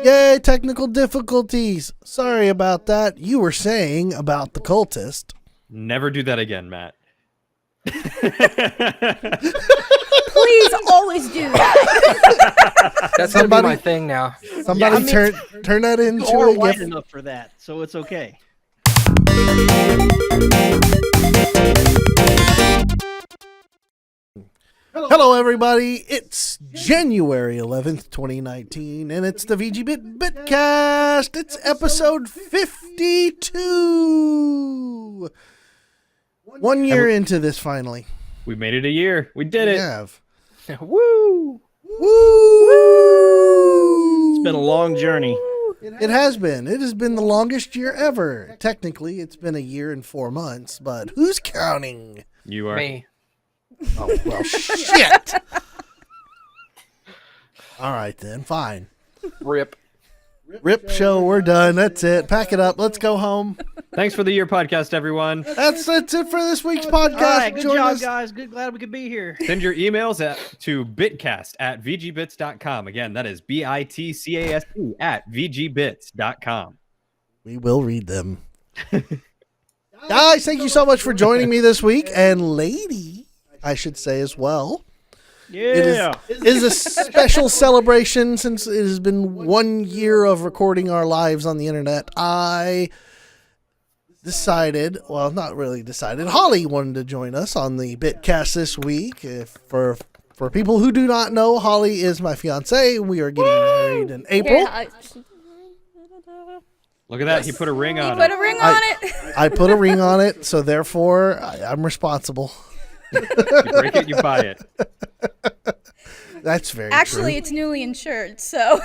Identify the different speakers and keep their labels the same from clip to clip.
Speaker 1: Yay, technical difficulties. Sorry about that. You were saying about the cultist.
Speaker 2: Never do that again, Matt.
Speaker 3: Please always do that.
Speaker 4: That's going to be my thing now.
Speaker 1: Somebody turn that into
Speaker 5: You're
Speaker 1: a
Speaker 5: white
Speaker 1: gift.
Speaker 5: enough for that, so it's okay.
Speaker 1: Hello, everybody. It's January 11th, 2019, and it's the VGBit Bitcast. It's episode 52. 1 year into this, finally.
Speaker 2: We made it a year. We did
Speaker 1: We
Speaker 2: it.
Speaker 1: have.
Speaker 4: Woo!
Speaker 1: Woo!
Speaker 5: It's been a long journey.
Speaker 1: It has been. It has been the longest year ever. Technically, it's been a year and 4 months, but who's counting?
Speaker 2: You are.
Speaker 4: Me.
Speaker 1: Oh, well, shit. All right, then. Fine.
Speaker 4: Rip.
Speaker 1: Rip show. We're done. That's it. Pack it up. Let's go home.
Speaker 2: Thanks for the year podcast, everyone.
Speaker 1: That's it for this week's podcast.
Speaker 5: All right, good
Speaker 1: Join
Speaker 5: job,
Speaker 1: us.
Speaker 5: guys. Glad we could be here.
Speaker 2: Send your emails to bitcast@vgbits.com. Again, that is BITCAST at VGBits.com.
Speaker 1: We will read them. Guys, thank you so much for joining me this week. And lady, I should say as well.
Speaker 5: Yeah.
Speaker 1: It is a special celebration since it has been 1 year of recording our lives on the internet. I decided, well, not really decided, Holly wanted to join us on the Bitcast this week. For people who do not know, Holly is my fiance. We are getting married in April.
Speaker 3: Yeah,
Speaker 2: Look at that. He put a ring on
Speaker 3: put
Speaker 2: it.
Speaker 3: a ring on it.
Speaker 1: I put a ring on it, so therefore I'm responsible.
Speaker 2: You break it, you buy it.
Speaker 1: That's very
Speaker 3: Actually,
Speaker 1: true.
Speaker 3: it's newly insured, so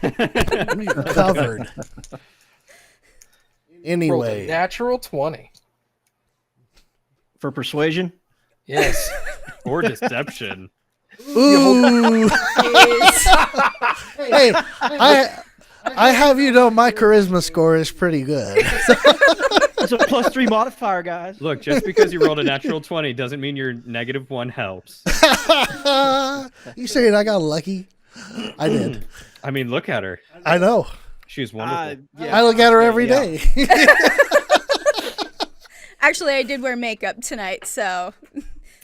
Speaker 1: You're covered.
Speaker 4: Rolled a
Speaker 1: Anyway,
Speaker 4: natural 20.
Speaker 5: For persuasion.
Speaker 4: Yes.
Speaker 2: Or deception.
Speaker 1: ooh. Hey, I have you know my charisma score is pretty good.
Speaker 5: It's a +3 modifier, guys.
Speaker 2: Look, just because you rolled a natural 20 doesn't mean your -1 helps.
Speaker 1: You saying I got lucky? I did.
Speaker 2: I mean, look at her.
Speaker 1: I know.
Speaker 2: She's wonderful.
Speaker 5: Yeah.
Speaker 1: I look at her every day.
Speaker 3: actually, I did wear makeup tonight, so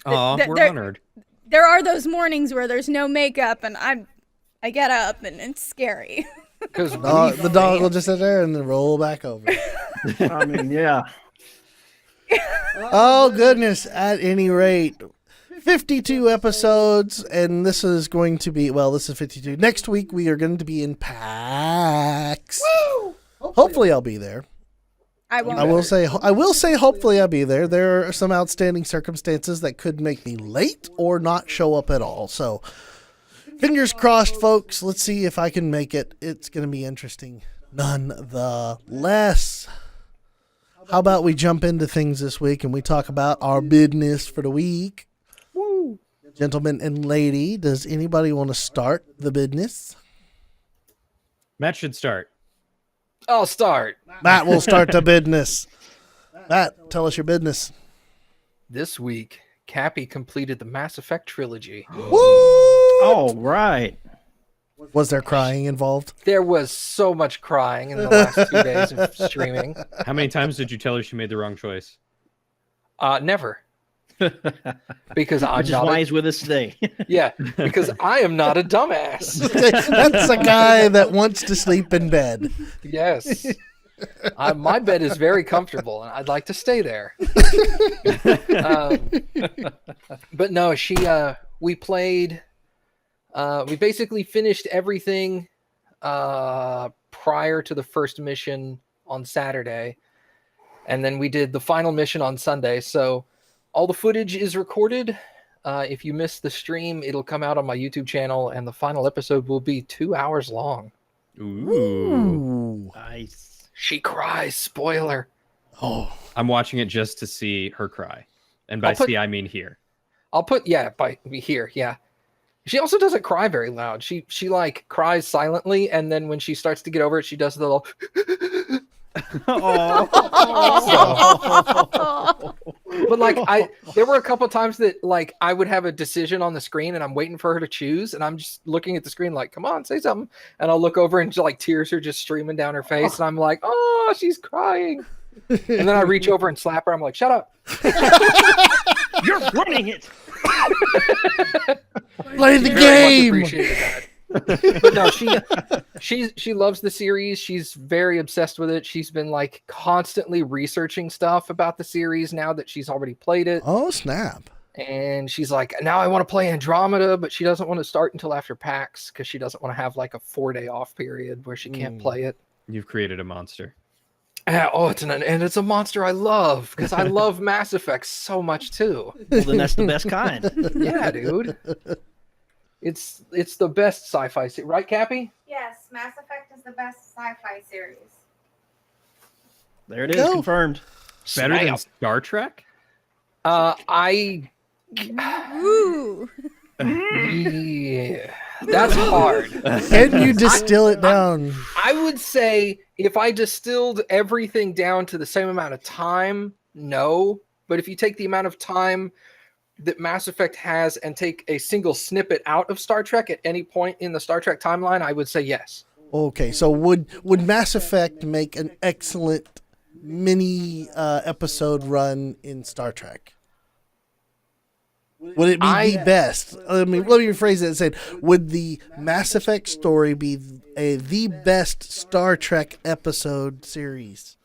Speaker 2: Aw,
Speaker 3: th-
Speaker 2: we're
Speaker 3: there-
Speaker 2: honored.
Speaker 3: there are those mornings where there's no makeup, and I get up and it's scary.
Speaker 4: Because
Speaker 1: The dog will just sit there and then roll back over.
Speaker 5: I mean, yeah.
Speaker 1: Oh, goodness. At any rate, 52 episodes, and this is going to be, well, this is 52. Next week, we are going to be in PAX. Hopefully, I'll be there.
Speaker 3: I won't.
Speaker 1: I will say, hopefully, I'll be there. There are some outstanding circumstances that could make me late or not show up at all. So, fingers crossed, folks. Let's see if I can make it. It's going to be interesting. Nonetheless, how about we jump into things this week and we talk about our business for the week?
Speaker 5: Woo.
Speaker 1: Gentlemen and lady, does anybody want to start the business?
Speaker 2: Matt should start.
Speaker 4: I'll start.
Speaker 1: Matt will start the business. Matt, tell us your business.
Speaker 4: This week, Cappy completed the Mass Effect trilogy.
Speaker 1: Woo!
Speaker 5: Oh, right.
Speaker 1: Was there crying involved?
Speaker 4: There was so much crying in the last 2 days of streaming.
Speaker 2: How many times did you tell her she made the wrong choice?
Speaker 4: Never. Because I'm
Speaker 5: Which is
Speaker 4: not
Speaker 5: why
Speaker 4: a,
Speaker 5: he's with us today.
Speaker 4: yeah, because I am not a dumbass.
Speaker 1: That's a guy that wants to sleep in bed.
Speaker 4: Yes. My bed is very comfortable, and I'd like to stay there. But no, we played. We basically finished everything prior to the first mission on Saturday, and then we did the final mission on Sunday. So all the footage is recorded. If you missed the stream, it'll come out on my YouTube channel, and the final episode will be 2 hours long.
Speaker 2: Ooh.
Speaker 5: Nice.
Speaker 4: She cries. Spoiler.
Speaker 1: Oh,
Speaker 2: I'm watching it just to see her cry. And by see, I mean hear.
Speaker 4: I'll put by here. Yeah. She also doesn't cry very loud. She like cries silently, and then when she starts to get over it, she does the little But like there were a couple of times that like I would have a decision on the screen and I'm waiting for her to choose and I'm just looking at the screen like, come on, say something. And I'll look over and like tears are just streaming down her face and I'm like, oh, she's crying. And then I reach over and slap her. I'm like, shut up.
Speaker 5: You're running it.
Speaker 1: Play the
Speaker 4: Very much
Speaker 1: game.
Speaker 4: appreciated that. But no, she loves the series. She's very obsessed with it. She's been like constantly researching stuff about the series now that she's already played it.
Speaker 1: Oh, snap.
Speaker 4: And she's like, now I want to play Andromeda, but she doesn't want to start until after PAX because she doesn't want to have like a 4-day off period where she can't play it.
Speaker 2: You've created a monster.
Speaker 4: It's a monster I love because I love Mass Effect so much too.
Speaker 5: Well, then that's the best kind.
Speaker 4: Yeah, dude. It's the best sci-fi series, right, Cappy?
Speaker 6: Yes, Mass Effect is the best sci-fi series.
Speaker 5: There it is,
Speaker 1: Go.
Speaker 5: confirmed.
Speaker 2: Better than
Speaker 4: Snap.
Speaker 2: Star Trek?
Speaker 4: I
Speaker 3: Ooh.
Speaker 4: yeah, that's hard.
Speaker 1: Can you distill it down?
Speaker 4: I would say if I distilled everything down to the same amount of time, no. But if you take the amount of time that Mass Effect has and take a single snippet out of Star Trek at any point in the Star Trek timeline, I would say yes.
Speaker 1: Okay, so would Mass Effect make an excellent mini episode run in Star Trek? Would it be the best? I mean, let me rephrase it and say, would the Mass Effect story be the best Star Trek episode series?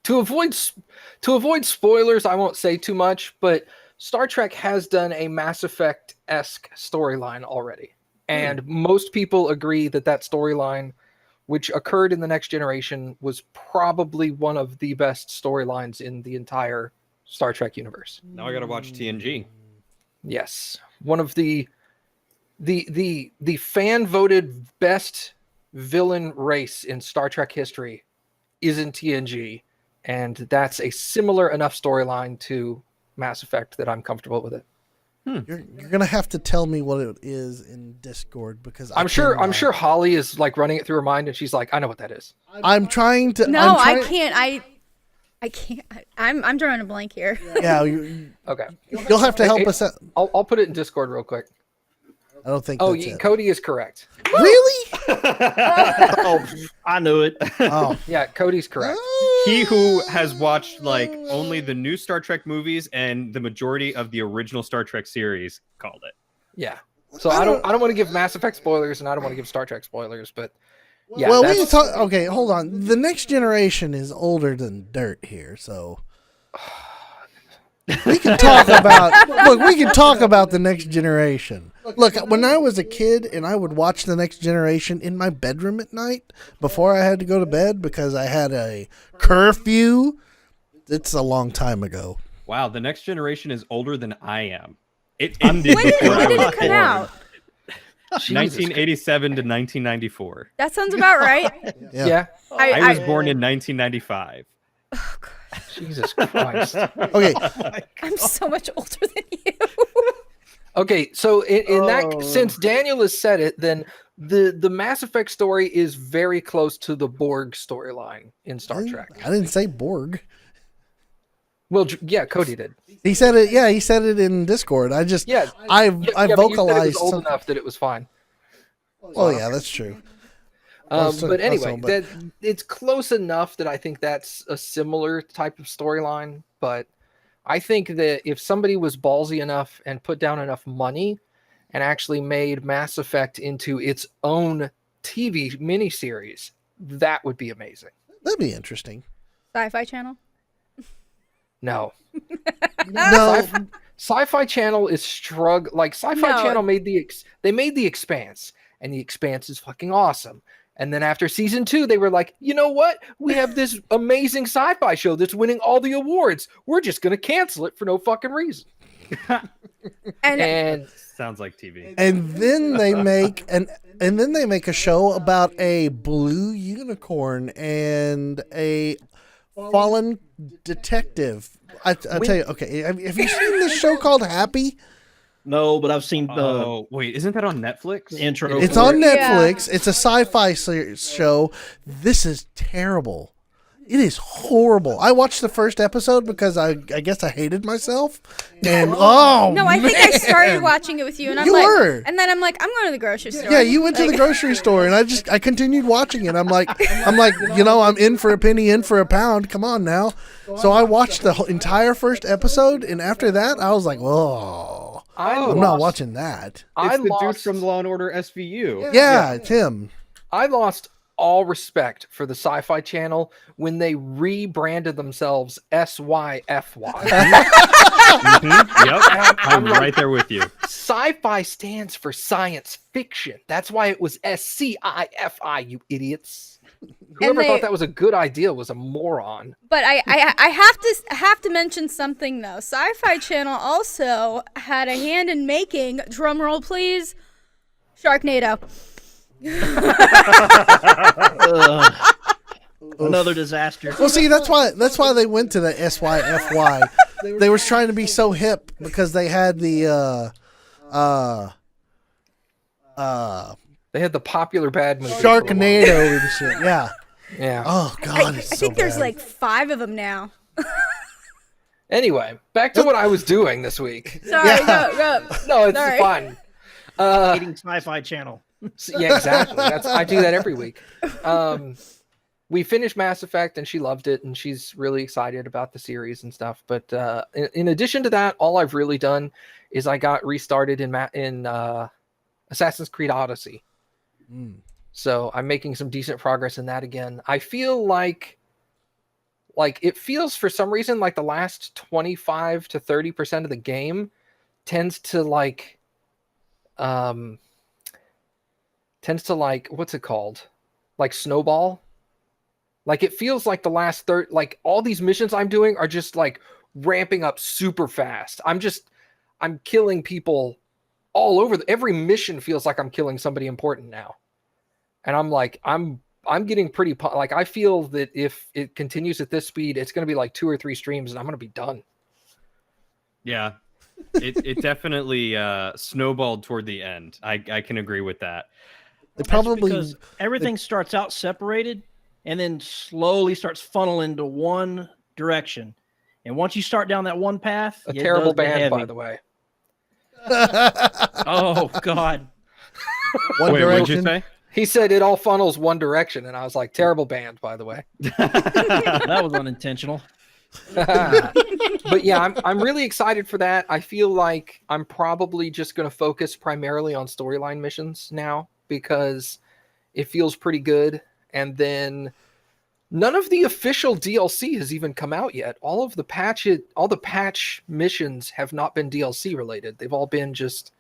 Speaker 4: To avoid spoilers, I won't say too much, but Star Trek has done a Mass Effect-esque storyline already. And most people agree that storyline, which occurred in the Next Generation, was probably one of the best storylines in the entire Star Trek universe.
Speaker 2: Now I gotta watch TNG.
Speaker 4: Yes. One of the fan-voted best villain race in Star Trek history is in TNG. And that's a similar enough storyline to Mass Effect that I'm comfortable with it.
Speaker 1: You're gonna have to tell me what it is in Discord because
Speaker 4: I'm sure Holly is like running it through her mind and she's like, I know what that is.
Speaker 1: I'm trying to.
Speaker 3: No,
Speaker 1: I'm
Speaker 3: I can't. I can't. I'm drawing a blank here.
Speaker 1: Yeah,
Speaker 4: Okay.
Speaker 1: you'll have to help us out.
Speaker 4: I'll put it in Discord real quick.
Speaker 1: I don't think.
Speaker 4: Oh,
Speaker 1: that's it.
Speaker 4: Cody is correct.
Speaker 1: Really?
Speaker 5: Oh, I knew it.
Speaker 1: Oh,
Speaker 4: Yeah, Cody's correct.
Speaker 2: He who has watched like only the new Star Trek movies and the majority of the original Star Trek series called it.
Speaker 4: Yeah. So I don't want to give Mass Effect spoilers and I don't want to give Star Trek spoilers, but yeah.
Speaker 1: well, we can talk. Okay, hold on. The Next Generation is older than dirt here, so we can talk about. Look, we can talk about the Next Generation. Look, when I was a kid and I would watch the Next Generation in my bedroom at night before I had to go to bed because I had a curfew. It's a long time ago.
Speaker 2: Wow, the Next Generation is older than I am. It ended
Speaker 3: When did,
Speaker 2: before
Speaker 3: when
Speaker 2: I
Speaker 3: did
Speaker 2: was
Speaker 3: it come
Speaker 2: born.
Speaker 3: out?
Speaker 2: 1987 to 1994.
Speaker 3: That sounds about right.
Speaker 4: Yeah.
Speaker 2: I was born in 1995.
Speaker 4: Jesus Christ.
Speaker 1: Okay,
Speaker 3: I'm so much older than you.
Speaker 4: Okay, so in that, since Daniel has said it, then the Mass Effect story is very close to the Borg storyline in Star Trek.
Speaker 1: I didn't say Borg.
Speaker 4: Well, yeah, Cody did.
Speaker 1: He said it. Yeah, he said it in Discord. I just
Speaker 4: Yeah,
Speaker 1: I
Speaker 4: yeah, but you said it
Speaker 1: vocalized.
Speaker 4: was old enough that it was fine.
Speaker 1: Oh yeah, that's true.
Speaker 4: But anyway,
Speaker 1: but-
Speaker 4: it's close enough that I think that's a similar type of storyline. But I think that if somebody was ballsy enough and put down enough money and actually made Mass Effect into its own TV miniseries, that would be amazing.
Speaker 1: That'd be interesting.
Speaker 3: Sci-Fi Channel.
Speaker 4: No.
Speaker 1: No,
Speaker 4: Sci-Fi Channel is Like Sci-Fi
Speaker 3: No.
Speaker 4: Channel made they made The Expanse, and The Expanse is fucking awesome. And then after season 2, they were like, you know what? We have this amazing sci-fi show that's winning all the awards. We're just gonna cancel it for no fucking reason. And
Speaker 2: Sounds like TV.
Speaker 1: and then they make a show about a blue unicorn and a fallen detective. I tell you, okay, have you seen this show called Happy?
Speaker 5: No, but I've seen the
Speaker 2: Oh, wait, isn't that on Netflix?
Speaker 5: intro.
Speaker 1: It's
Speaker 5: for
Speaker 1: on
Speaker 5: it.
Speaker 1: Netflix. It's a sci-fi show. This is terrible. It is horrible. I watched the first episode because I guess I hated myself. And
Speaker 3: No, I think I started watching it with you, and I'm
Speaker 1: You
Speaker 3: like,
Speaker 1: were.
Speaker 3: and then I'm like, I'm going to the grocery store.
Speaker 1: Yeah, you went to the
Speaker 3: Like-
Speaker 1: grocery store, and I continued watching it. I'm like, I'm in for a penny, in for a pound. Come on now. So I watched the entire first episode, and after that, I was like, whoa, I'm not watching that.
Speaker 2: It's the dude from Law and Order SVU.
Speaker 1: Yeah, it's him.
Speaker 4: I lost all respect for the Sci-Fi Channel when they rebranded themselves SYFY.
Speaker 2: Yep, I'm right there with you.
Speaker 4: Sci-Fi stands for science fiction. That's why it was SCIFI, you idiots. Whoever thought that was a good idea was a moron.
Speaker 3: But I have to mention something though. Sci-Fi Channel also had a hand in making, drum roll please, Sharknado.
Speaker 5: Another disaster.
Speaker 1: Well, see, that's why they went to the SYFY. They were trying to be so hip because they had the
Speaker 4: They had the popular bad movie.
Speaker 1: Sharknado and shit. Yeah.
Speaker 4: Yeah.
Speaker 1: Oh God,
Speaker 3: I
Speaker 1: it's so
Speaker 3: think there's
Speaker 1: bad.
Speaker 3: like 5 of them now.
Speaker 4: Anyway, back to what I was doing this week.
Speaker 3: Sorry,
Speaker 1: Yeah.
Speaker 3: go.
Speaker 4: No, it's
Speaker 3: Sorry.
Speaker 4: fun.
Speaker 5: Eating Sci-Fi Channel.
Speaker 4: Yeah, exactly. I do that every week. We finished Mass Effect and she loved it and she's really excited about the series and stuff. But in addition to that, all I've really done is I got restarted in Assassin's Creed Odyssey. So I'm making some decent progress in that again. I feel like it feels for some reason like the last 25 to 30% of the game tends to what's it called? Like snowball. Like it feels like the last third, like all these missions I'm doing are just like ramping up super fast. I'm killing people all over. Every mission feels like I'm killing somebody important now. And I'm like, I'm getting pretty, like I feel that if it continues at this speed, it's going to be like 2 or 3 streams and I'm going to be done.
Speaker 2: Yeah. It definitely snowballed toward the end. I can agree with that.
Speaker 1: They probably
Speaker 5: because everything starts out separated and then slowly starts funneling to one direction. And once you start down that one path,
Speaker 4: A
Speaker 5: it
Speaker 4: terrible
Speaker 5: does get
Speaker 4: band,
Speaker 5: heavy.
Speaker 4: by the way.
Speaker 5: Oh God.
Speaker 1: One
Speaker 2: Wait, what'd you
Speaker 1: Direction.
Speaker 2: say?
Speaker 4: He said it all funnels one direction, and I was like, terrible band, by the way.
Speaker 5: That was unintentional.
Speaker 4: But yeah, I'm really excited for that. I feel like I'm probably just going to focus primarily on storyline missions now because it feels pretty good. And then none of the official DLC has even come out yet. All the patch missions have not been DLC related. They've all been just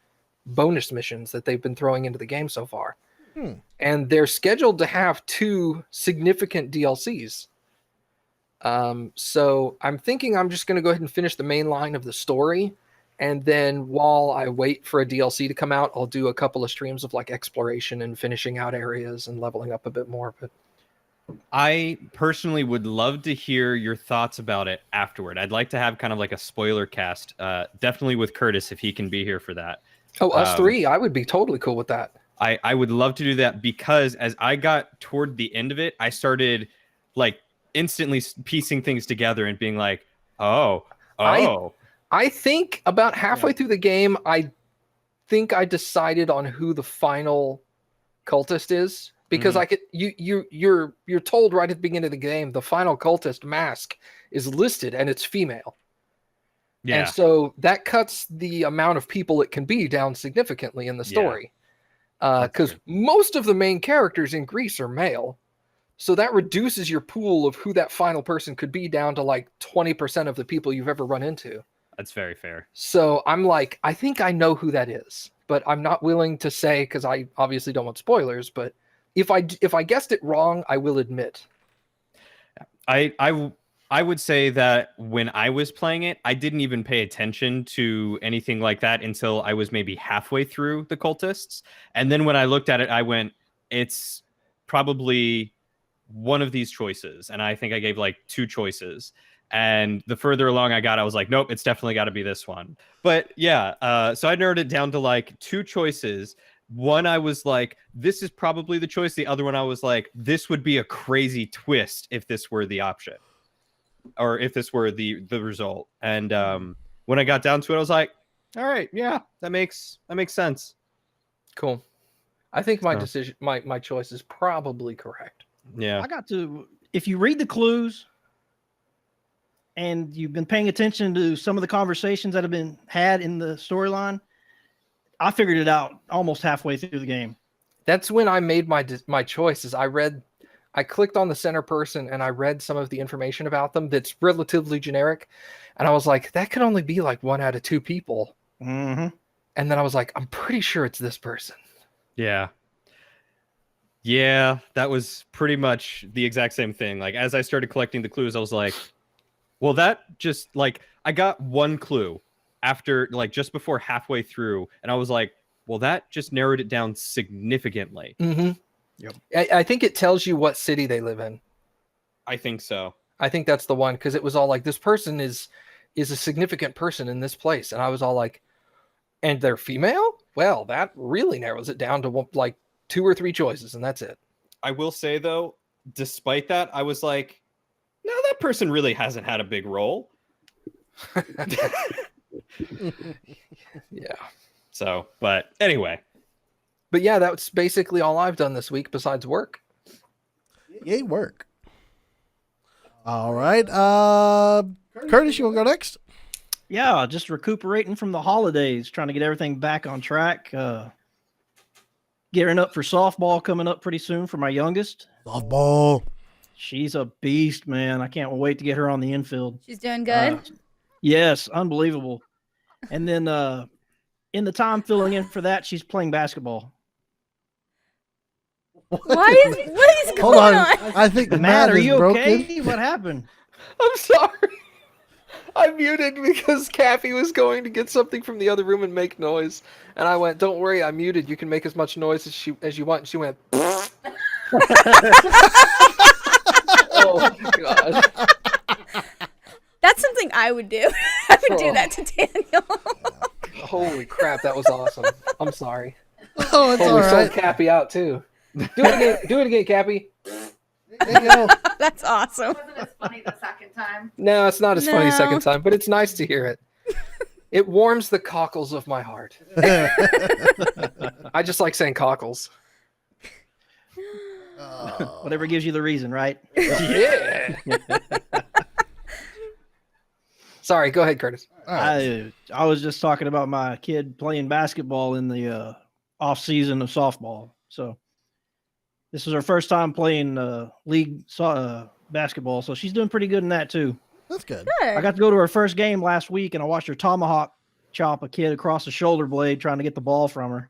Speaker 4: bonus missions that they've been throwing into the game so far. And they're scheduled to have 2 significant DLCs. So I'm thinking I'm just going to go ahead and finish the main line of the story. And then while I wait for a DLC to come out, I'll do a couple of streams of like exploration and finishing out areas and leveling up a bit more. But
Speaker 2: I personally would love to hear your thoughts about it afterward. I'd like to have kind of like a spoiler cast, definitely with Curtis if he can be here for that.
Speaker 4: Oh, us 3, I would be totally cool with that.
Speaker 2: I would love to do that because as I got toward the end of it, I started like instantly piecing things together and being like, oh.
Speaker 4: I think about halfway through the game, I think I decided on who the final cultist is because you're told right at the beginning of the game the final cultist mask is listed and it's female.
Speaker 2: Yeah.
Speaker 4: And so that cuts the amount of people it can be down significantly in the story. Because most of the main characters in Greece are male. So that reduces your pool of who that final person could be down to like 20% of the people you've ever run into.
Speaker 2: That's very fair.
Speaker 4: So I'm like, I think I know who that is, but I'm not willing to say because I obviously don't want spoilers. But if I guessed it wrong, I will admit.
Speaker 2: I would say that when I was playing it, I didn't even pay attention to anything like that until I was maybe halfway through the cultists. And then when I looked at it, I went, it's probably one of these choices. And I think I gave like 2 choices. And the further along I got, I was like, nope, it's definitely got to be this one. But yeah, so I narrowed it down to like 2 choices. One, I was like, this is probably the choice. The other one, I was like, this would be a crazy twist if this were the option, or if this were the result. And when I got down to it, I was like, all right, yeah, that makes sense.
Speaker 4: Cool. I think my
Speaker 2: So.
Speaker 4: decision, my choice is probably correct.
Speaker 2: Yeah.
Speaker 5: I got to, if you read the clues and you've been paying attention to some of the conversations that have been had in the storyline, I figured it out almost halfway through the game.
Speaker 4: That's when I made my choices. I clicked on the center person and I read some of the information about them that's relatively generic. And I was like, that could only be like 1 out of 2 people.
Speaker 5: Mm-hmm.
Speaker 4: And then I was like, I'm pretty sure it's this person.
Speaker 2: Yeah. Yeah, that was pretty much the exact same thing. Like, as I started collecting the clues, I was like, well, that just, like, I got 1 clue after, like, just before halfway through, and I was like, well, that just narrowed it down significantly.
Speaker 4: Mm-hmm.
Speaker 5: Yep.
Speaker 4: I think it tells you what city they live in.
Speaker 2: I think so.
Speaker 4: I think that's the one, because it was all like, this person is a significant person in this place. And I was all like, and they're female? Well, that really narrows it down to like 2 or 3 choices, and that's it.
Speaker 2: I will say, though, despite that, I was like, no, that person really hasn't had a big role.
Speaker 4: Yeah.
Speaker 2: So, but anyway.
Speaker 4: But yeah, that's basically all I've done this week besides work.
Speaker 1: Yay, work. All right. Curtis, you want to go next?
Speaker 5: Yeah, just recuperating from the holidays, trying to get everything back on track. Gearing up for softball coming up pretty soon for my youngest.
Speaker 1: Softball.
Speaker 5: She's a beast, man. I can't wait to get her on the infield.
Speaker 3: She's doing good.
Speaker 5: Yes, unbelievable. And then in the time filling in for that, she's playing basketball.
Speaker 3: what is
Speaker 1: Hold
Speaker 3: going
Speaker 1: on.
Speaker 3: on?
Speaker 1: I think
Speaker 5: Matt,
Speaker 1: Matt
Speaker 5: are
Speaker 1: is
Speaker 5: you
Speaker 1: broken.
Speaker 5: okay? What happened?
Speaker 4: I'm sorry. I muted because Kathy was going to get something from the other room and make noise. And I went, don't worry, I muted. You can make as much noise as you want. And she went, oh, my God.
Speaker 3: That's something I would do. I would do that to Daniel.
Speaker 4: Holy crap, that was awesome. I'm sorry.
Speaker 1: Oh, it's all
Speaker 4: We sold
Speaker 1: right.
Speaker 4: Cappy out, too. Do it again, Cappy.
Speaker 1: There you go.
Speaker 3: That's awesome.
Speaker 6: It wasn't as funny the second time.
Speaker 4: No, it's not as funny
Speaker 3: No.
Speaker 4: second time, but it's nice to hear it. It warms the cockles of my heart. I just like saying cockles.
Speaker 5: Whatever gives you the reason, right?
Speaker 4: Yeah. Sorry, go ahead, Curtis.
Speaker 1: All right.
Speaker 5: I was just talking about my kid playing basketball in the off season of softball. So this is her first time playing league basketball. So she's doing pretty good in that too.
Speaker 1: That's good.
Speaker 5: I got to go to her first game last week, and I watched her tomahawk chop a kid across the shoulder blade trying to get the ball from her.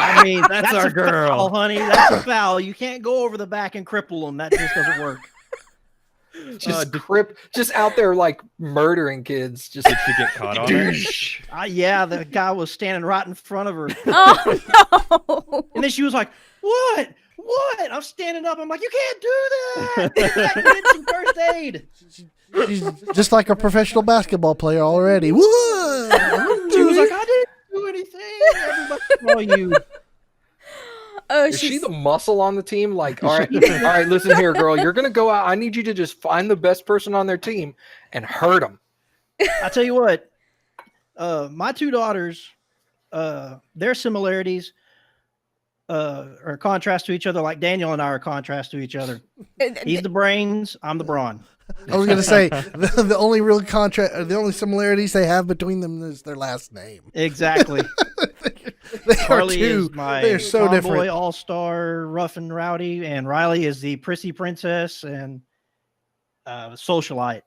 Speaker 5: I mean, that's
Speaker 2: our
Speaker 5: a
Speaker 2: girl.
Speaker 5: foul, honey. That's a foul. You can't go over the back and cripple them. That just doesn't work.
Speaker 4: Just out there like murdering kids. Just
Speaker 2: Did she get caught on it?
Speaker 5: Yeah, the guy was standing right in front of her.
Speaker 3: Oh no!
Speaker 5: And then she was like, what? What? I'm standing up. I'm like, you can't do that. You did some first aid.
Speaker 1: She's just like a professional basketball player already. Whoa!
Speaker 5: She was like, I didn't do anything. Everybody saw you.
Speaker 3: Oh,
Speaker 4: is she the muscle on the team? Like, all right, listen here, girl. You're gonna go out. I need you to just find the best person on their team and hurt them.
Speaker 5: I tell you what, my 2 daughters, their similarities are contrast to each other, like Daniel and I are contrast to each other. He's the brains, I'm the brawn.
Speaker 1: I was gonna say the only real the only similarities they have between them is their last name.
Speaker 5: Exactly.
Speaker 1: They
Speaker 5: Charlie
Speaker 1: are two.
Speaker 5: is my
Speaker 1: They're so
Speaker 5: tomboy
Speaker 1: different.
Speaker 5: all-star rough and rowdy, and Riley is the prissy princess and socialite.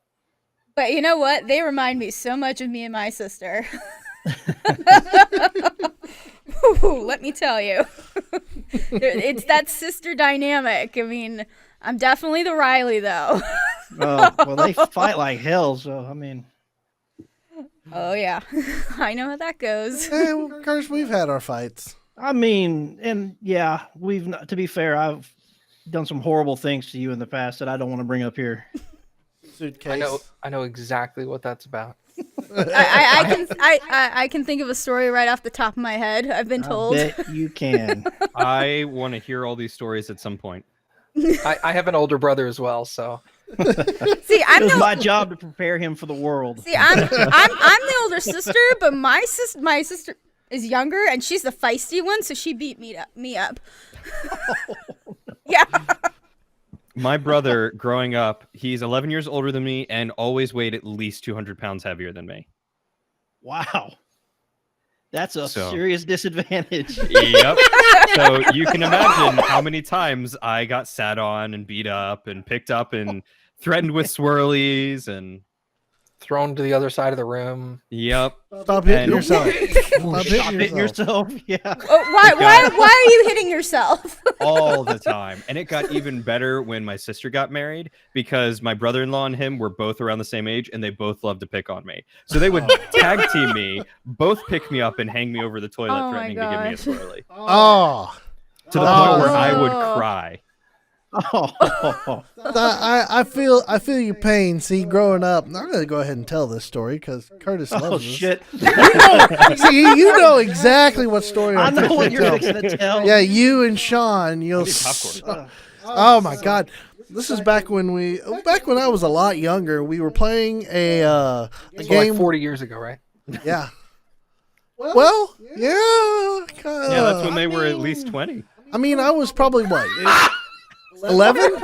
Speaker 3: But you know what? They remind me so much of me and my sister. Ooh, let me tell you. It's that sister dynamic. I mean, I'm definitely the Riley, though.
Speaker 5: Well, they fight like hell, so, I mean.
Speaker 3: Oh, yeah. I know how that goes.
Speaker 1: Hey, well, of course, we've had our fights.
Speaker 5: I mean, and yeah, to be fair, I've done some horrible things to you in the past that I don't want to bring up here.
Speaker 1: Suitcase.
Speaker 4: I know exactly what that's about.
Speaker 3: I can think of a story right off the top of my head. I've been told.
Speaker 5: I bet you can.
Speaker 2: I want to hear all these stories at some point.
Speaker 4: I have an older brother as well, so
Speaker 3: See,
Speaker 5: It was my job to prepare him for the world.
Speaker 3: See, I'm the older sister, but my sister is younger, and she's the feisty one, so she beat me up. Yeah.
Speaker 2: My brother, growing up, he's 11 years older than me and always weighed at least 200 pounds heavier than me.
Speaker 5: Wow. That's a
Speaker 2: So-
Speaker 5: serious disadvantage.
Speaker 2: Yep. So you can imagine how many times I got sat on and beat up and picked up and threatened with swirlies and
Speaker 4: thrown to the other side of the room.
Speaker 2: yep.
Speaker 1: Stop hitting
Speaker 2: And-
Speaker 1: yourself. Stop
Speaker 5: Stop hitting yourself. Yeah.
Speaker 3: Oh, why are you hitting yourself?
Speaker 2: all the time. And it got even better when my sister got married because my brother-in-law and him were both around the same age and they both loved to pick on me. So they would tag team me, both pick me up and hang me over the toilet
Speaker 3: Oh my
Speaker 2: threatening to give me a
Speaker 3: gosh.
Speaker 2: swirly.
Speaker 1: Oh.
Speaker 2: To the
Speaker 1: Oh.
Speaker 2: point where I would
Speaker 3: Oh.
Speaker 2: cry.
Speaker 5: Oh.
Speaker 1: I feel your pain. See, growing up, I'm gonna go ahead and tell this story because Curtis loves
Speaker 5: Oh
Speaker 1: this.
Speaker 5: shit.
Speaker 1: See, you know exactly what story
Speaker 5: I
Speaker 1: I'm
Speaker 5: know what
Speaker 1: fixing
Speaker 5: you're
Speaker 1: to
Speaker 5: fixing to tell.
Speaker 1: tell. Yeah, you and Sean, you'll.
Speaker 2: Need popcorn.
Speaker 1: Oh my God, this is back when I was a lot younger. We were playing a
Speaker 4: So
Speaker 1: game.
Speaker 4: like 40 years ago, right?
Speaker 1: Yeah. Well, yeah.
Speaker 2: Yeah, that's when they were at least 20.
Speaker 1: I mean, I was probably what, 11?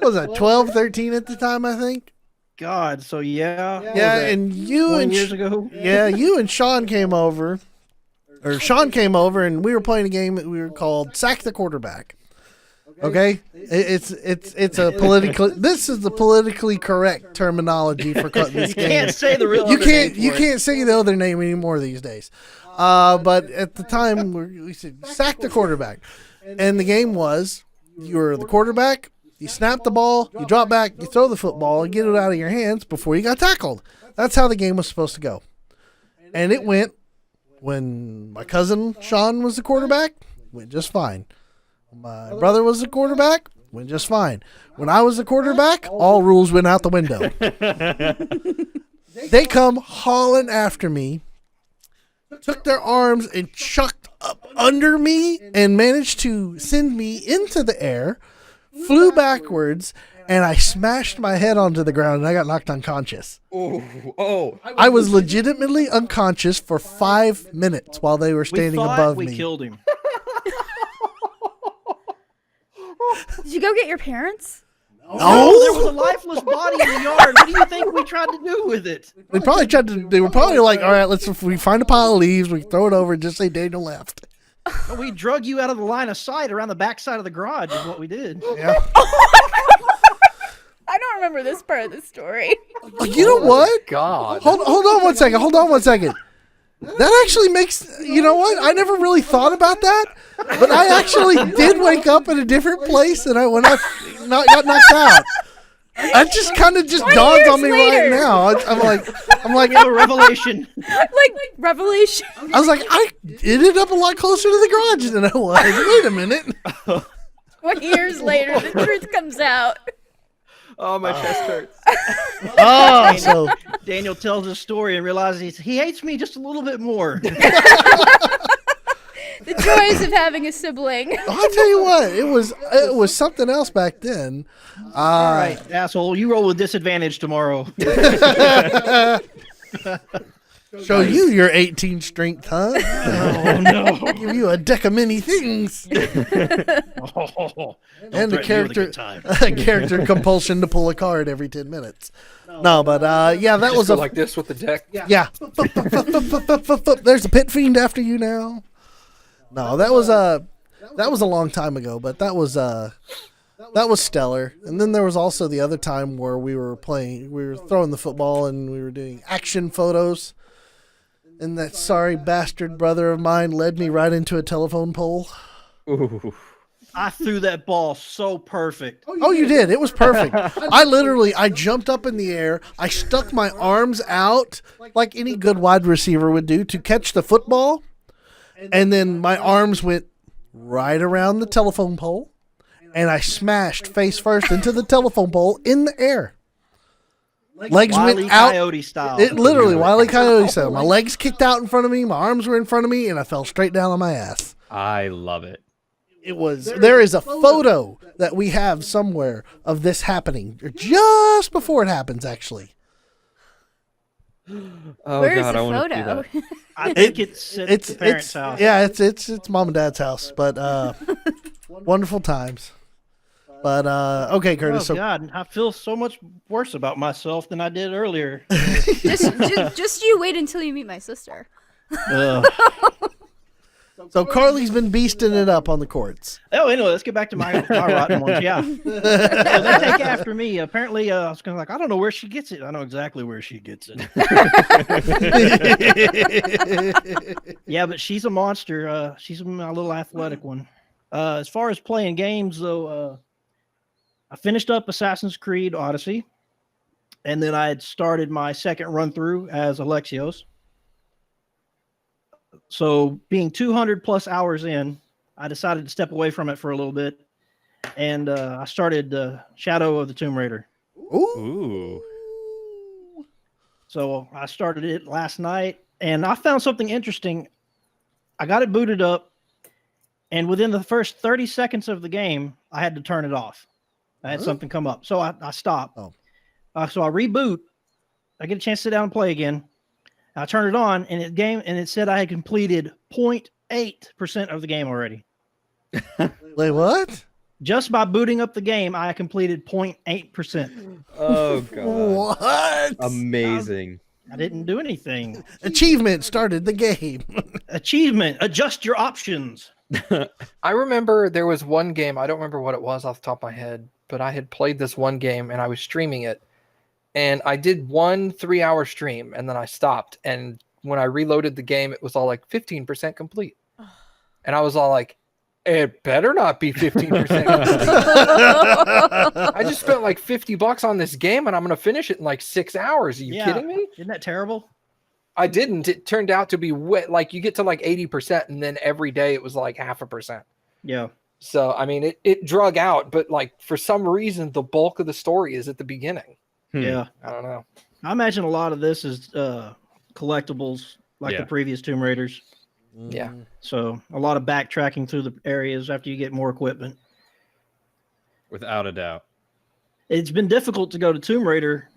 Speaker 1: Was that 12, 13 at the time? I think.
Speaker 5: God. So yeah. What was
Speaker 1: Yeah,
Speaker 5: that,
Speaker 1: and you
Speaker 5: 20
Speaker 1: and
Speaker 5: years ago.
Speaker 1: Yeah, you and Sean came over, Sean came over, and we were playing a game that we were called Sack the Quarterback. Okay, it's a political. This is the politically correct terminology for this
Speaker 5: You
Speaker 1: game.
Speaker 5: can't say the real.
Speaker 1: You
Speaker 5: other
Speaker 1: can't
Speaker 5: name
Speaker 1: you
Speaker 5: for it.
Speaker 1: can't say the other name anymore these days. But at the time we said sack the quarterback, and the game was you're the quarterback. You snap the ball, you drop back, you throw the football, and get it out of your hands before you got tackled. That's how the game was supposed to go. And it went when my cousin Sean was the quarterback, went just fine. My brother was the quarterback, went just fine. When I was the quarterback, all rules went out the window. They come hauling after me, took their arms and chucked up under me and managed to send me into the air, flew backwards, and I smashed my head onto the ground and I got knocked unconscious.
Speaker 2: Oh.
Speaker 1: I was legitimately unconscious for 5 minutes while they were
Speaker 5: We
Speaker 1: standing
Speaker 5: thought
Speaker 1: above
Speaker 5: we
Speaker 1: me.
Speaker 5: killed him.
Speaker 3: Did you go get your parents?
Speaker 5: No, there was a lifeless body in the yard. What do you think we tried to do with it?
Speaker 1: They probably tried to. They were probably like, "All right, if we find a pile of leaves, we throw it over and just say Daniel left."
Speaker 5: We drug you out of the line of sight around the backside of the garage. Is what we did.
Speaker 1: Yeah.
Speaker 3: I don't remember this part of the story.
Speaker 1: You know what?
Speaker 4: God.
Speaker 1: Hold on one second. Hold on one second. That actually makes. You know what? I never really thought about that, but I actually did wake up in a different place than when I got knocked out. That just kind of just
Speaker 3: 20
Speaker 1: dawned
Speaker 3: years
Speaker 1: on me
Speaker 3: later.
Speaker 1: right now. I'm like,
Speaker 5: We have a revelation.
Speaker 3: Like revelation.
Speaker 1: I was like, I ended up a lot closer to the garage than I was. Wait a minute.
Speaker 3: 20 years later, the truth comes out.
Speaker 2: Oh, my chest hurts.
Speaker 1: Oh, so
Speaker 5: Daniel tells his story and realizes he hates me just a little bit more.
Speaker 3: The joys of having a sibling.
Speaker 1: I'll tell you what, it was something else back then.
Speaker 5: All right, asshole, you roll with disadvantage tomorrow.
Speaker 1: Show you your 18 strength, huh?
Speaker 5: Oh no!
Speaker 1: Give you a deck of many things.
Speaker 5: Oh,
Speaker 1: And the
Speaker 5: threaten me with a
Speaker 1: character
Speaker 5: good time.
Speaker 1: character compulsion to pull a card every 10 minutes. No, but yeah, that
Speaker 4: Just
Speaker 1: was
Speaker 4: go
Speaker 1: a
Speaker 4: like this with the deck.
Speaker 1: yeah. There's a pit fiend after you now. No, that was a long time ago, but that was stellar. And then there was also the other time where we were throwing the football and we were doing action photos. And that sorry bastard brother of mine led me right into a telephone pole.
Speaker 2: Ooh.
Speaker 5: I threw that ball so perfect.
Speaker 1: Oh, you did. It was perfect. I jumped up in the air. I stuck my arms out like any good wide receiver would do to catch the football. And then my arms went right around the telephone pole. And I smashed face first into the telephone pole in the air. Legs
Speaker 5: Wile E.
Speaker 1: went out.
Speaker 5: Coyote style.
Speaker 1: It literally, Wile E. Coyote style. My legs kicked out in front of me, my arms were in front of me, and I fell straight down on my ass.
Speaker 2: I love it.
Speaker 1: It was. There is a photo that we have somewhere of this happening, just before it happens, actually.
Speaker 2: Oh
Speaker 3: Where's
Speaker 2: God,
Speaker 3: the
Speaker 2: I want to see
Speaker 3: photo?
Speaker 2: that.
Speaker 5: I think it's at the parents' house.
Speaker 1: Yeah, it's mom and dad's house, but wonderful times. But okay, Curtis.
Speaker 5: Oh
Speaker 1: So
Speaker 5: God, I feel so much worse about myself than I did earlier.
Speaker 3: just you wait until you meet my sister.
Speaker 5: Ugh.
Speaker 1: so Carly's been beasting it up on the courts.
Speaker 5: Oh, anyway, let's get back to my rotten ones. Yeah, so they take after me. Apparently, I was kind of like, I don't know where she gets it. I know exactly where she gets it. Yeah, but she's a monster. She's my little athletic one. As far as playing games, though, I finished up Assassin's Creed Odyssey, and then I had started my second run through as Alexios. So, being 200 plus hours in, I decided to step away from it for a little bit, and I started Shadow of the Tomb Raider.
Speaker 2: Ooh.
Speaker 5: So I started it last night, and I found something interesting. I got it booted up, and within the first 30 seconds of the game, I had to turn it off. I had something come up, so I stopped.
Speaker 1: Oh.
Speaker 5: So I reboot. I get a chance to sit down and play again. I turn it on, and it said I had completed 0.8% of the game already.
Speaker 1: Wait, what?
Speaker 5: Just by booting up the game, I completed 0.8%.
Speaker 2: Oh God.
Speaker 1: What?
Speaker 2: Amazing.
Speaker 5: I didn't do anything.
Speaker 1: Achievement started the game.
Speaker 5: Achievement: adjust your options.
Speaker 4: I remember there was one game, I don't remember what it was off the top of my head, but I had played this one game and I was streaming it. And I did 1 3-hour stream and then I stopped. And when I reloaded the game, it was all like 15% complete. And I was all like, it better not be 15% complete. I just spent like $50 on this game and I'm going to finish it in like 6 hours. Are you kidding me?
Speaker 5: Isn't that terrible?
Speaker 4: I didn't. It turned out to be like you get to like 80% and then every day it was like 0.5%.
Speaker 5: Yeah.
Speaker 4: So, I mean, it drug out, but like for some reason, the bulk of the story is at the beginning.
Speaker 5: Yeah.
Speaker 4: I don't know.
Speaker 5: I imagine a lot of this is collectibles like the previous Tomb Raiders.
Speaker 4: Yeah.
Speaker 5: So a lot of backtracking through the areas after you get more equipment.
Speaker 2: Without a doubt.
Speaker 5: It's been difficult to go to Tomb Raider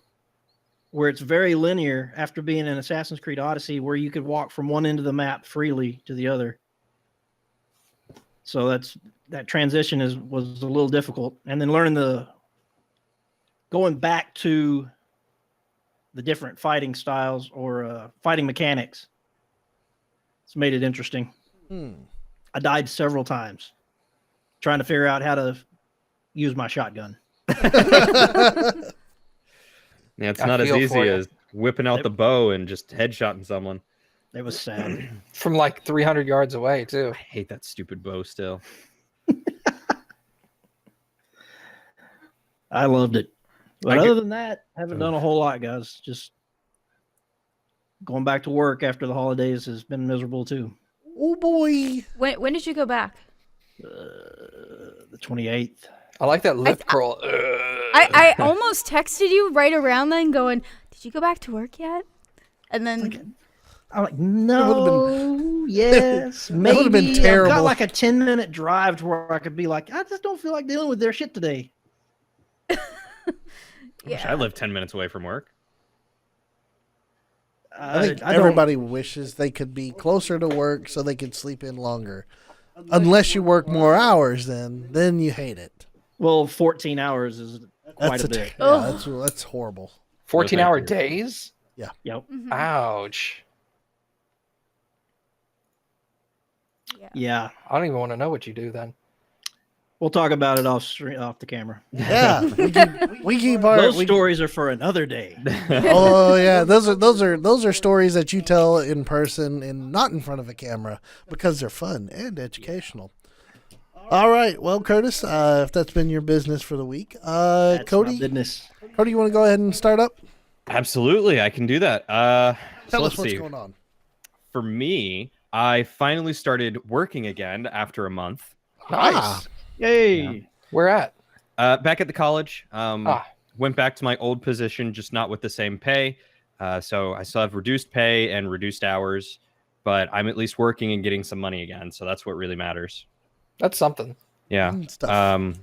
Speaker 5: where it's very linear after being in Assassin's Creed Odyssey where you could walk from one end of the map freely to the other. So that transition was a little difficult. And then going back to the different fighting styles or fighting mechanics. It's made it interesting. I died several times trying to figure out how to use my shotgun.
Speaker 2: Yeah, it's not as easy as whipping out the bow and just headshotting someone.
Speaker 5: It was sad.
Speaker 4: From like 300 yards away, too.
Speaker 2: I hate that stupid bow still.
Speaker 5: I loved it. But other than that, I haven't done a whole lot, guys. Just going back to work after the holidays has been miserable, too.
Speaker 1: Oh, boy.
Speaker 3: When did you go back?
Speaker 5: The 28th.
Speaker 4: I like that lip curl.
Speaker 3: I almost texted you right around then going, did you go back to work yet? And then
Speaker 5: I'm like, no, yes, maybe.
Speaker 1: That would have been terrible.
Speaker 5: I've got like a 10-minute drive to where I could be like, I just don't feel like dealing with their shit today.
Speaker 2: I wish I lived 10 minutes away from work.
Speaker 1: I think everybody wishes they could be closer to work so they could sleep in longer. Unless you work more hours, then you hate it.
Speaker 5: Well, 14 hours is quite a bit.
Speaker 1: Yeah, that's horrible.
Speaker 4: 14-hour days?
Speaker 5: Yep.
Speaker 3: Mhm.
Speaker 4: Ouch.
Speaker 5: Yeah.
Speaker 4: I don't even want to know what you do then.
Speaker 5: We'll talk about it off the camera.
Speaker 1: Yeah, we keep our
Speaker 5: Those stories are for another day.
Speaker 1: Oh yeah, those are stories that you tell in person and not in front of a camera because they're fun and educational. All right, well, Curtis, if that's been your business for the week,
Speaker 5: That's
Speaker 1: Cody,
Speaker 5: my business.
Speaker 1: Cody, you want to go ahead and start up?
Speaker 2: Absolutely, I can do that.
Speaker 1: Tell
Speaker 2: let's
Speaker 1: us what's
Speaker 2: see.
Speaker 1: going on.
Speaker 2: For me, I finally started working again after a month.
Speaker 4: Nice.
Speaker 5: Yay.
Speaker 2: Yeah.
Speaker 4: Where at?
Speaker 2: Back at the college. went back to my old position, just not with the same pay. So I still have reduced pay and reduced hours, but I'm at least working and getting some money again. So that's what really matters.
Speaker 4: That's something.
Speaker 2: Yeah.
Speaker 1: Stuff.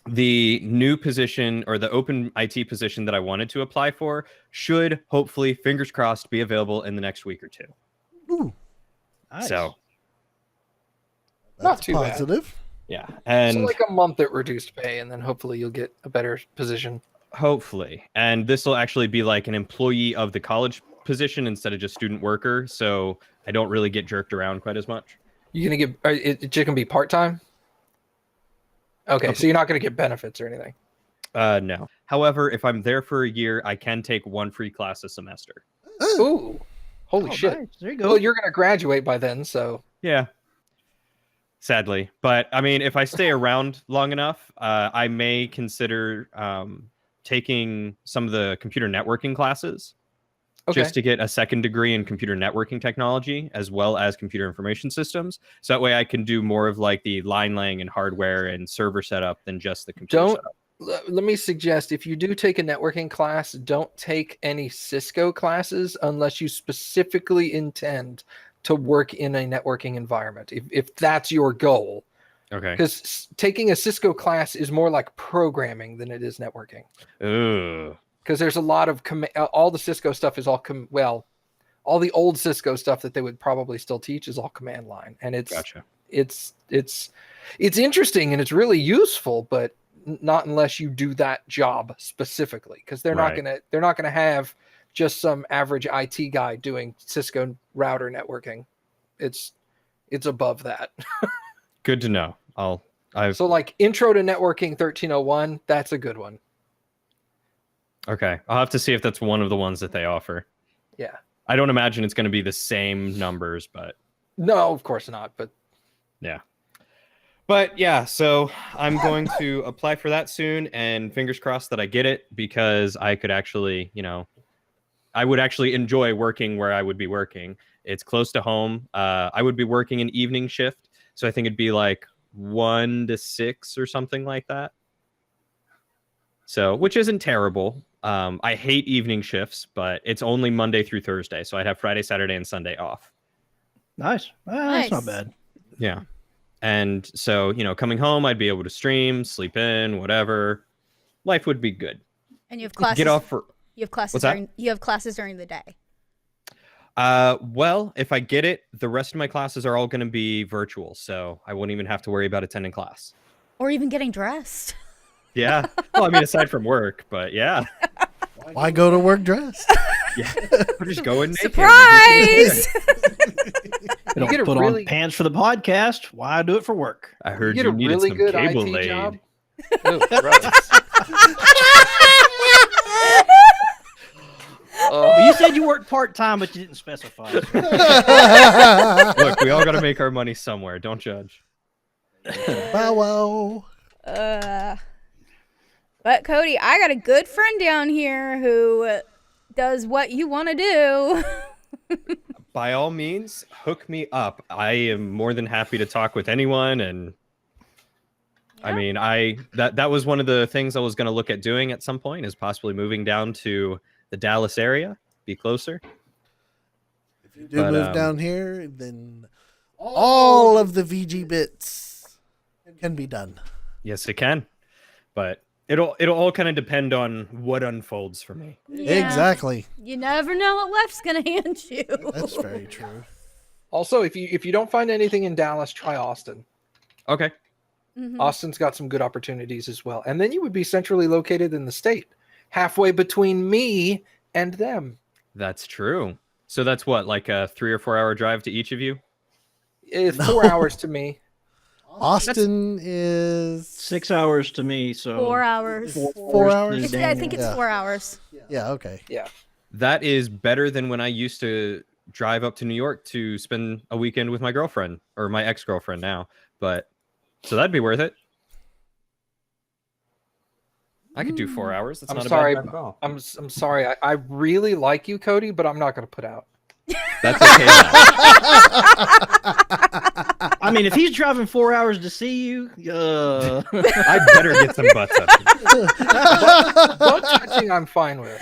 Speaker 2: The new position or the open IT position that I wanted to apply for should hopefully, fingers crossed, be available in the next week or two.
Speaker 1: Ooh,
Speaker 5: Nice.
Speaker 2: So
Speaker 4: Not
Speaker 1: that's
Speaker 4: too bad.
Speaker 1: positive.
Speaker 2: yeah,
Speaker 4: So
Speaker 2: and
Speaker 4: like a month at reduced pay, and then hopefully you'll get a better position.
Speaker 2: hopefully, and this will actually be like an employee of the college position instead of just student worker. So I don't really get jerked around quite as much.
Speaker 4: You're gonna get it's just gonna be part time. Okay, so you're not gonna get benefits or anything.
Speaker 2: No. However, if I'm there for a year, I can take one free class a semester.
Speaker 4: Ooh, holy
Speaker 5: Oh,
Speaker 4: shit!
Speaker 5: nice. There you go.
Speaker 4: Well, you're gonna graduate by then, so
Speaker 2: Yeah. Sadly, but I mean, if I stay around long enough, I may consider taking some of the computer networking classes
Speaker 4: okay.
Speaker 2: just to get a second degree in computer networking technology as well as computer information systems. So that way I can do more of like the line laying and hardware and server setup than just the computer
Speaker 4: Don't
Speaker 2: setup.
Speaker 4: let me suggest, if you do take a networking class, don't take any Cisco classes unless you specifically intend to work in a networking environment. If that's your goal,
Speaker 2: Okay.
Speaker 4: because taking a Cisco class is more like programming than it is networking.
Speaker 2: Ugh.
Speaker 4: Because there's a lot of all the Cisco stuff is all all the old Cisco stuff that they would probably still teach is all command line, and
Speaker 2: Gotcha.
Speaker 4: it's interesting and it's really useful, but not unless you do that job specifically, because they're not gonna have just some average IT guy doing Cisco router networking. It's above that.
Speaker 2: Good to know.
Speaker 4: So like Intro to Networking 1301, that's a good one.
Speaker 2: Okay. I'll have to see if that's one of the ones that they offer.
Speaker 4: Yeah.
Speaker 2: I don't imagine it's going to be the same numbers, but
Speaker 4: No, of course not. But
Speaker 2: yeah. But yeah, so I'm going to apply for that soon, and fingers crossed that I get it, because I could actually, I would actually enjoy working where I would be working. It's close to home. I would be working an evening shift, so I think it'd be like 1 to 6 or something like that. So, which isn't terrible. I hate evening shifts, but it's only Monday through Thursday, so I'd have Friday, Saturday, and Sunday off.
Speaker 5: Nice. That's not bad.
Speaker 2: Yeah. And so, coming home, I'd be able to stream, sleep in, whatever. Life would be good.
Speaker 3: And you have classes.
Speaker 2: Get off for.
Speaker 3: You have classes.
Speaker 2: What's that?
Speaker 3: You have classes during the day.
Speaker 2: Well, if I get it, the rest of my classes are all going to be virtual, so I won't even have to worry about attending class.
Speaker 3: Or even getting dressed.
Speaker 2: Yeah. Well, I mean, aside from work, but yeah.
Speaker 1: Why go to work dressed?
Speaker 2: Yeah. We're just going naked.
Speaker 3: Surprise!
Speaker 5: You don't
Speaker 4: get a
Speaker 5: put
Speaker 4: really-
Speaker 5: on pants for the podcast. Why do it for work?
Speaker 2: I heard
Speaker 4: you
Speaker 2: you
Speaker 4: get a
Speaker 2: needed
Speaker 4: really
Speaker 2: some
Speaker 4: good
Speaker 2: cable
Speaker 4: IT
Speaker 2: laid.
Speaker 4: job. Oh, gross.
Speaker 5: Well, you said you worked part-time, but you didn't specify.
Speaker 2: Look, we all got to make our money somewhere. Don't judge.
Speaker 1: Bow wow.
Speaker 3: But Cody, I got a good friend down here who does what you want to do.
Speaker 2: By all means, hook me up. I am more than happy to talk with anyone, and I mean, that was one of the things I was going to look at doing at some point, is possibly moving down to the Dallas area, be closer.
Speaker 1: If you do move down here, then all of the VGBits can be done.
Speaker 2: Yes, it can, but it'll all kind of depend on what unfolds for me.
Speaker 3: Yeah.
Speaker 1: Exactly.
Speaker 3: You never know what life's gonna hand you.
Speaker 1: That's very true.
Speaker 4: Also, if you don't find anything in Dallas, try Austin.
Speaker 2: Okay.
Speaker 3: Mhm.
Speaker 4: Austin's got some good opportunities as well. And then you would be centrally located in the state, halfway between me and them.
Speaker 2: That's true. So that's what, like a 3 or 4 hour drive to each of you?
Speaker 4: It's 4 hours to me.
Speaker 1: Austin is
Speaker 5: 6 hours to me, so
Speaker 3: 4 hours.
Speaker 1: 4 hours.
Speaker 3: I think it's
Speaker 1: Yeah.
Speaker 3: 4 hours.
Speaker 1: Yeah. Okay.
Speaker 4: Yeah.
Speaker 2: That is better than when I used to drive up to New York to spend a weekend with my girlfriend, or my ex-girlfriend now. But so that'd be worth it. I could do 4 hours. That's
Speaker 4: I'm
Speaker 2: not
Speaker 4: sorry.
Speaker 2: a bad drive at all.
Speaker 4: I'm sorry. I really like you, Cody, but I'm not going to put out.
Speaker 2: That's okay. Now.
Speaker 5: I mean, if he's driving 4 hours to see you,
Speaker 2: I better get some butt touching.
Speaker 4: Butt touching, I'm fine with.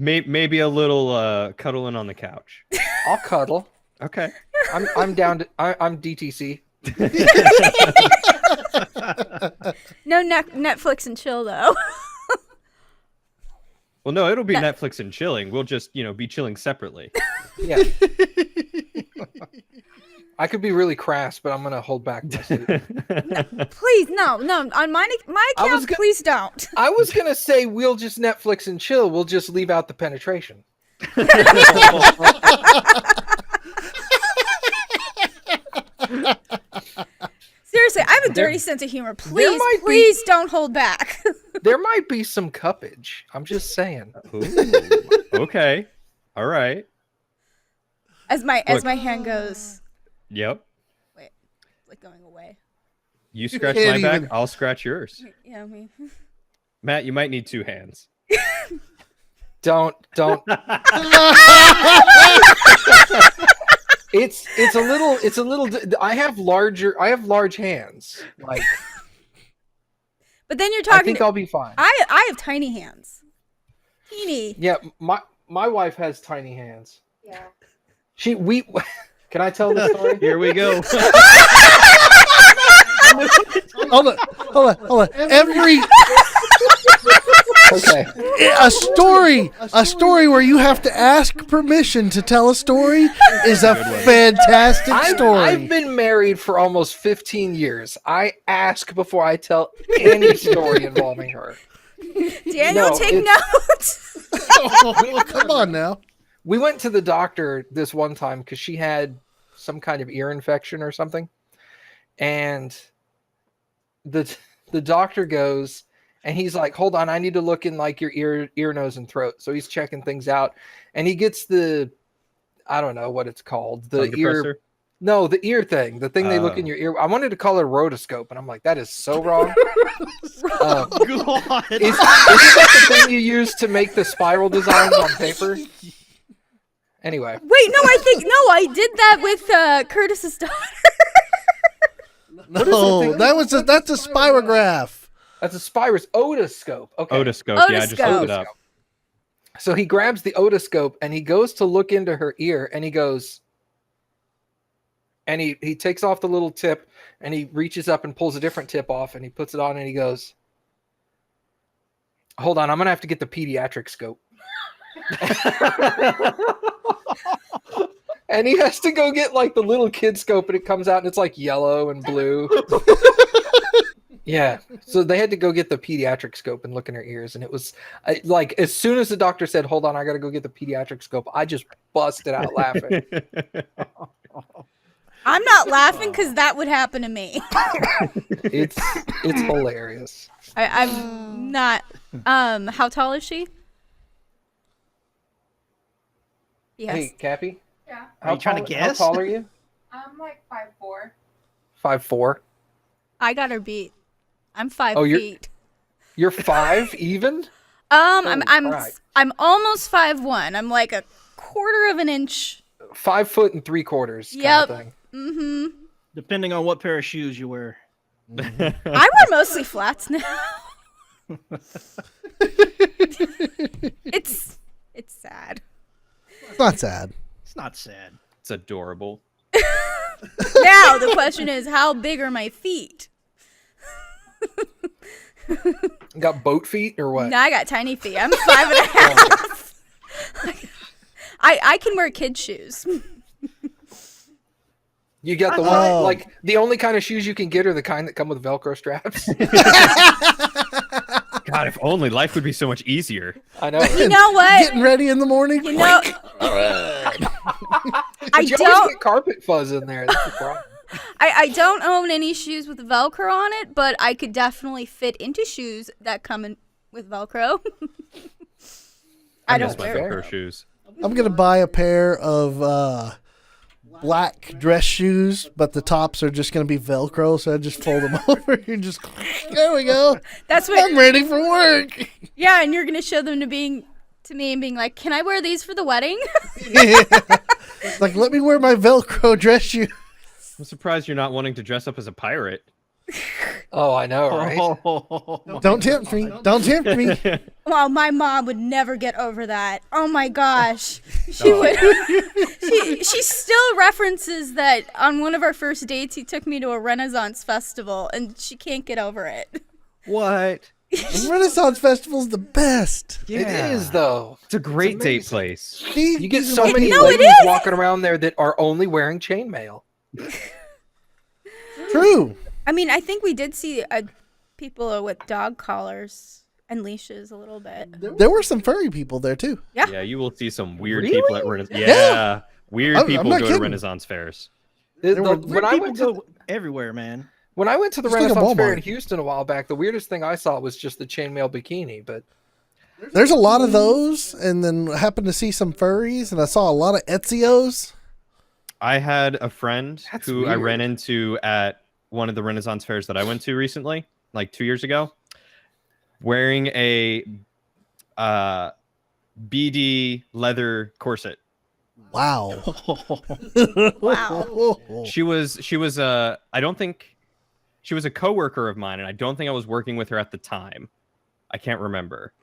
Speaker 2: Right. Maybe a little cuddling on the couch.
Speaker 4: I'll cuddle.
Speaker 2: Okay.
Speaker 4: I'm down to. I'm DTC.
Speaker 3: No Netflix and chill though.
Speaker 2: Well, no, it'll be Netflix and chilling. We'll just, be chilling separately.
Speaker 4: Yeah. I could be really crass, but I'm gonna hold back.
Speaker 3: Please, no. On my account, please don't.
Speaker 4: I was gonna say we'll just Netflix and chill. We'll just leave out the penetration.
Speaker 3: Seriously, I have a dirty sense of humor. Please don't hold back.
Speaker 4: There might be some cuppage. I'm just saying.
Speaker 2: Ooh, okay. All right.
Speaker 3: As my hand goes.
Speaker 2: Yep.
Speaker 3: Wait, like going away.
Speaker 2: You scratch my back, I'll scratch yours.
Speaker 3: Yeah, me.
Speaker 2: Matt, you might need 2 hands.
Speaker 4: Don't. It's a little. I have large hands. Like.
Speaker 3: But then you're talking.
Speaker 4: I think I'll be fine.
Speaker 3: I have tiny hands. Teeny.
Speaker 4: Yeah, my wife has tiny hands.
Speaker 6: Yeah.
Speaker 4: Can I tell the story?
Speaker 2: Here we go.
Speaker 1: Hold on.
Speaker 4: Okay.
Speaker 1: A story where you have to ask permission to tell a story is a fantastic story.
Speaker 4: I've been married for almost 15 years. I ask before I tell any story involving her.
Speaker 3: Daniel, take notes.
Speaker 1: Oh, come on now.
Speaker 4: We went to the doctor this one time because she had some kind of ear infection or something. And the doctor goes, and he's like, hold on, I need to look in like your ear, nose, and throat. So he's checking things out. And he gets I don't know what it's called. The ear. No, the ear thing. The thing they look in your ear. I wanted to call it a rotoscope. And I'm like, that is so wrong.
Speaker 5: God.
Speaker 4: Is that the thing you use to make the spiral designs on paper? Anyway.
Speaker 3: Wait, no, I did that with Curtis's daughter.
Speaker 1: No, that's a spirograph.
Speaker 4: That's a otoscope. Okay.
Speaker 2: Otoscope. Yeah, I just looked it up.
Speaker 4: So he grabs the otoscope and he goes to look into her ear and he goes, and he takes off the little tip and he reaches up and pulls a different tip off and he puts it on and he goes, hold on, I'm going to have to get the pediatric scope. And he has to go get like the little kid scope and it comes out and it's like yellow and blue. Yeah. So they had to go get the pediatric scope and look in her ears. And it was like, as soon as the doctor said, hold on, I got to go get the pediatric scope, I just busted out laughing.
Speaker 3: I'm not laughing because that would happen to me.
Speaker 4: It's hilarious.
Speaker 3: I'm not. How tall is she? Yes.
Speaker 4: Hey, Cappy.
Speaker 6: Yeah.
Speaker 5: Are you trying to guess?
Speaker 4: How tall are you?
Speaker 6: I'm like 5'4".
Speaker 4: 5'4".
Speaker 3: I got her beat. I'm 5
Speaker 4: Oh,
Speaker 3: feet.
Speaker 4: You're 5 even?
Speaker 3: I'm
Speaker 4: Christ.
Speaker 3: I'm almost 5'1". I'm like a quarter of an inch.
Speaker 4: 5 foot and 3/4.
Speaker 3: Yep.
Speaker 4: Kind of thing.
Speaker 3: Mm-hmm.
Speaker 5: Depending on what pair of shoes you wear.
Speaker 3: I wear mostly flats now. It's sad.
Speaker 1: It's not sad.
Speaker 5: It's not sad.
Speaker 2: It's adorable.
Speaker 3: Now the question is, how big are my feet?
Speaker 4: Got boat feet or what?
Speaker 3: No, I got tiny feet. I'm 5.5. I can wear kids' shoes.
Speaker 4: You got the one, like the only kind of shoes you can get are the kind that come with Velcro straps.
Speaker 2: God, if only life would be so much easier.
Speaker 4: I know.
Speaker 3: You know what?
Speaker 1: Getting ready in the morning.
Speaker 3: You know,
Speaker 4: But you always get carpet fuzz in there. That's the problem.
Speaker 3: I don't own any shoes with Velcro on it, but I could definitely fit into shoes that come in with Velcro. I
Speaker 2: miss
Speaker 3: don't
Speaker 2: my
Speaker 3: wear
Speaker 2: Velcro
Speaker 3: it.
Speaker 2: shoes.
Speaker 1: I'm gonna buy a pair of black dress shoes, but the tops are just gonna be Velcro, so I just fold them over and just there we go.
Speaker 3: That's what.
Speaker 1: I'm ready for work.
Speaker 3: Yeah, and you're gonna show them to to me and being like, "Can I wear these for the wedding?"
Speaker 1: Like, let me wear my Velcro dress shoes.
Speaker 2: I'm surprised you're not wanting to dress up as a pirate.
Speaker 4: Oh, I know, right?
Speaker 1: Don't tempt me. Don't tempt me.
Speaker 3: Well, my mom would never get over that. Oh my gosh. She would. She still references that on one of our first dates, he took me to a Renaissance festival, and she can't get over it.
Speaker 5: What?
Speaker 1: Renaissance Festival's the best.
Speaker 4: It is, though.
Speaker 2: It's a great date
Speaker 4: amazing.
Speaker 2: place.
Speaker 4: You get so many
Speaker 3: No, it
Speaker 4: ladies
Speaker 3: is.
Speaker 4: walking around there that are only wearing chainmail.
Speaker 1: True.
Speaker 3: I mean, I think we did see people with dog collars and leashes a little bit.
Speaker 1: There were some furry people there too.
Speaker 2: Yeah, you will see some weird
Speaker 4: Really?
Speaker 2: people at Renaissance.
Speaker 1: Yeah.
Speaker 2: Weird
Speaker 1: I'm
Speaker 2: people
Speaker 1: not
Speaker 2: go
Speaker 1: kidding.
Speaker 2: to Renaissance fairs.
Speaker 4: When I went to
Speaker 5: go everywhere, man.
Speaker 4: when I went to the
Speaker 1: It's like a
Speaker 4: Renaissance Fair
Speaker 1: Walmart.
Speaker 4: in Houston a while back, the weirdest thing I saw was just the chainmail bikini. But
Speaker 1: There's a lot of those, and then happened to see some furries, and I saw a lot of Etzios.
Speaker 2: I had a friend
Speaker 4: That's
Speaker 2: who I
Speaker 4: weird.
Speaker 2: ran into at one of the Renaissance fairs that I went to recently, like 2 years ago, wearing a BD leather corset.
Speaker 1: Wow.
Speaker 3: Wow.
Speaker 2: She was I don't think she was a coworker of mine, and I don't think I was working with her at the time. I can't remember.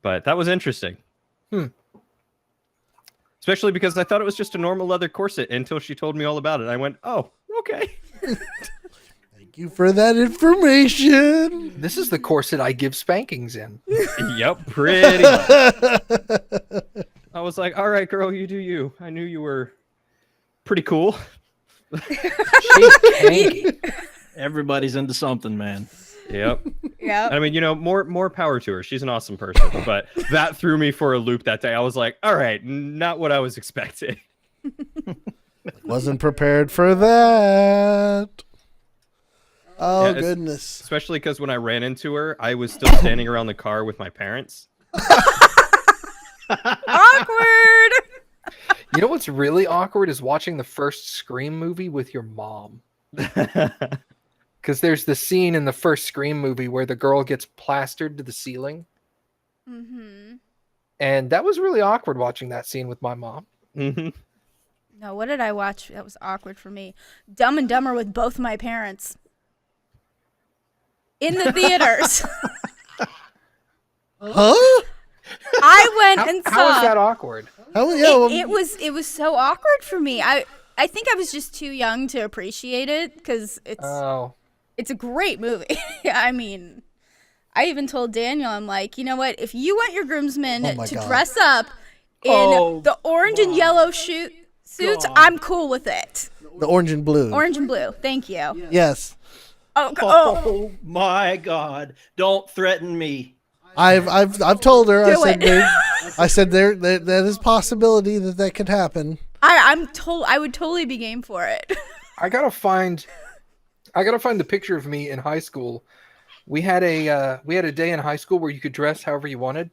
Speaker 2: But that was interesting. Especially because I thought it was just a normal leather corset until she told me all about it. I went, "Oh, okay."
Speaker 1: Thank you for that information.
Speaker 4: this is the corset I give spankings in.
Speaker 2: Yep, pretty much. I was like, "All right, girl, you do you." I knew you were pretty cool.
Speaker 4: She's tangy.
Speaker 5: Everybody's into something, man.
Speaker 2: Yep.
Speaker 3: Yeah.
Speaker 2: I mean, more power to her. She's an awesome person. But that threw me for a loop that day. I was like, all right, not what I was expecting.
Speaker 1: Wasn't prepared for that. Oh,
Speaker 2: Yeah, it's-
Speaker 1: goodness.
Speaker 2: Especially because when I ran into her, I was still standing around the car with my parents.
Speaker 3: Awkward.
Speaker 4: You know what's really awkward is watching the first Scream movie with your mom. Because there's the scene in the first Scream movie where the girl gets plastered to the ceiling.
Speaker 3: Mm-hmm.
Speaker 4: And that was really awkward watching that scene with my mom.
Speaker 2: Mhm.
Speaker 3: No, what did I watch? That was awkward for me. Dumb and Dumber with both my parents. In the theaters.
Speaker 1: Huh?
Speaker 3: I went and saw.
Speaker 4: How is that awkward?
Speaker 1: How, yeah,
Speaker 3: It was so awkward for me. I think I was just too young to appreciate it because
Speaker 4: Oh.
Speaker 3: it's a great movie. I mean, I even told Daniel, I'm like, you know what? If you want your groomsmen
Speaker 1: Oh my
Speaker 3: to
Speaker 1: God.
Speaker 3: dress up in
Speaker 5: Oh
Speaker 3: the orange and yellow suits,
Speaker 5: God.
Speaker 3: I'm cool with it.
Speaker 1: the orange and blue.
Speaker 3: Orange and blue. Thank you.
Speaker 1: Yes.
Speaker 3: Oh.
Speaker 5: Oh my God! Don't threaten me.
Speaker 1: I've told her.
Speaker 3: Do
Speaker 1: I said there that is possibility that could happen.
Speaker 3: I would totally be game for it.
Speaker 4: I gotta find the picture of me in high school. We had a day in high school where you could dress however you wanted,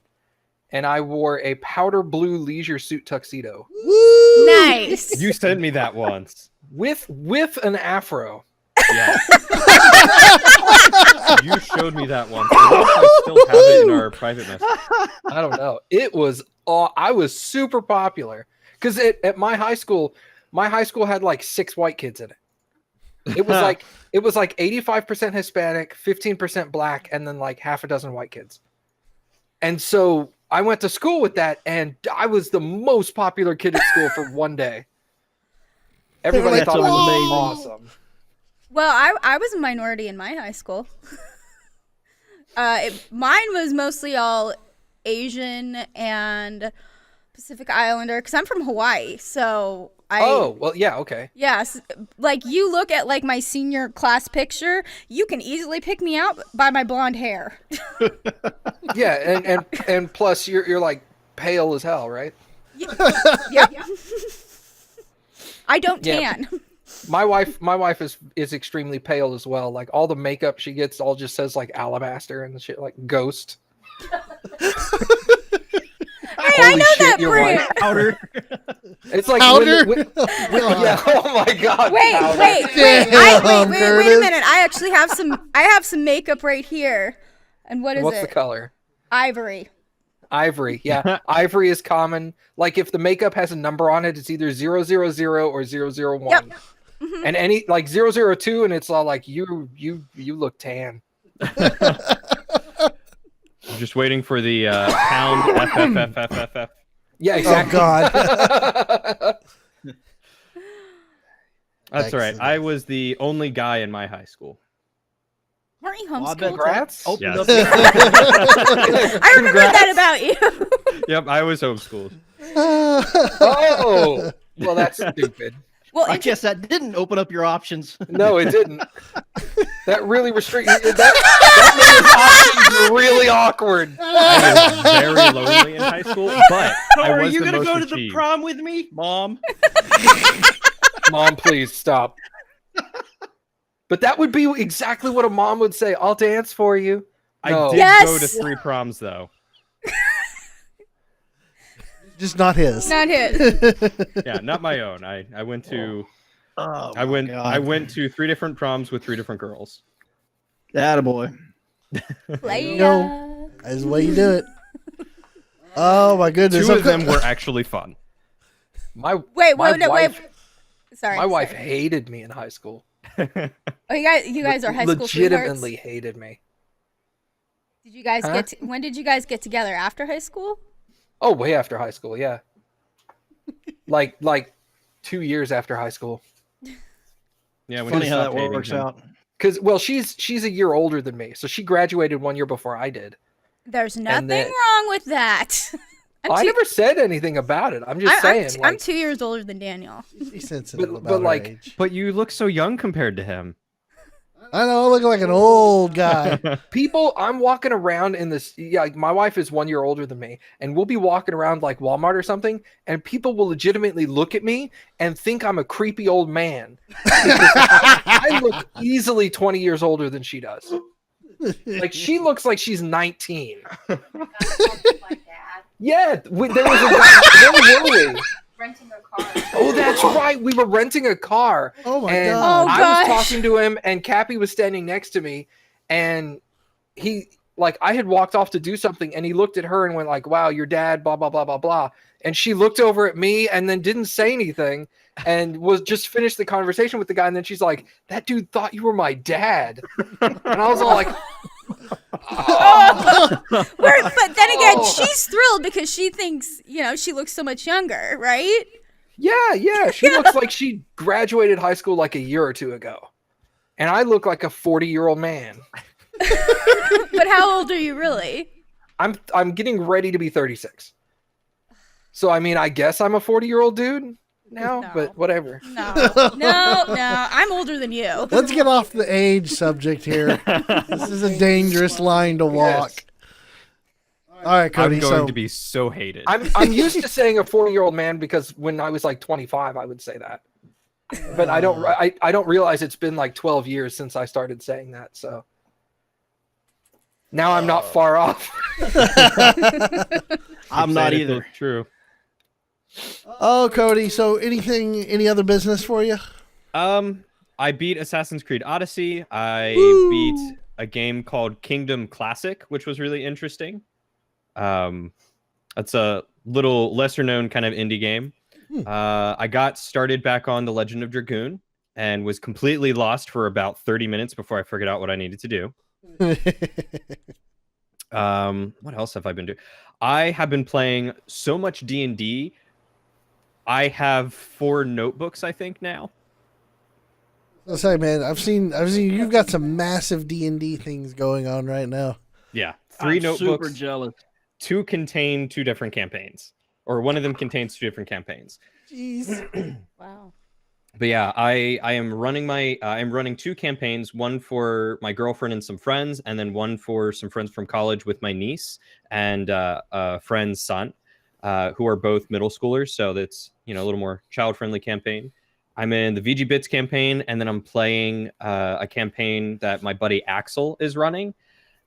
Speaker 4: and I wore a powder blue leisure suit tuxedo
Speaker 1: Woo!
Speaker 3: Nice.
Speaker 2: You sent me that once.
Speaker 4: with an afro.
Speaker 2: Yeah. You showed me that once. I don't know if I still have it in our private message.
Speaker 4: I don't know. It was I was super popular because at my high school had like 6 white kids in it. It was like 85% Hispanic, 15% black, and then like half a dozen white kids. And so I went to school with that, and I was the most popular kid at school for one day. Everybody
Speaker 1: That's
Speaker 4: thought I was
Speaker 5: amazing.
Speaker 4: awesome.
Speaker 3: Well, I was a minority in my high school. Mine was mostly all Asian and Pacific Islander because I'm from Hawaii. So
Speaker 4: Oh, well, yeah, okay.
Speaker 3: yes, like you look at like my senior class picture, you can easily pick me out by my blonde hair.
Speaker 4: Yeah, and plus you're like pale as hell, right?
Speaker 3: Yep. I don't
Speaker 4: Yeah.
Speaker 3: tan.
Speaker 4: My wife is extremely pale as well. Like all the makeup she gets all just says like alabaster and shit, like ghost.
Speaker 3: Hey, I know that
Speaker 4: your
Speaker 3: brand.
Speaker 4: wife.
Speaker 5: Powder.
Speaker 4: It's like
Speaker 1: Powder?
Speaker 4: yeah. Oh my god.
Speaker 3: Wait,
Speaker 4: powder.
Speaker 3: wait,
Speaker 1: Damn,
Speaker 3: wait a
Speaker 1: Curtis.
Speaker 3: minute. I actually have some makeup right here. And what is
Speaker 4: What's
Speaker 3: it?
Speaker 4: the color?
Speaker 3: Ivory.
Speaker 4: Ivory. Yeah, ivory is common. Like if the makeup has a number on it, it's either 000 or 001.
Speaker 3: Yep. Mhm.
Speaker 4: And any like 002, and it's all like you look tan.
Speaker 2: I'm just waiting for the pound FFFFFF.
Speaker 4: Yeah,
Speaker 1: Oh
Speaker 4: exactly.
Speaker 1: God.
Speaker 2: That's all right.
Speaker 1: Excellent.
Speaker 2: I was the only guy in my high school.
Speaker 3: Weren't you
Speaker 5: Well, I bet
Speaker 3: homeschooled?
Speaker 4: Congrats.
Speaker 5: Opened
Speaker 2: Yes.
Speaker 5: up
Speaker 3: I remember that about you.
Speaker 2: Yep, I was homeschooled.
Speaker 4: Oh, well, that's stupid.
Speaker 3: Well,
Speaker 5: I guess that didn't open up your options.
Speaker 4: No, it didn't. That really restricted. That made his options really awkward.
Speaker 2: I was very lonely in high school, but I
Speaker 5: Are
Speaker 2: was
Speaker 5: you
Speaker 2: the
Speaker 5: gonna
Speaker 2: most
Speaker 5: go to the
Speaker 2: achieved.
Speaker 5: prom with me, Mom?
Speaker 4: Mom, please stop. But that would be exactly what a mom would say. I'll dance for you. No.
Speaker 2: I did
Speaker 3: Yes!
Speaker 2: go to 3 proms though.
Speaker 1: Just not his.
Speaker 3: not his.
Speaker 2: Yeah, not my own. I went to
Speaker 5: Oh,
Speaker 2: I went to 3 different proms with 3 different girls.
Speaker 5: Attaboy.
Speaker 3: Playa.
Speaker 1: No. That's the way you do it. Oh my goodness.
Speaker 2: 2 of them were actually fun.
Speaker 4: My
Speaker 3: Wait,
Speaker 4: my
Speaker 3: wait, no,
Speaker 4: wife,
Speaker 3: wait. Sorry.
Speaker 4: My wife
Speaker 3: sorry.
Speaker 4: hated me in high school.
Speaker 3: Oh, you guys are high school
Speaker 4: legitimately
Speaker 3: sweethearts?
Speaker 4: hated me.
Speaker 3: Did you guys
Speaker 4: Huh?
Speaker 3: when did you guys get together? After high school?
Speaker 4: Oh, way after high school, yeah. like 2 years after high school.
Speaker 2: Yeah, when
Speaker 5: Funny
Speaker 2: you
Speaker 5: how
Speaker 2: stopped
Speaker 5: that
Speaker 2: hating
Speaker 5: works
Speaker 2: him.
Speaker 5: out.
Speaker 4: Because she's a year older than me, so she graduated 1 year before I did.
Speaker 3: There's nothing
Speaker 4: then-
Speaker 3: wrong with that.
Speaker 4: I never said anything about it. I'm just saying.
Speaker 3: I'm 2 years older than Daniel.
Speaker 1: She's sensitive
Speaker 4: But-
Speaker 1: about
Speaker 4: but,
Speaker 1: her
Speaker 4: like-
Speaker 1: age.
Speaker 2: But you look so young compared to him.
Speaker 1: I know, I look like an old guy.
Speaker 4: People, I'm walking around in this. Yeah, like, my wife is 1 year older than me, and we'll be walking around like Walmart or something, and people will legitimately look at me and think I'm a creepy old man. I look easily 20 years older than she does. Like she looks like she's 19.
Speaker 6: My dad
Speaker 4: Yeah, there was a guy. Where were we?
Speaker 6: renting a car.
Speaker 4: Oh, that's right. We were renting a car.
Speaker 1: Oh my
Speaker 4: And
Speaker 1: God.
Speaker 3: Oh,
Speaker 4: I
Speaker 3: gosh.
Speaker 4: was talking to him, and Cappy was standing next to me, and he like I had walked off to do something, and he looked at her and went like, "Wow, your dad, blah blah blah blah blah," and she looked over at me and then didn't say anything, and was just finished the conversation with the guy, and then she's like, "That dude thought you were my dad," and I was all like,
Speaker 3: But then again,
Speaker 4: Oh.
Speaker 3: she's thrilled because she thinks, she looks so much younger, right?
Speaker 4: "Yeah, she looks like she graduated high school like a year or 2 ago, and I look like a 40-year-old man."
Speaker 3: But how old are you really?
Speaker 4: I'm getting ready to be 36. So I mean, I guess I'm a 40-year-old dude now,
Speaker 3: No.
Speaker 4: but whatever.
Speaker 3: No. I'm older than you.
Speaker 1: Let's get off the age subject here. This is a dangerous line to walk.
Speaker 4: Yes.
Speaker 1: All right, Cody.
Speaker 2: I'm going
Speaker 1: So
Speaker 2: to be so hated.
Speaker 4: I'm used to saying a 40-year-old man because when I was like 25, I would say that. But I don't realize it's been like 12 years since I started saying that. So now I'm not far off.
Speaker 5: I'm not
Speaker 2: Saying it,
Speaker 5: either.
Speaker 2: it's true.
Speaker 1: oh, Cody. So any other business for you?
Speaker 2: I beat Assassin's Creed Odyssey. I
Speaker 3: Woo!
Speaker 2: beat a game called Kingdom Classic, which was really interesting. It's a little lesser known kind of indie game. I got started back on The Legend of Dragoon and was completely lost for about 30 minutes before I figured out what I needed to do. What else have I been doing? I have been playing so much D&D. I have 4 notebooks, I think, now.
Speaker 1: I'll say, man, I've seen you've got some massive D&D things going on right now.
Speaker 2: Yeah, 3
Speaker 5: I'm
Speaker 2: notebooks.
Speaker 5: super jealous.
Speaker 2: 2 contain 2 different campaigns, or one of them contains 2 different campaigns.
Speaker 1: Jeez.
Speaker 3: Wow.
Speaker 2: But yeah, I am running I'm running 2 campaigns, one for my girlfriend and some friends, and then one for some friends from college with my niece and a friend's son, who are both middle schoolers. So that's a little more child friendly campaign. I'm in the VGBits campaign, and then I'm playing a campaign that my buddy Axel is running,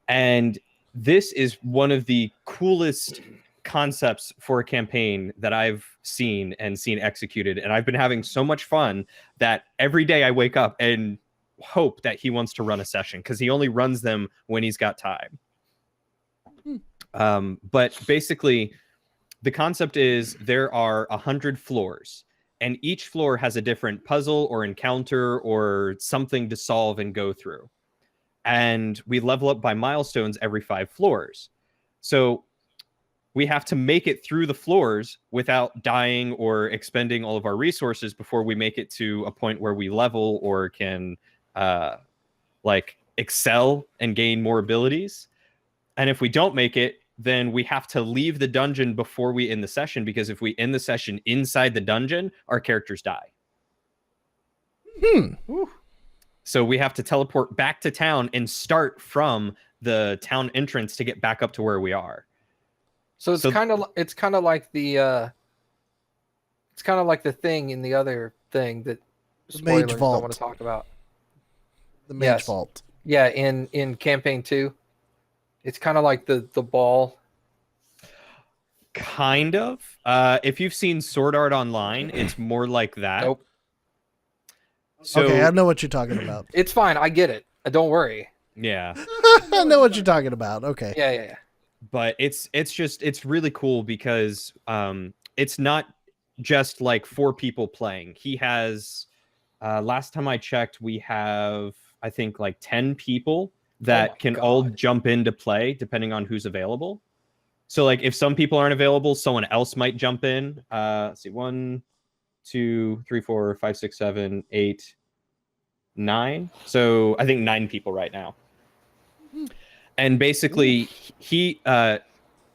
Speaker 2: and this is one of the coolest concepts for a campaign that I've seen executed, and I've been having so much fun that every day I wake up and hope that he wants to run a session because he only runs them when he's got time. But basically, the concept is there are 100 floors, and each floor has a different puzzle or encounter or something to solve and go through. And we level up by milestones every 5 floors. So we have to make it through the floors without dying or expending all of our resources before we make it to a point where we level or can like excel and gain more abilities. And if we don't make it, then we have to leave the dungeon before we end the session, because if we end the session inside the dungeon, our characters die. So we have to teleport back to town and start from the town entrance to get back up to where we are.
Speaker 4: So it's kind of like the thing in the other thing that spoilers don't want to talk about.
Speaker 1: The Mage Vault.
Speaker 4: Yeah, in campaign 2. It's kind of like the ball.
Speaker 2: Kind of. If you've seen Sword Art Online, it's more like that.
Speaker 4: Nope.
Speaker 2: So,
Speaker 1: okay, I know what you're talking about.
Speaker 4: It's fine. I get it. Don't worry.
Speaker 2: Yeah.
Speaker 1: I know what you're talking about. Okay.
Speaker 4: Yeah.
Speaker 2: But it's really cool because it's not just like 4 people playing. He has last time I checked, we have I think like 10 people that can all jump into play depending on who's available. So like if some people aren't available, someone else might jump in. Let's see, 1, 2, 3, 4, 5, 6, 7, 8, 9. So I think 9 people right now. And basically he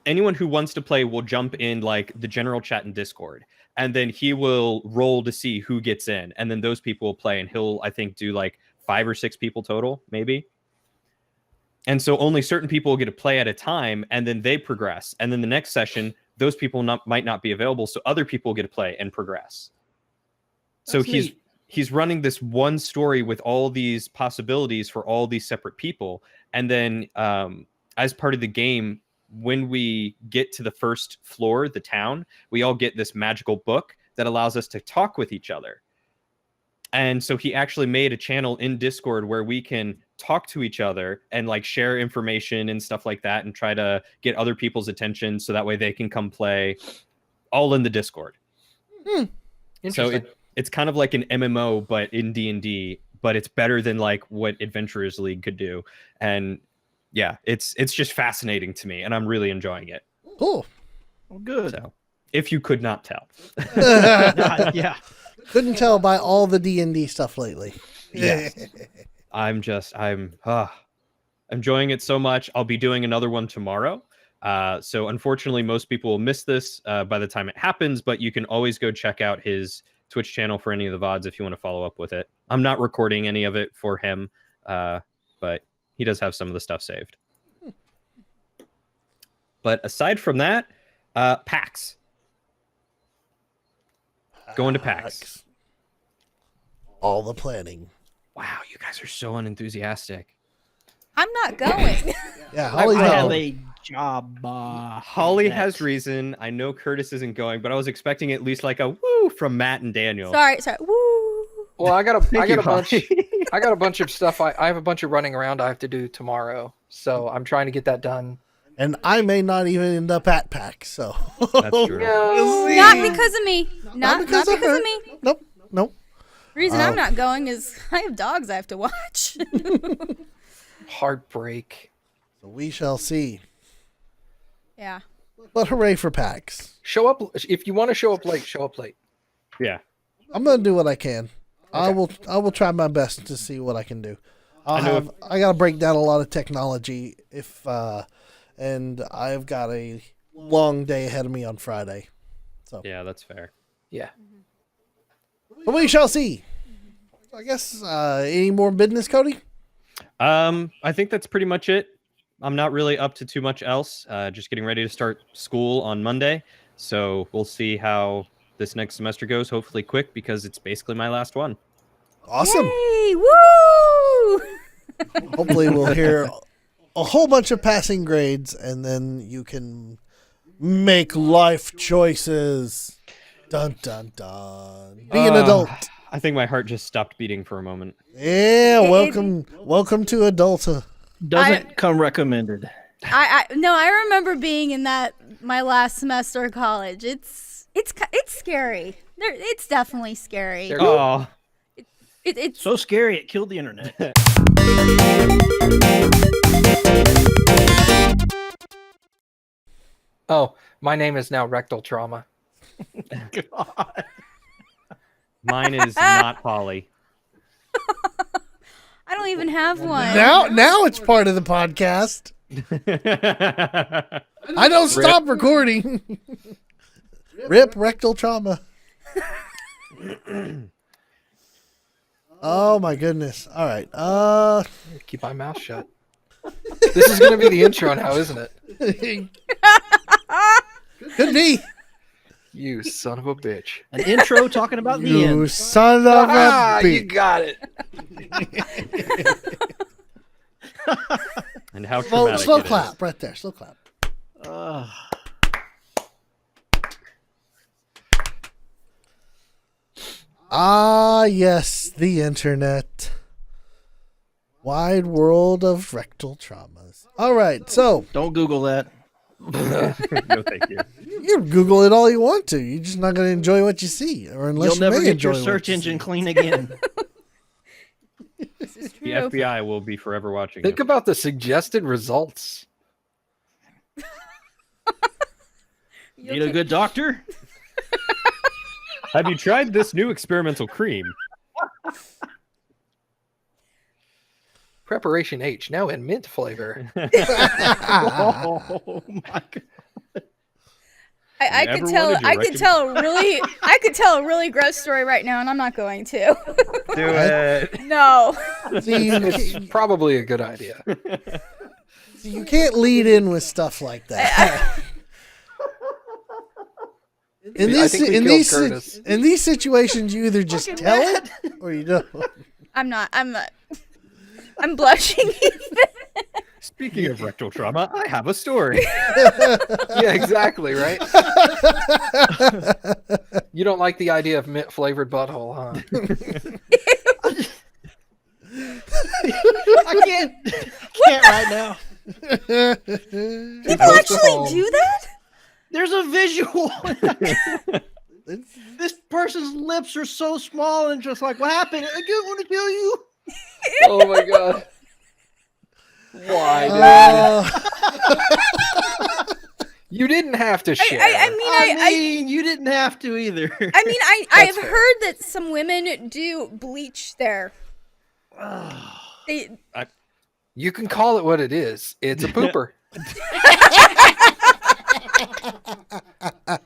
Speaker 2: anyone who wants to play will jump in like the general chat in Discord, and then he will roll to see who gets in, and then those people will play, and he'll I think do like 5 or 6 people total maybe. And so only certain people will get to play at a time, and then they progress. And then the next session, those people might not be available, so other people get to play and progress. So he's running this one story with all these possibilities for all these separate people. And then as part of the game, when we get to the first floor, the town, we all get this magical book that allows us to talk with each other. And so he actually made a channel in Discord where we can talk to each other and like share information and stuff like that and try to get other people's attention so that way they can come play, all in the Discord. So it's kind of like an MMO, but in D&D, but it's better than like what Adventurers League could do. And yeah, it's just fascinating to me, and I'm really enjoying it.
Speaker 1: Cool.
Speaker 5: Well, good.
Speaker 2: So, if you could not tell.
Speaker 5: Yeah.
Speaker 1: Couldn't tell by all the D&D stuff lately.
Speaker 2: Yeah. I'm enjoying it so much. I'll be doing another one tomorrow. So unfortunately, most people will miss this by the time it happens, but you can always go check out his Twitch channel for any of the VODs if you want to follow up with it. I'm not recording any of it for him, but he does have some of the stuff saved. But aside from that, PAX. Going to PAX.
Speaker 1: All the planning.
Speaker 2: Wow, you guys are so unenthusiastic.
Speaker 3: I'm not going.
Speaker 1: Yeah, Holly's
Speaker 5: I have
Speaker 1: out.
Speaker 5: a job.
Speaker 2: Holly has reason. I know Curtis isn't going, but I was expecting at least like a woo from Matt and Daniel.
Speaker 3: Sorry. Woo.
Speaker 4: Well, I got a bunch.
Speaker 2: Holly.
Speaker 4: I got a bunch of stuff. I have a bunch of running around I have to do tomorrow, so I'm trying to get that done.
Speaker 1: And I may not even end up at PAX, so.
Speaker 2: That's true.
Speaker 3: Not because of me. Not because of me.
Speaker 1: Nope.
Speaker 3: Reason I'm not going is I have dogs I have to watch.
Speaker 4: Heartbreak.
Speaker 1: So we shall see.
Speaker 3: Yeah.
Speaker 1: But hooray for PAX.
Speaker 4: Show up if you want to show up late. Show up late.
Speaker 2: Yeah.
Speaker 1: I'm gonna do what I can. Okay. I will try my best to see what I can do. I gotta break down a lot of technology and I've got a long day ahead of me on Friday. So
Speaker 2: Yeah, that's fair.
Speaker 4: Yeah.
Speaker 1: but we shall see. I guess any more business, Cody?
Speaker 2: I think that's pretty much it. I'm not really up to too much else. Just getting ready to start school on Monday. So we'll see how this next semester goes. Hopefully quick, because it's basically my last one.
Speaker 1: Awesome.
Speaker 3: Yay! Woo!
Speaker 1: Hopefully we'll hear a whole bunch of passing grades, and then you can make life choices. Dun dun dun. Be an adult.
Speaker 2: I think my heart just stopped beating for a moment.
Speaker 1: Yeah, welcome to adulthood.
Speaker 5: Doesn't come recommended.
Speaker 3: I remember being in my last semester of college. It's scary. It's definitely scary.
Speaker 2: Oh,
Speaker 3: It's
Speaker 5: So scary it killed the internet.
Speaker 4: Oh, my name is now Rectal Trauma.
Speaker 5: God.
Speaker 2: mine is not Polly.
Speaker 3: I don't even have one.
Speaker 1: Now it's part of the podcast. I don't stop recording. Rip rectal trauma. Oh my goodness. All right.
Speaker 4: Keep my mouth shut. This is going to be the intro now, isn't it?
Speaker 1: Could be.
Speaker 4: You son of a bitch.
Speaker 5: An intro talking about the
Speaker 1: You
Speaker 5: end.
Speaker 1: son of a
Speaker 4: You
Speaker 1: bitch.
Speaker 4: got it.
Speaker 2: And how
Speaker 1: Slow
Speaker 2: traumatic it is.
Speaker 1: clap right there. Slow clap. Ah, yes, the internet. Wide world of rectal traumas. All right, so
Speaker 5: Don't Google that.
Speaker 2: No, thank you.
Speaker 1: you can Google it all you want to. You're just not going to enjoy what you see, or unless
Speaker 5: You'll
Speaker 1: you
Speaker 5: never
Speaker 1: may
Speaker 5: get your
Speaker 1: enjoy what
Speaker 5: search
Speaker 1: you
Speaker 5: engine
Speaker 1: see.
Speaker 5: clean again.
Speaker 3: This is
Speaker 2: The
Speaker 3: true.
Speaker 2: FBI will be forever watching.
Speaker 4: Think
Speaker 2: it.
Speaker 4: about the suggested results.
Speaker 5: Need a good doctor?
Speaker 2: Have you tried this new experimental cream?
Speaker 4: Preparation H, now in mint flavor.
Speaker 5: Oh my God.
Speaker 3: I
Speaker 2: Never
Speaker 3: could tell.
Speaker 2: wanted your
Speaker 3: I could tell a really. I could tell a really gross story right now, and I'm not going to.
Speaker 2: Do it.
Speaker 3: No.
Speaker 1: See,
Speaker 4: It's probably a good idea.
Speaker 1: you can't lead in with stuff like that. In
Speaker 4: I think we killed Curtis.
Speaker 1: in these situations, you either just tell it or you don't.
Speaker 3: I'm not. I'm blushing.
Speaker 2: Speaking of rectal trauma, I have a story.
Speaker 4: Yeah, exactly, right? You don't like the idea of mint flavored butthole, huh?
Speaker 5: I can't right now.
Speaker 3: People
Speaker 4: close to
Speaker 3: actually
Speaker 4: home.
Speaker 3: do that?
Speaker 5: There's a visual. This person's lips are so small and just like, what happened? I don't want to kill you.
Speaker 4: Oh my god. Why, dude? You didn't have to share.
Speaker 5: I mean, you didn't have to either.
Speaker 3: I've
Speaker 4: fair.
Speaker 3: heard that some women do bleach their. They,
Speaker 4: You can call it what it is. It's a pooper.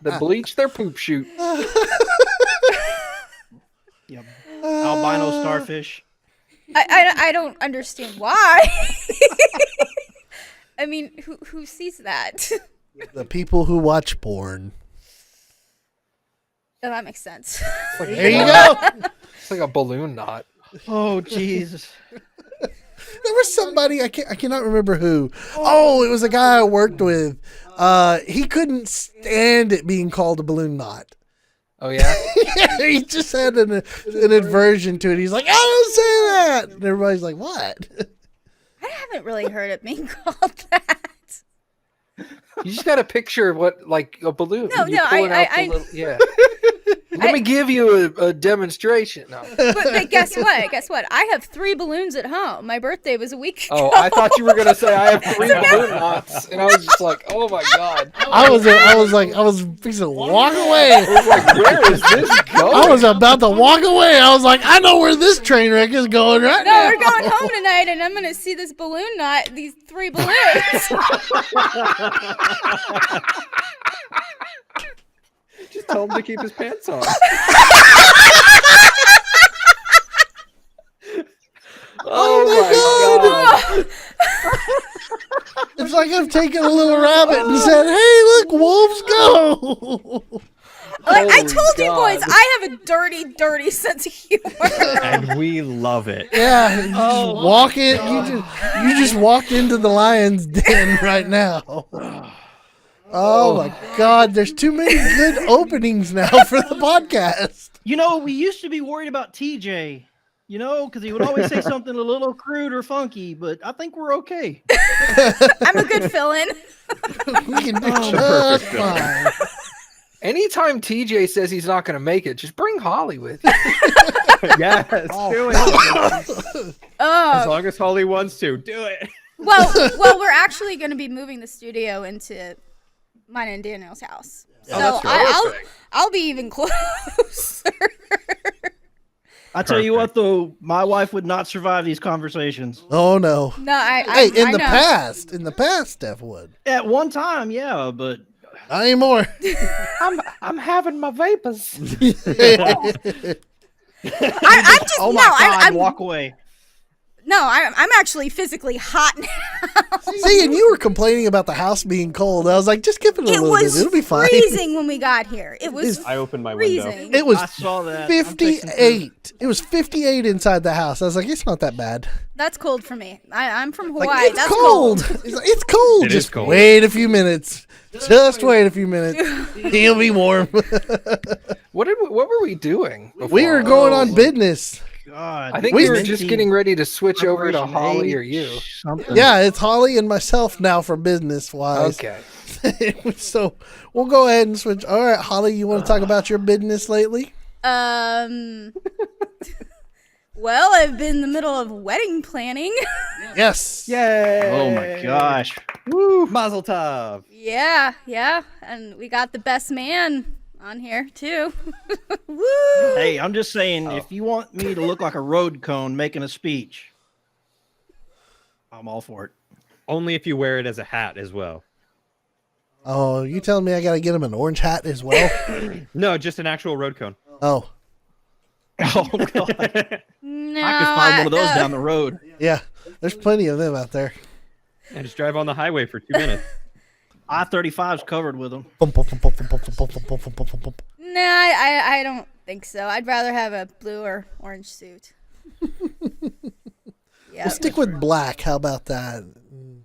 Speaker 4: They bleach their poop shoot.
Speaker 5: Yep. Albino starfish.
Speaker 3: I don't understand why. I mean, who sees that?
Speaker 1: The people who watch porn.
Speaker 3: Oh, that makes sense.
Speaker 1: There you go.
Speaker 4: It's like a balloon knot.
Speaker 5: Oh, Jesus.
Speaker 1: There was somebody I cannot remember who. Oh, it was a guy I worked with. He couldn't stand it being called a balloon knot.
Speaker 4: Oh yeah.
Speaker 1: He just had an aversion to it. He's like, I don't say that. And everybody's like, what?
Speaker 3: I haven't really heard it being called that.
Speaker 4: You just got a picture of what, like a balloon.
Speaker 3: No,
Speaker 4: You
Speaker 3: no,
Speaker 4: pull it out the
Speaker 3: I-
Speaker 4: little- yeah. Let me give you a demonstration. No.
Speaker 3: But guess what? Guess what? I have 3 balloons at home. My birthday was a week ago.
Speaker 4: Oh, I thought you were gonna say I have 3 balloon knots, and I was just like, oh my god.
Speaker 1: I was fixing to walk away.
Speaker 4: I was like, where is this going?
Speaker 1: I was about to walk away. I was like, I know where this train wreck is going right
Speaker 3: No,
Speaker 1: now.
Speaker 3: we're going home tonight, and I'm gonna see this balloon knot. These 3 balloons.
Speaker 2: Just tell him to keep his pants on.
Speaker 4: Oh my god.
Speaker 1: It's like I've taken a little rabbit and said, hey, look, wolves go.
Speaker 3: Like I
Speaker 4: Holy
Speaker 3: told you
Speaker 4: God.
Speaker 3: boys, I have a dirty, dirty sense of humor.
Speaker 2: And we love it.
Speaker 1: Yeah, you just walk in. You just walked into the lion's den right now. Oh my God, there's too many good openings now for the podcast.
Speaker 5: You know, we used to be worried about TJ You know, because he would always say something a little crude or funky, but I think we're okay.
Speaker 3: I'm a good fill-in.
Speaker 1: We can do
Speaker 2: Oh,
Speaker 1: just
Speaker 2: perfect.
Speaker 1: fine.
Speaker 4: Anytime TJ says he's not going to make it, just bring Holly with you.
Speaker 2: Yes, do it. As
Speaker 3: Oh,
Speaker 2: long as Holly wants to, do it.
Speaker 3: well, we're actually going to be moving the studio into mine and Daniel's house. So
Speaker 2: that's right.
Speaker 3: I'll be even closer.
Speaker 5: I tell you
Speaker 2: Perfect.
Speaker 5: what, though, my wife would not survive these conversations.
Speaker 1: Oh no.
Speaker 3: No, I
Speaker 1: Hey, in
Speaker 3: I
Speaker 1: the
Speaker 3: know.
Speaker 1: past, Steph would.
Speaker 5: At one time, yeah, but
Speaker 1: Not anymore.
Speaker 4: I'm having my vapors.
Speaker 3: I'm just
Speaker 5: oh
Speaker 3: no,
Speaker 5: my God,
Speaker 3: I'm
Speaker 5: walk away.
Speaker 3: I'm actually physically hot now.
Speaker 1: See, and you were complaining about the house being cold. I was like, just give it a
Speaker 3: It
Speaker 1: little
Speaker 3: was
Speaker 1: bit. It'll be fine.
Speaker 3: freezing when we got here. It was
Speaker 2: I opened my window.
Speaker 3: freezing.
Speaker 1: It was
Speaker 5: I saw that. I'm fixing to-
Speaker 1: 58. It was 58 inside the house. I was like, it's not that bad.
Speaker 3: That's cold for me. I'm from Hawaii.
Speaker 1: Like, it's
Speaker 3: That's
Speaker 1: cold. It's like, it's cold.
Speaker 2: It is
Speaker 1: Just
Speaker 2: cold.
Speaker 1: wait a few minutes. Just wait a few minutes. He'll be warm.
Speaker 4: What were we doing?
Speaker 1: We were going on business.
Speaker 5: God,
Speaker 4: I think we were just getting ready to switch over to
Speaker 5: Preparation
Speaker 4: Holly
Speaker 5: A,
Speaker 4: or you.
Speaker 5: Something.
Speaker 1: Yeah, it's Holly and myself now for business wise.
Speaker 4: Okay.
Speaker 1: So we'll go ahead and switch. All right, Holly, you want to talk about your business lately?
Speaker 3: Well, I've been in the middle of wedding planning.
Speaker 1: Yes.
Speaker 2: Yay!
Speaker 5: Oh my gosh.
Speaker 2: Woo! Mazel tov.
Speaker 3: yeah, and we got the best man on here too. Woo!
Speaker 5: Hey, I'm just saying, if you want me to look like a road cone making a speech, I'm all for it.
Speaker 2: Only if you wear it as a hat as well.
Speaker 1: Oh, you telling me I got to get him an orange hat as well?
Speaker 2: No, just an actual road cone.
Speaker 1: Oh,
Speaker 5: Oh God.
Speaker 3: No,
Speaker 5: I could find one of those down the road.
Speaker 1: yeah. There's plenty of them out there.
Speaker 2: And just drive on the highway for 2 minutes.
Speaker 5: I-35 is covered with them.
Speaker 1: Bum, bum, bum, bum, bum, bum, bum, bum, bum, bum, bum.
Speaker 3: No, I don't think so. I'd rather have a blue or orange suit. Yeah,
Speaker 1: We'll stick with black. How about that?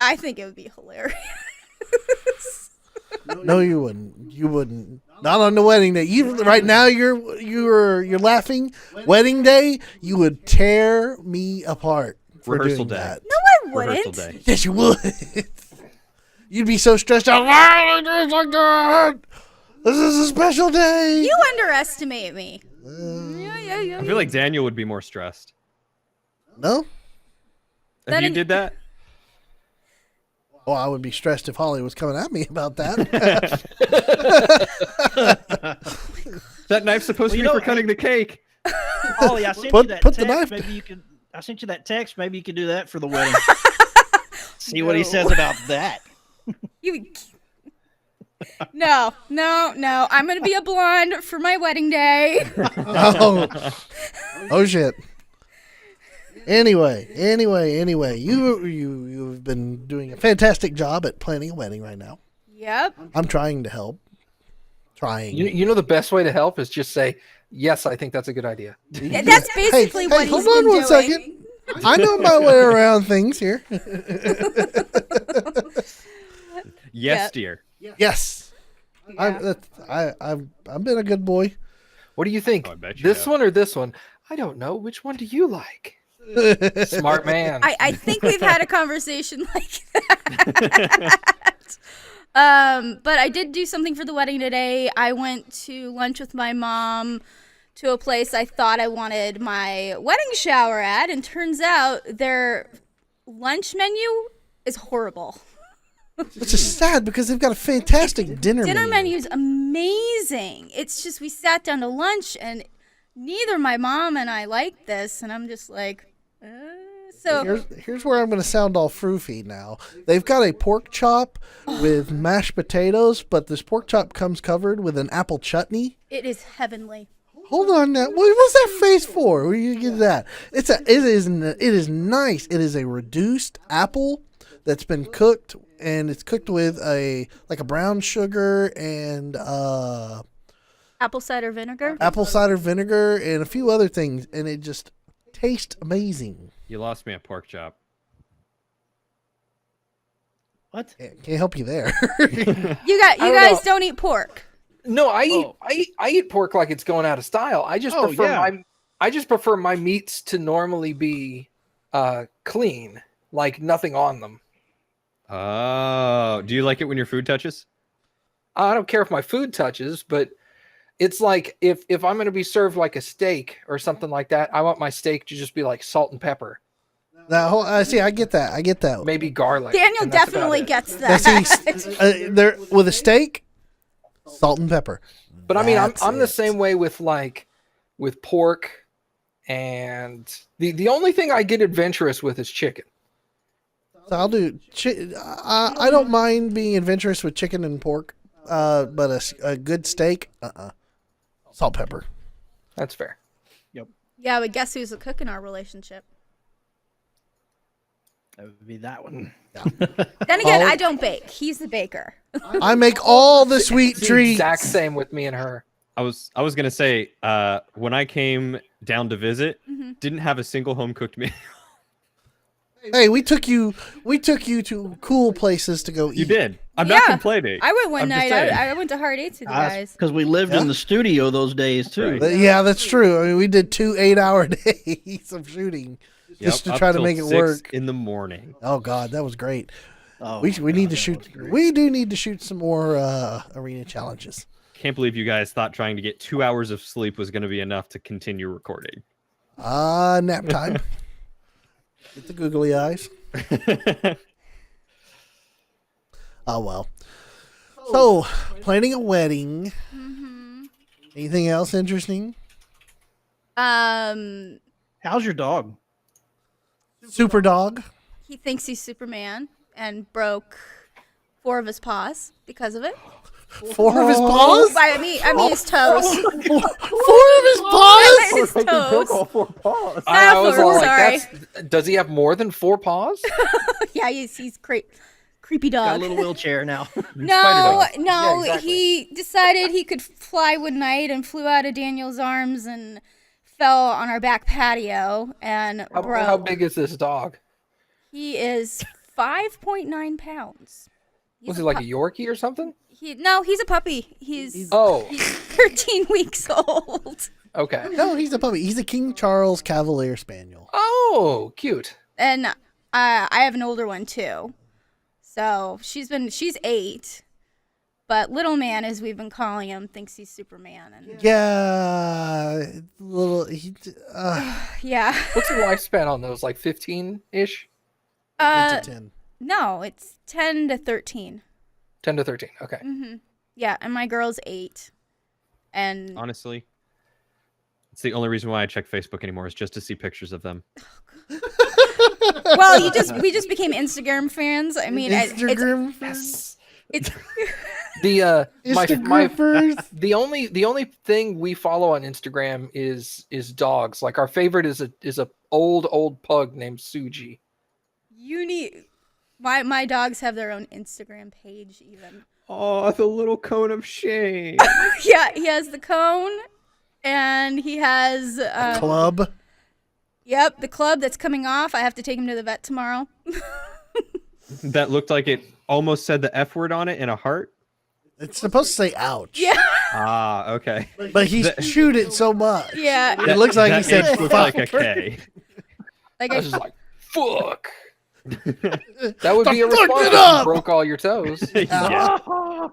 Speaker 3: I think it would be hilarious.
Speaker 1: No, you wouldn't. You wouldn't. Not on the wedding day. You right now you're laughing. Wedding day, you would tear me apart for
Speaker 2: Rehearsal
Speaker 1: doing
Speaker 2: day.
Speaker 1: that.
Speaker 3: No, I
Speaker 2: Rehearsal
Speaker 3: wouldn't.
Speaker 2: day.
Speaker 1: Yes, you would. You'd be so stressed out. Why are we doing like that? This is a special day.
Speaker 3: You underestimate me. Yeah.
Speaker 2: I feel like Daniel would be more stressed.
Speaker 1: No?
Speaker 2: If
Speaker 3: Then
Speaker 2: you
Speaker 3: in-
Speaker 2: did that,
Speaker 1: Oh, I would be stressed if Holly was coming at me about that.
Speaker 2: that knife's supposed to
Speaker 5: Well,
Speaker 2: be
Speaker 5: you
Speaker 2: for
Speaker 5: know,
Speaker 2: cutting the cake.
Speaker 5: Holly, I sent
Speaker 1: Put-
Speaker 5: you that
Speaker 1: put the
Speaker 5: text.
Speaker 1: knife-
Speaker 5: Maybe you could. I sent you that text. Maybe you could do that for the wedding. See what he says about that.
Speaker 3: You. No. I'm gonna be a blonde for my wedding day.
Speaker 1: Oh shit. Anyway, you've been doing a fantastic job at planning a wedding right now.
Speaker 3: Yep.
Speaker 1: I'm trying to help. Trying.
Speaker 4: You know the best way to help is just say, yes, I think that's a good idea.
Speaker 3: That's basically what he's
Speaker 1: hold
Speaker 3: been
Speaker 1: on one
Speaker 3: doing.
Speaker 1: second. I know my way around things here.
Speaker 2: Yes,
Speaker 3: Yep.
Speaker 2: dear.
Speaker 1: Yes.
Speaker 3: Yeah.
Speaker 1: I've been a good boy.
Speaker 4: What do you think?
Speaker 2: Oh, I bet you
Speaker 4: This
Speaker 2: have.
Speaker 4: one or this one? I don't know. Which one do you like? Smart man.
Speaker 3: I think we've had a conversation like that. But I did do something for the wedding today. I went to lunch with my mom to a place I thought I wanted my wedding shower at, and turns out their lunch menu is horrible.
Speaker 1: Which is sad because they've got a fantastic dinner
Speaker 3: Dinner
Speaker 1: menu.
Speaker 3: menu's amazing. It's just we sat down to lunch and neither my mom and I liked this, and I'm just like, so
Speaker 1: Here's where I'm going to sound all froofy now. They've got a pork chop with mashed potatoes, but this pork chop comes covered with an apple chutney.
Speaker 3: it is heavenly.
Speaker 1: Hold on now. What's that face for? Where you get that? It is nice. It is a reduced apple that's been cooked, and it's cooked with a brown sugar and
Speaker 3: Apple cider vinegar.
Speaker 1: apple cider vinegar and a few other things, and it just tastes amazing.
Speaker 2: You lost me a pork chop.
Speaker 5: What?
Speaker 1: Can't help you there.
Speaker 3: You
Speaker 4: don't
Speaker 3: guys
Speaker 4: know.
Speaker 3: don't eat pork.
Speaker 4: No, I
Speaker 5: Oh.
Speaker 4: eat pork like it's going out of style. I just
Speaker 5: Oh,
Speaker 4: prefer
Speaker 5: yeah.
Speaker 4: I just prefer my meats to normally be clean, like nothing on them.
Speaker 2: Oh, do you like it when your food touches?
Speaker 4: I don't care if my food touches, but it's like if I'm going to be served like a steak or something like that, I want my steak to just be like salt and pepper,
Speaker 1: Now, see, I get that. I get that.
Speaker 4: maybe garlic.
Speaker 3: Daniel
Speaker 4: and that's about
Speaker 3: definitely
Speaker 4: it.
Speaker 3: gets
Speaker 1: Now,
Speaker 3: that.
Speaker 1: see, there with a steak, salt and pepper.
Speaker 4: But I mean,
Speaker 1: That's
Speaker 4: I'm the
Speaker 1: it.
Speaker 4: same way with pork, and the only thing I get adventurous with is chicken.
Speaker 1: So I'll do. I don't mind being adventurous with chicken and pork, but a good steak, salt, pepper.
Speaker 4: That's fair.
Speaker 3: Yeah, but guess who's the cook in our relationship?
Speaker 5: That would be that one.
Speaker 3: Then again, I don't bake. He's the baker.
Speaker 1: I make all the sweet
Speaker 4: It's the
Speaker 1: treats.
Speaker 4: exact same with me and her.
Speaker 2: I was gonna say, when I came down to visit,
Speaker 3: Mm-hmm.
Speaker 2: didn't have a single home cooked meal.
Speaker 1: Hey, we took you to cool places to go eat.
Speaker 2: You did. I'm
Speaker 3: Yeah.
Speaker 2: not complaining.
Speaker 3: I went one
Speaker 2: I'm just
Speaker 3: night.
Speaker 2: saying.
Speaker 3: I went to Hard Eights with you guys.
Speaker 5: Because we lived
Speaker 1: Yeah.
Speaker 5: in the studio those days too.
Speaker 2: Right.
Speaker 1: Yeah, that's true. I mean, we did 2 8-hour days of shooting just
Speaker 2: Yep,
Speaker 1: to try
Speaker 2: up
Speaker 1: to
Speaker 2: till
Speaker 1: make it
Speaker 2: 6
Speaker 1: work.
Speaker 2: in the morning.
Speaker 1: Oh God, that was great.
Speaker 5: Oh,
Speaker 1: We need
Speaker 5: God,
Speaker 1: to
Speaker 5: that
Speaker 1: shoot.
Speaker 5: was great.
Speaker 1: We do need to shoot some more arena challenges.
Speaker 2: Can't believe you guys thought trying to get 2 hours of sleep was going to be enough to continue recording.
Speaker 1: Nap time. Get the googly eyes. Oh well. So, planning a wedding.
Speaker 3: Mm-hmm.
Speaker 1: Anything else interesting?
Speaker 5: How's your dog?
Speaker 1: Super dog.
Speaker 3: He thinks he's Superman and broke 4 of his paws because of it.
Speaker 1: 4 of his paws.
Speaker 3: I mean his toes.
Speaker 1: 4 of his paws.
Speaker 3: His toes.
Speaker 2: 4 paws.
Speaker 4: I
Speaker 3: Not
Speaker 4: was
Speaker 3: four,
Speaker 4: all like,
Speaker 3: sorry.
Speaker 4: does he have more than 4 paws?
Speaker 3: Yeah, he's creepy
Speaker 5: Got a
Speaker 3: dog.
Speaker 5: little wheelchair now.
Speaker 3: No,
Speaker 4: Spider-Man.
Speaker 3: no,
Speaker 4: Yeah, exactly.
Speaker 3: he decided he could fly one night and flew out of Daniel's arms and fell on our back patio and broke.
Speaker 4: How big is this dog?
Speaker 3: He is 5.9 pounds. He's
Speaker 4: Was he like a Yorkie or something?
Speaker 3: No, he's a puppy. He's
Speaker 4: Oh,
Speaker 3: 13 weeks old.
Speaker 4: okay.
Speaker 1: No, he's a puppy. He's a King Charles Cavalier Spaniel.
Speaker 4: Oh, cute.
Speaker 3: And I have an older one too. So she's 8. But little man, as we've been calling him, thinks he's Superman. And
Speaker 1: Yeah, little.
Speaker 3: yeah.
Speaker 4: What's the lifespan on those? Like 15-ish?
Speaker 1: 8 to 10.
Speaker 3: No, it's 10 to 13.
Speaker 4: 10 to 13. Okay.
Speaker 3: Yeah, and my girl's 8. And
Speaker 2: Honestly, it's the only reason why I check Facebook anymore is just to see pictures of them.
Speaker 3: well, we just became Instagram fans. I mean,
Speaker 1: Instagram.
Speaker 3: it's
Speaker 1: Instagrammers.
Speaker 4: The only thing we follow on Instagram is dogs. Like our favorite is a old pug named Suji.
Speaker 3: you need my dogs have their own Instagram page even.
Speaker 2: Oh, the little cone of shame.
Speaker 3: Yeah, he has the cone, and he has
Speaker 1: Club.
Speaker 3: Yep, the club that's coming off. I have to take him to the vet tomorrow.
Speaker 2: That looked like it almost said the F word on it in a heart.
Speaker 1: It's supposed to say ouch.
Speaker 3: Yeah,
Speaker 2: Ah, okay.
Speaker 1: But he chewed it so much.
Speaker 3: yeah.
Speaker 1: It looks like he
Speaker 2: That
Speaker 1: said
Speaker 2: H looked
Speaker 1: fuck.
Speaker 2: like a K.
Speaker 3: Like
Speaker 4: I
Speaker 3: I,
Speaker 4: was just like, fuck. That would be a
Speaker 1: Fuck
Speaker 4: response
Speaker 1: it
Speaker 4: if you
Speaker 1: up!
Speaker 4: broke all your toes.
Speaker 2: Yeah.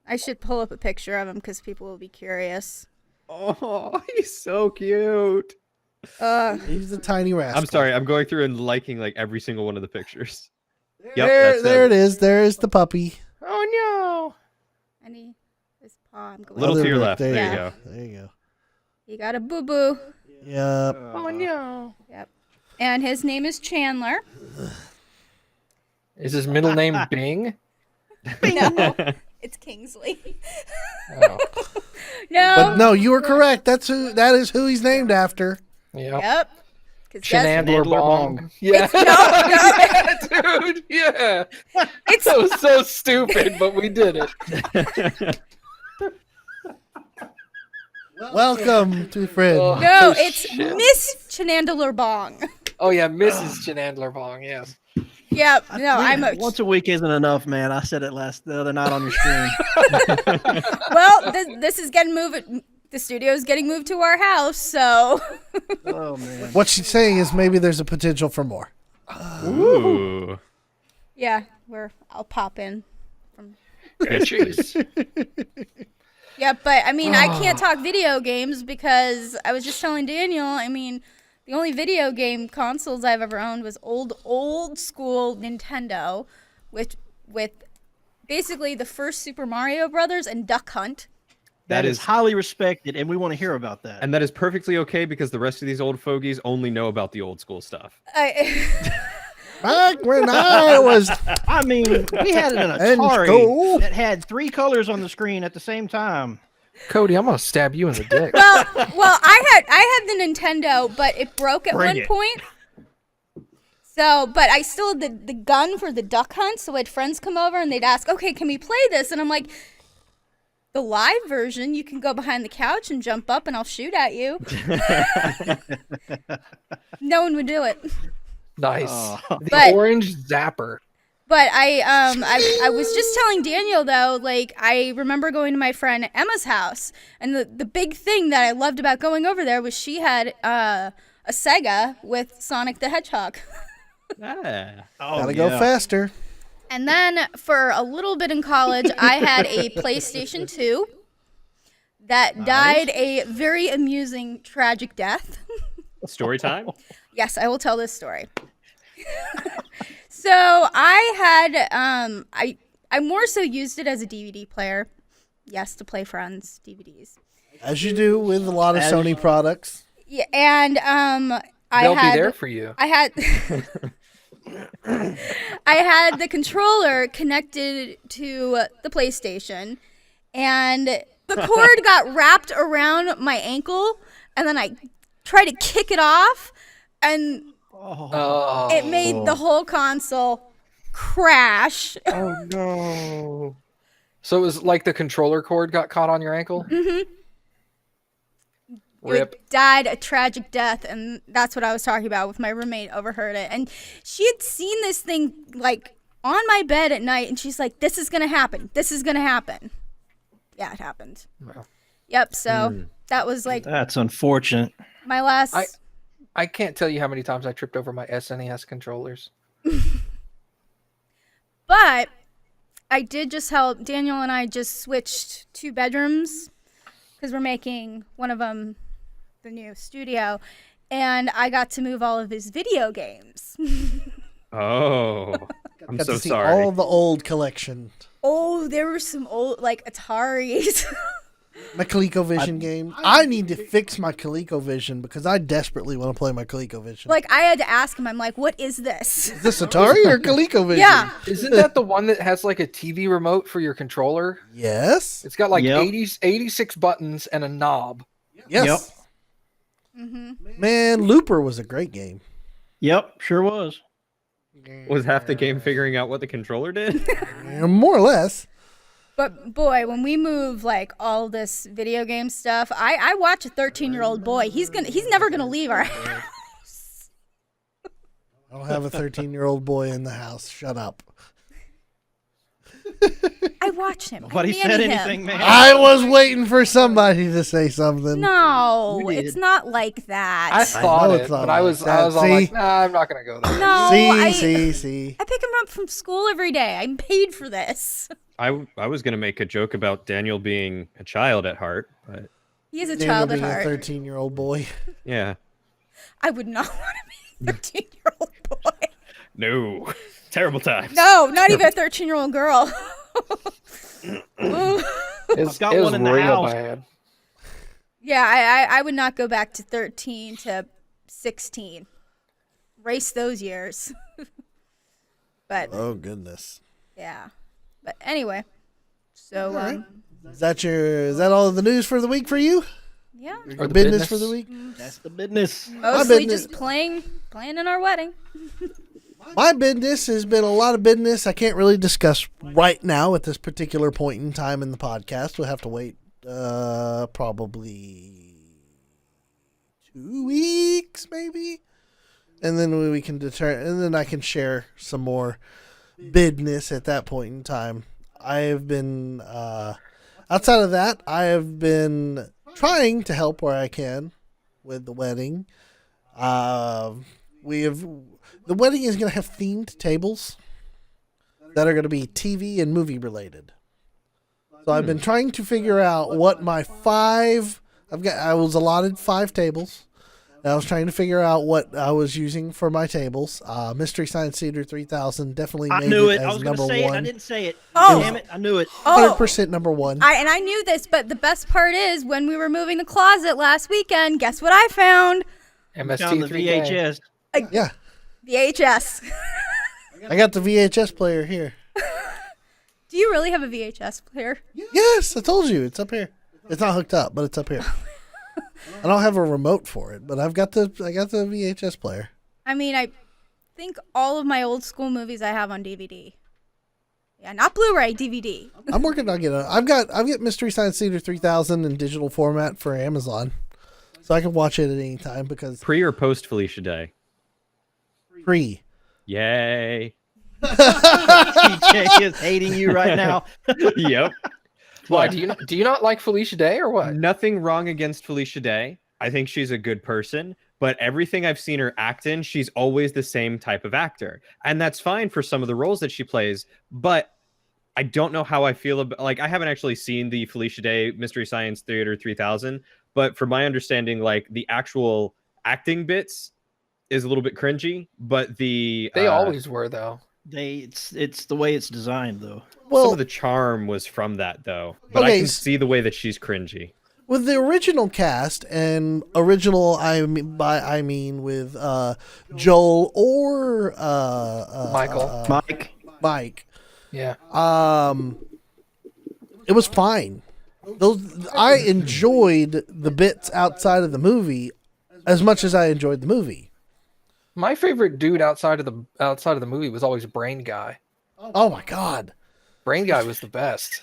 Speaker 3: I should pull up a picture of him because people will be curious.
Speaker 2: Oh, he's so cute.
Speaker 1: He's a tiny rascal.
Speaker 2: I'm sorry. I'm going through and liking like every single one of the pictures. Yep,
Speaker 1: There,
Speaker 2: that's
Speaker 1: there
Speaker 2: him.
Speaker 1: it is. There is the puppy.
Speaker 4: Oh
Speaker 3: And his paw. I'm going.
Speaker 2: Little to your
Speaker 1: Other-
Speaker 2: left. There
Speaker 3: Yeah.
Speaker 2: you go.
Speaker 1: There you go.
Speaker 3: He got a boo boo.
Speaker 1: Yep.
Speaker 4: no. Oh no.
Speaker 3: Yep. And his name is Chandler.
Speaker 4: Is his middle name Bing?
Speaker 3: No, it's Kingsley.
Speaker 4: Oh.
Speaker 3: No.
Speaker 1: But no, you were correct. That is who he's named after.
Speaker 4: Yep.
Speaker 3: Yep. 'Cause guess-
Speaker 4: Shenandler
Speaker 5: Bong.
Speaker 4: Bong. Yeah. Yeah, dude. Yeah.
Speaker 3: It's
Speaker 4: That was so stupid, but we did it.
Speaker 1: Welcome to friend.
Speaker 4: Oh.
Speaker 3: no, it's
Speaker 4: shit.
Speaker 3: Miss Chenandler Bong.
Speaker 4: Oh yeah, Mrs. Shenandler Bong. Yes.
Speaker 3: Yep. No, I'm a
Speaker 5: Once a week isn't enough, man. I said it the other night on your stream.
Speaker 3: well. This is getting moving. the studio's getting moved to our house, so
Speaker 5: Oh man.
Speaker 1: What she's saying is maybe there's a potential for more.
Speaker 2: Ooh.
Speaker 3: yeah, I'll pop in.
Speaker 4: Bitches.
Speaker 3: Yeah, but I mean, I can't talk video games because I was just telling Daniel, I mean, the only video game consoles I've ever owned was old school Nintendo with basically the first Super Mario Brothers and Duck Hunt.
Speaker 5: That is highly respected, and we want to hear about that.
Speaker 2: And that is perfectly okay because the rest of these old fogies only know about the old school stuff.
Speaker 1: Back when I was
Speaker 5: I mean, we had an
Speaker 1: in
Speaker 5: Atari
Speaker 1: school.
Speaker 5: that had 3 colors on the screen at the same time.
Speaker 4: Cody, I'm gonna stab you in the dick.
Speaker 3: well, I had the Nintendo, but it broke at
Speaker 5: Bring
Speaker 3: one
Speaker 5: it.
Speaker 3: point. So, but I still had the gun for the Duck Hunt. So I had friends come over and they'd ask, "Okay, can we play this?" And I'm like, "The live version, you can go behind the couch and jump up, and I'll shoot at you." No one would do it.
Speaker 4: Nice.
Speaker 5: Oh.
Speaker 4: The
Speaker 3: But-
Speaker 4: orange zapper.
Speaker 3: But I was just telling Daniel though, like I remember going to my friend Emma's house, and the big thing that I loved about going over there was she had a Sega with Sonic the Hedgehog.
Speaker 2: Ah.
Speaker 5: Oh,
Speaker 1: Gotta go faster.
Speaker 3: And then for a little bit in college, I had a PlayStation 2 that died a very amusing, tragic death.
Speaker 2: Story time?
Speaker 3: Yes, I will tell this story. So I had I more so used it as a DVD player. Yes, to play Friends DVDs.
Speaker 1: As you do with a lot of Sony products.
Speaker 3: Yeah, and
Speaker 4: They'll be there for you.
Speaker 3: I had I had the controller connected to the PlayStation, and the cord got wrapped around my ankle, and then I tried to kick it off, and
Speaker 4: Oh.
Speaker 3: it made the whole console crash.
Speaker 4: Oh no. So it was like the controller cord got caught on your ankle?
Speaker 3: Mm-hmm.
Speaker 4: Rip.
Speaker 3: It died a tragic death, and that's what I was talking about with my roommate overheard it. And she had seen this thing like on my bed at night, and she's like, "This is gonna happen. This is gonna happen." Yeah, it happened.
Speaker 4: Wow.
Speaker 3: Yep. So that was like
Speaker 5: That's unfortunate.
Speaker 3: my last.
Speaker 4: I can't tell you how many times I tripped over my SNES controllers.
Speaker 3: But I did just help. Daniel and I just switched 2 bedrooms because we're making one of them the new studio, and I got to move all of his video games.
Speaker 2: Oh. I'm
Speaker 1: Got
Speaker 2: so
Speaker 1: to see
Speaker 2: sorry.
Speaker 1: all the old collection.
Speaker 3: Oh, there were some old like Ataris.
Speaker 1: My ColecoVision game. I need to fix my ColecoVision because I desperately want to play my ColecoVision.
Speaker 3: Like I had to ask him. I'm like, "What is this?"
Speaker 1: Is this Atari or ColecoVision?
Speaker 3: Yeah.
Speaker 4: Isn't that the one that has like a TV remote for your controller?
Speaker 1: Yes.
Speaker 4: It's got like
Speaker 5: Yep.
Speaker 4: 86 buttons and a knob.
Speaker 1: Yes. Man, Looper was a great game.
Speaker 5: Yep, sure was.
Speaker 2: Was half the game figuring out what the controller did?
Speaker 1: More or less.
Speaker 3: But boy, when we move like all this video game stuff, I watch a 13-year-old boy. He's never gonna leave our house.
Speaker 1: I don't have a 13-year-old boy in the house. Shut up.
Speaker 3: I watch him.
Speaker 5: Nobody
Speaker 3: I
Speaker 5: said
Speaker 3: nanny him.
Speaker 5: anything, man.
Speaker 1: I was waiting for somebody to say something.
Speaker 3: No,
Speaker 5: You did.
Speaker 3: it's not like that.
Speaker 4: I thought
Speaker 1: know
Speaker 4: it,
Speaker 1: it's not
Speaker 4: but I
Speaker 1: like
Speaker 4: was
Speaker 1: that.
Speaker 4: all
Speaker 1: See?
Speaker 4: like, nah, I'm not gonna go there.
Speaker 3: no,
Speaker 1: See.
Speaker 3: I pick him up from school every day. I'm paid for this.
Speaker 2: I was going to make a joke about Daniel being a child at heart, but
Speaker 3: He is a
Speaker 1: Daniel
Speaker 3: child at
Speaker 1: being a
Speaker 3: heart.
Speaker 1: 13-year-old boy.
Speaker 2: yeah.
Speaker 3: I would not want to be a 13-year-old boy.
Speaker 2: No. Terrible times.
Speaker 3: No, not even a 13-year-old girl.
Speaker 4: It's,
Speaker 5: got
Speaker 4: it was
Speaker 5: one in the
Speaker 4: real
Speaker 5: house.
Speaker 4: bad.
Speaker 3: Yeah, I would not go back to 13 to 16. Race those years. But
Speaker 1: Oh, goodness.
Speaker 3: yeah. But anyway. So
Speaker 1: Is that all of the news for the week for you?
Speaker 3: yeah.
Speaker 1: Or
Speaker 4: the
Speaker 1: business
Speaker 4: business?
Speaker 1: for the week?
Speaker 5: That's the business.
Speaker 3: Mostly
Speaker 1: business-
Speaker 3: just playing in our wedding.
Speaker 1: My business has been a lot of business I can't really discuss right now at this particular point in time in the podcast. We'll have to wait probably 2 weeks, maybe. And then we can determine, and then I can share some more business at that point in time. I have been, outside of that, I have been trying to help where I can with the wedding. We have the wedding is going to have themed tables that are going to be TV and movie related. So I've been trying to figure out what my I was allotted 5 tables. And I was trying to figure out what I was using for my tables. Mystery Science Theater 3000 definitely
Speaker 5: I
Speaker 1: made
Speaker 5: knew
Speaker 1: it
Speaker 5: it. I
Speaker 1: as
Speaker 5: was going to
Speaker 1: number
Speaker 5: say it. I
Speaker 1: one.
Speaker 5: didn't say it.
Speaker 3: Oh.
Speaker 5: Damn it. I knew it.
Speaker 3: Oh,
Speaker 1: 100% number one.
Speaker 3: I knew this, but the best part is when we were moving the closet last weekend, guess what I found?
Speaker 5: Found the
Speaker 4: MST3K.
Speaker 5: VHS.
Speaker 1: Yeah.
Speaker 3: VHS.
Speaker 1: I got the VHS player here.
Speaker 3: Do you really have a VHS player?
Speaker 1: Yes, I told you. It's up here. It's not hooked up, but it's up here. I don't have a remote for it, but I got the VHS player.
Speaker 3: I mean, I think all of my old school movies I have on DVD. Yeah, not Blu-ray, DVD.
Speaker 1: I'm working on getting. I've got Mystery Science Theater 3000 in digital format for Amazon, so I can watch it at any time because
Speaker 2: Pre or post Felicia Day?
Speaker 1: free.
Speaker 2: Yay.
Speaker 5: TJ is hating you right now.
Speaker 2: Yep.
Speaker 4: Why do you not like Felicia Day or what?
Speaker 2: Nothing wrong against Felicia Day. I think she's a good person, but everything I've seen her act in, she's always the same type of actor. And that's fine for some of the roles that she plays, but I don't know how I feel about, like, I haven't actually seen the Felicia Day Mystery Science Theater 3000, but from my understanding, like, the actual acting bits is a little bit cringy, but
Speaker 4: They always were, though.
Speaker 5: It's the way it's designed, though.
Speaker 2: some
Speaker 1: Well,
Speaker 2: of the charm was from that, though. But
Speaker 1: Okay,
Speaker 2: I can see the way that she's cringy.
Speaker 1: with the original cast and original, I mean with Joel or
Speaker 4: Michael.
Speaker 1: Mike.
Speaker 4: Yeah.
Speaker 1: It was fine. I enjoyed the bits outside of the movie as much as I enjoyed the movie.
Speaker 4: My favorite dude outside of the movie was always Brain Guy.
Speaker 1: Oh my god.
Speaker 4: Brain Guy was the best.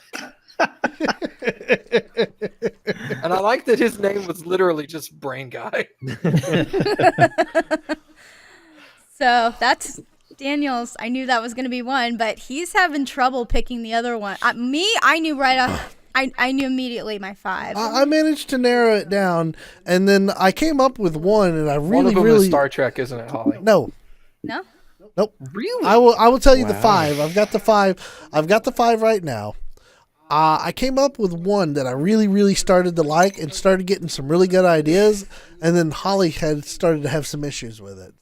Speaker 4: And I like that his name was literally just Brain Guy.
Speaker 3: So that's Daniel's. I knew that was going to be one, but he's having trouble picking the other one. I knew right off. I knew immediately my 5.
Speaker 1: I managed to narrow it down, and then I came up with one, and I
Speaker 4: One of them
Speaker 1: really
Speaker 4: is Star Trek, isn't it, Holly?
Speaker 1: no.
Speaker 3: No?
Speaker 1: Nope.
Speaker 4: Really?
Speaker 1: I will tell you the 5. I've got the 5. I've got the 5 right now. I came up with one that I really started to like and started getting some really good ideas, and then Holly had started to have some issues with it.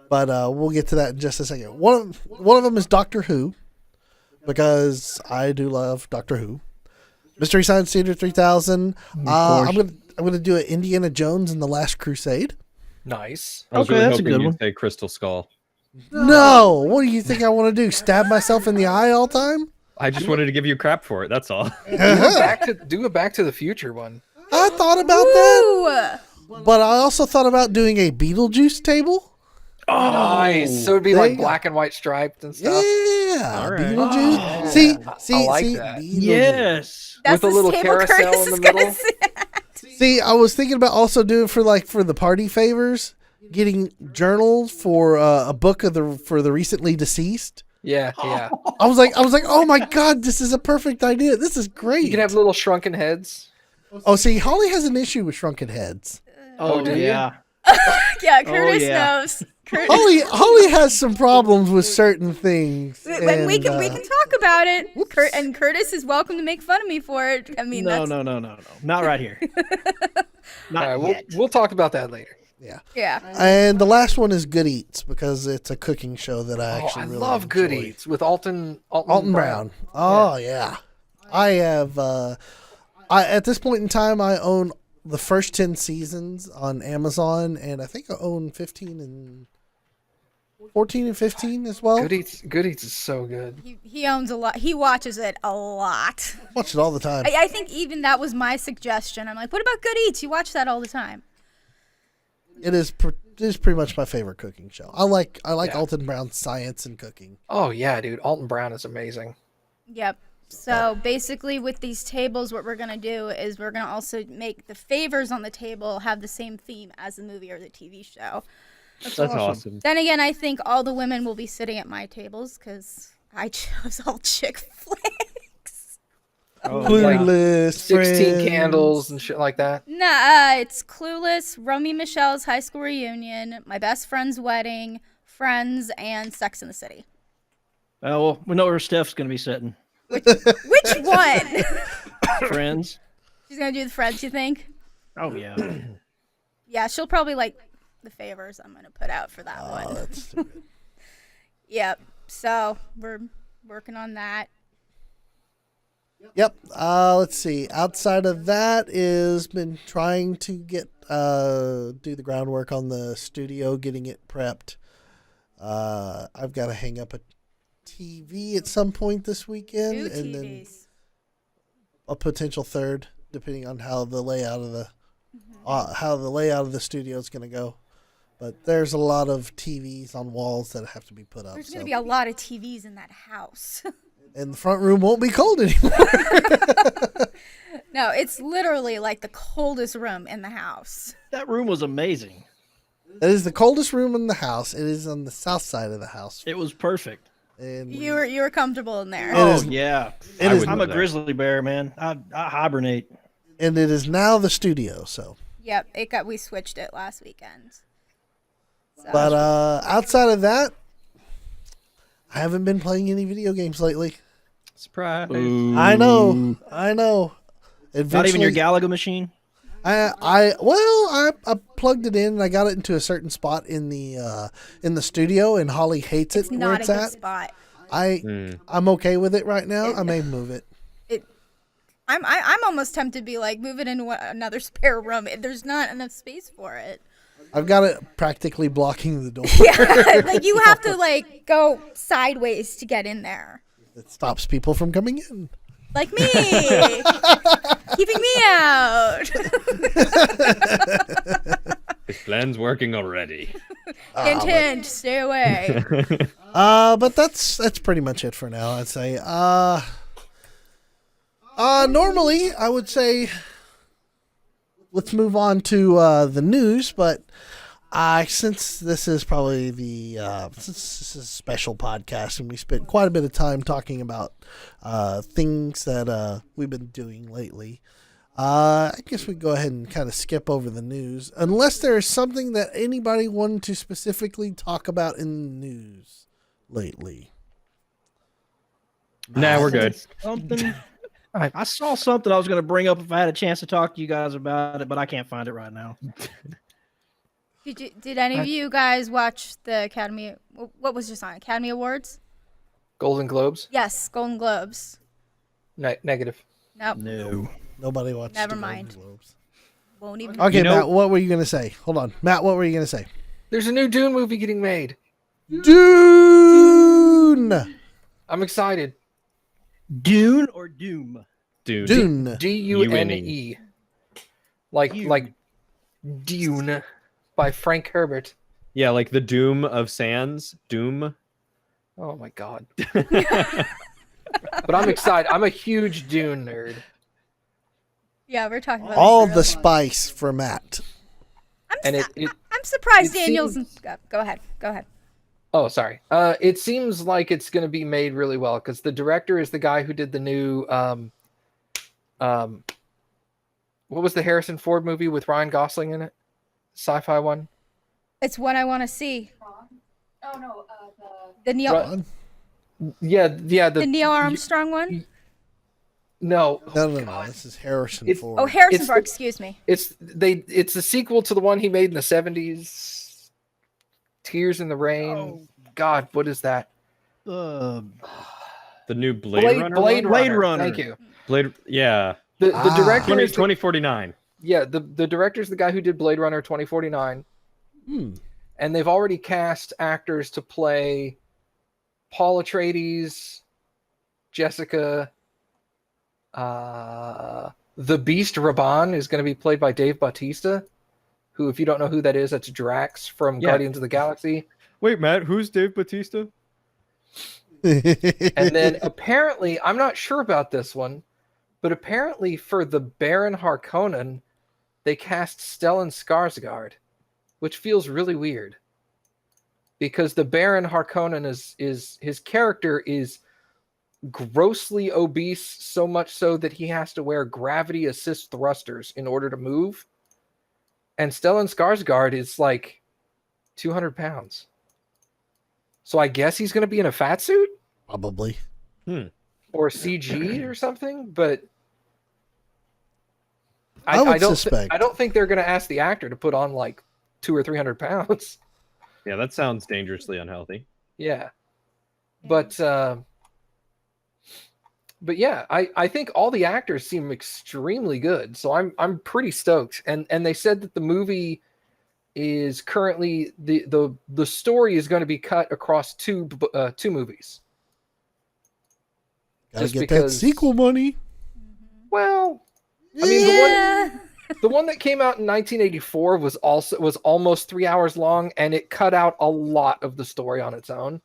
Speaker 1: But we'll get to that in just a second. One of them is Doctor Who, because I do love Doctor Who. Mystery Science Theater 3000. I'm gonna do it. Indiana Jones and the Last Crusade.
Speaker 4: Nice.
Speaker 2: I was
Speaker 5: Okay,
Speaker 2: really
Speaker 5: that's a
Speaker 2: hoping
Speaker 5: good
Speaker 2: you'd
Speaker 5: one.
Speaker 2: say Crystal Skull.
Speaker 1: No, what do you think I want to do? Stab myself in the eye all the time?
Speaker 2: I just wanted to give you crap for it. That's all.
Speaker 4: Do a Back to the Future one.
Speaker 1: I thought about that,
Speaker 3: Ooh.
Speaker 1: but I also thought about doing a Beetlejuice table.
Speaker 4: Oh, nice. So it'd be
Speaker 1: There
Speaker 4: like
Speaker 1: you go.
Speaker 4: black and white striped and stuff.
Speaker 1: Yeah,
Speaker 2: All right.
Speaker 1: Beetlejuice.
Speaker 4: Oh,
Speaker 1: see,
Speaker 4: I like
Speaker 1: see,
Speaker 4: that.
Speaker 1: Beetlejuice.
Speaker 5: Yes.
Speaker 3: That's
Speaker 4: With a
Speaker 3: the
Speaker 4: little
Speaker 3: table
Speaker 4: carousel
Speaker 3: Curtis
Speaker 4: in
Speaker 3: is
Speaker 4: the
Speaker 3: gonna
Speaker 4: middle.
Speaker 3: sit.
Speaker 1: See, I was thinking about also doing for the party favors, getting journals for a book for the recently deceased.
Speaker 4: Yeah, yeah.
Speaker 1: I was like, oh my god, this is a perfect idea. This is great.
Speaker 4: You can have little shrunken heads.
Speaker 1: Oh, see, Holly has an issue with shrunken heads.
Speaker 4: Oh, do you?
Speaker 5: yeah.
Speaker 3: Yeah, Curtis
Speaker 5: yeah.
Speaker 3: knows. Curtis.
Speaker 1: Holly has some problems with certain things.
Speaker 3: When we
Speaker 1: and,
Speaker 3: can talk about it. And Curtis is welcome to make fun of me for it. I mean,
Speaker 5: No,
Speaker 3: that's
Speaker 5: no. Not right here. Not
Speaker 4: All right,
Speaker 5: yet.
Speaker 4: we'll talk about that later.
Speaker 3: yeah.
Speaker 1: And the last one is Good Eats because it's a cooking show that I
Speaker 4: Oh,
Speaker 1: actually
Speaker 4: I
Speaker 1: really
Speaker 4: love Good
Speaker 1: enjoy.
Speaker 4: Eats with Alton
Speaker 1: Brown. Oh yeah. I have at this point in time I own the first 10 seasons on Amazon, and I think I own 14 and 15 as well.
Speaker 4: Good Eats is so good.
Speaker 3: He owns a lot. He watches it a lot.
Speaker 1: Watch it all the time.
Speaker 3: I think even that was my suggestion. I'm like, what about Good Eats? You watch that all the time.
Speaker 1: It is pretty much my favorite cooking show. I like
Speaker 4: Yeah.
Speaker 1: Alton Brown's science and cooking.
Speaker 4: Oh yeah, dude. Alton Brown is amazing.
Speaker 3: Yep. So basically with these tables, what we're going to do is we're going to also make the favors on the table have the same theme as the movie or the TV show.
Speaker 2: That's awesome.
Speaker 3: Then again, I think all the women will be sitting at my tables because I chose all chick flicks.
Speaker 1: Clueless,
Speaker 4: 16
Speaker 1: Friends.
Speaker 4: Candles and shit like that.
Speaker 3: Nah, it's Clueless, Romy Michelle's high school reunion, my best friend's wedding, Friends, and Sex in the City.
Speaker 5: Oh, well, we know where Steph's going to be sitting.
Speaker 3: Which one?
Speaker 5: Friends.
Speaker 3: She's gonna do the Friends, you think?
Speaker 5: Oh, yeah.
Speaker 3: Yeah, she'll probably like the favors I'm gonna put out for that one.
Speaker 1: That's stupid.
Speaker 3: Yep. So we're working on that.
Speaker 1: Yep. Let's see. Outside of that, is been trying to get do the groundwork on the studio, getting it prepped. I've got to hang up a TV at some point this weekend,
Speaker 3: Two
Speaker 1: and then
Speaker 3: TVs.
Speaker 1: a potential third, depending on how the layout of the studio is going to go. But there's a lot of TVs on walls that have to be put up.
Speaker 3: There's
Speaker 1: so.
Speaker 3: gonna be a lot of TVs in that house.
Speaker 1: And the front room won't be cold anymore.
Speaker 3: No, it's literally like the coldest room in the house.
Speaker 5: That room was amazing.
Speaker 1: It is the coldest room in the house. It is on the south side of the house.
Speaker 5: It was perfect.
Speaker 1: And
Speaker 3: You were comfortable in there.
Speaker 1: It is-
Speaker 5: Yeah.
Speaker 1: it is-
Speaker 5: I'm a grizzly bear, man. I hibernate.
Speaker 1: and it is now the studio. So,
Speaker 3: Yep, we switched it last weekend. So,
Speaker 1: but outside of that, I haven't been playing any video games lately.
Speaker 2: Surprise.
Speaker 1: I know.
Speaker 5: Not even your
Speaker 1: Eventually-
Speaker 5: Galaga machine?
Speaker 1: I plugged it in and I got it into a certain spot in the studio, and Holly hates
Speaker 3: it's
Speaker 1: it where
Speaker 3: not
Speaker 1: it's
Speaker 3: a good
Speaker 1: at.
Speaker 3: spot.
Speaker 1: I'm okay with it right now. I may move it.
Speaker 3: I'm almost tempted to be like, move it into another spare room. There's not enough space for it.
Speaker 1: I've got it practically blocking the door.
Speaker 3: Yeah, like you have to like go sideways to get in there.
Speaker 1: It stops people from coming in.
Speaker 3: Like me, keeping me out.
Speaker 2: His plan's working already.
Speaker 3: Hint, hint, stay away.
Speaker 1: But that's pretty much it for now, I'd say. Normally I would say let's move on to the news, but since this is probably since this is a special podcast and we spent quite a bit of time talking about things that we've been doing lately, I guess we go ahead and kind of skip over the news, unless there is something that anybody wanted to specifically talk about in the news lately.
Speaker 2: Nah, we're good.
Speaker 5: Something. I saw something I was going to bring up if I had a chance to talk to you guys about it, but I can't find it right now.
Speaker 3: Did any of you guys watch the Academy? What was just on Academy Awards?
Speaker 4: Golden Globes?
Speaker 3: Yes, Golden Globes.
Speaker 4: Negative.
Speaker 3: Nope,
Speaker 5: No.
Speaker 1: Nobody watched
Speaker 3: Never
Speaker 1: the Golden
Speaker 3: mind.
Speaker 1: Globes.
Speaker 3: won't even.
Speaker 1: Okay,
Speaker 2: You know-
Speaker 1: Matt, what were you going to say? Hold on. Matt, what were you going to say?
Speaker 4: There's a new Dune movie getting made.
Speaker 1: Dune!
Speaker 4: I'm excited.
Speaker 5: Dune or Doom?
Speaker 2: Dude.
Speaker 1: Dune.
Speaker 4: Dune. Like Dune by Frank Herbert.
Speaker 2: Yeah, like the Doom of Sans. Doom.
Speaker 4: Oh my god. But I'm excited. I'm a huge Dune nerd.
Speaker 3: Yeah, we're talking about
Speaker 1: All
Speaker 3: this
Speaker 1: the
Speaker 3: for a long-
Speaker 1: spice for Matt.
Speaker 4: And
Speaker 3: I'm surprised
Speaker 4: it
Speaker 3: Daniel's.
Speaker 4: seems-
Speaker 3: Go ahead. Go ahead.
Speaker 4: Oh, sorry. It seems like it's going to be made really well because the director is the guy who did the new what was the Harrison Ford movie with Ryan Gosling in it? Sci-fi one.
Speaker 3: It's what I want to see.
Speaker 6: Oh no,
Speaker 3: The Neil,
Speaker 4: Right. Yeah.
Speaker 3: the Neil Armstrong one.
Speaker 4: No.
Speaker 1: No. This is Harrison
Speaker 4: It's-
Speaker 1: Ford.
Speaker 3: Oh, Harrison
Speaker 4: It's
Speaker 3: Ford.
Speaker 4: the-
Speaker 3: Excuse me.
Speaker 4: It's a sequel to the one he made in the 70s. Tears in the Rain.
Speaker 5: Oh.
Speaker 4: God, what is that?
Speaker 2: The new Blade Runner.
Speaker 4: Blade
Speaker 2: one?
Speaker 4: Runner. Thank you.
Speaker 2: Blade. Yeah.
Speaker 4: The director
Speaker 2: 20,
Speaker 4: is the,
Speaker 2: 2049.
Speaker 4: yeah, the director's the guy who did Blade Runner 2049. And they've already cast actors to play Paul Atreides, Jessica, the Beast Raban is going to be played by Dave Bautista, who, if you don't know who that is, that's Drax from
Speaker 2: Yeah.
Speaker 4: Guardians of the Galaxy.
Speaker 2: Wait, Matt, who's Dave Bautista?
Speaker 4: And then apparently, I'm not sure about this one, but apparently for the Baron Harkonnen, they cast Stellan Skarsgård, which feels really weird. Because the Baron Harkonnen is his character is grossly obese, so much so that he has to wear gravity assist thrusters in order to move. And Stellan Skarsgård is like 200 pounds. So I guess he's going to be in a fat suit?
Speaker 1: Probably.
Speaker 4: Or CG or something, but
Speaker 1: I would
Speaker 4: don't
Speaker 1: suspect.
Speaker 4: I don't think they're going to ask the actor to put on like 200 or 300 pounds.
Speaker 2: Yeah, that sounds dangerously unhealthy.
Speaker 4: Yeah. But yeah, I think all the actors seem extremely good. So I'm pretty stoked. And they said that the movie is currently the story is going to be cut across two movies.
Speaker 1: Gotta get that sequel money.
Speaker 4: Well, I mean the one that came out in 1984 was almost 3 hours long, and it cut out a lot of the story on its own.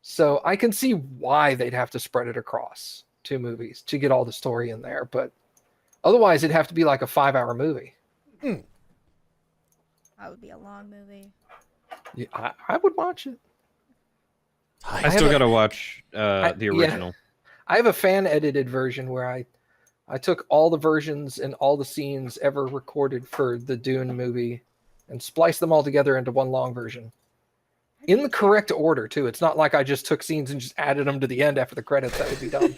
Speaker 4: So I can see why they'd have to spread it across 2 movies to get all the story in there, but otherwise it'd have to be like a 5-hour movie.
Speaker 3: That would be a long movie.
Speaker 4: Yeah, I would watch it.
Speaker 2: I still got to watch the original.
Speaker 4: Yeah. I have a fan edited version where I took all the versions and all the scenes ever recorded for the Dune movie and spliced them all together into one long version. In the correct order, too. It's not like I just took scenes and just added them to the end after the credits. That would be dumb.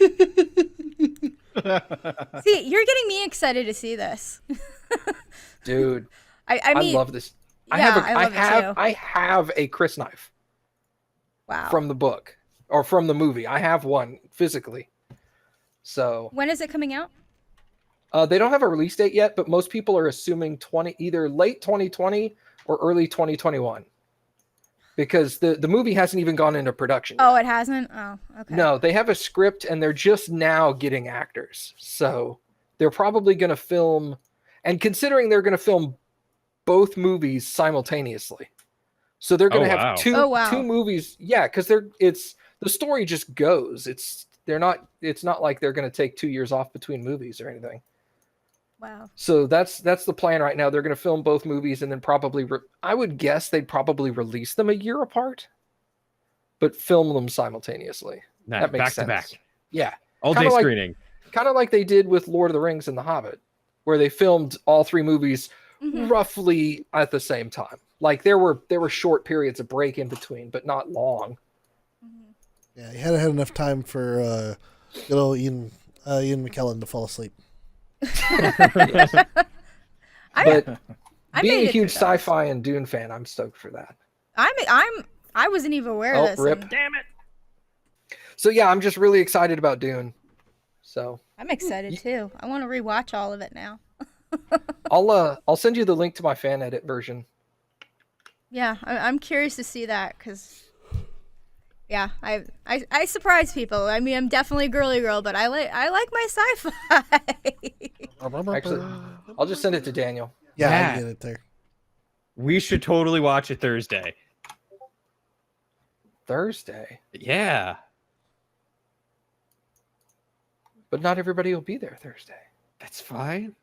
Speaker 3: See, you're getting me excited to see this.
Speaker 4: Dude,
Speaker 3: I mean,
Speaker 4: I love this.
Speaker 3: Yeah, I love it too.
Speaker 4: I have a Chris knife.
Speaker 3: Wow.
Speaker 4: From the book or from the movie. I have one physically. So
Speaker 3: when is it coming out?
Speaker 4: They don't have a release date yet, but most people are assuming either late 2020 or early 2021. Because the movie hasn't even gone into production yet.
Speaker 3: Oh, it hasn't? Oh, okay.
Speaker 4: No, they have a script and they're just now getting actors. So they're probably going to film, and considering they're going to film both movies simultaneously. So they're going to have two movies. Yeah, because the story just goes. It's not like they're going to take 2 years off between movies or anything.
Speaker 3: Wow.
Speaker 4: So that's the plan right now. They're going to film both movies and then probably I would guess they'd probably release them a year apart, but film them simultaneously.
Speaker 2: Nice.
Speaker 4: That makes
Speaker 2: Back
Speaker 4: sense.
Speaker 2: to back.
Speaker 4: Yeah.
Speaker 2: All day screening.
Speaker 4: Kind of like they did with Lord of the Rings and The Hobbit, where they filmed all 3 movies roughly at the same time. Like there were short periods of break in between, but not long.
Speaker 1: Yeah, you hadn't had enough time for good old Ian McKellen to fall asleep.
Speaker 4: But being a huge sci-fi and Dune fan, I'm stoked for that.
Speaker 3: I wasn't even aware of this.
Speaker 4: Rip. Damn it. So yeah, I'm just really excited about Dune. So
Speaker 3: I'm excited too. I want to rewatch all of it now.
Speaker 4: I'll send you the link to my fan edit version.
Speaker 3: Yeah, I'm curious to see that because yeah, I surprise people. I mean, I'm definitely a girly girl, but I like my sci-fi.
Speaker 4: Actually, I'll just send it to Daniel.
Speaker 1: Yeah, I get it there.
Speaker 2: We should totally watch it Thursday.
Speaker 4: Thursday?
Speaker 2: Yeah.
Speaker 4: But not everybody will be there Thursday.
Speaker 2: That's fine.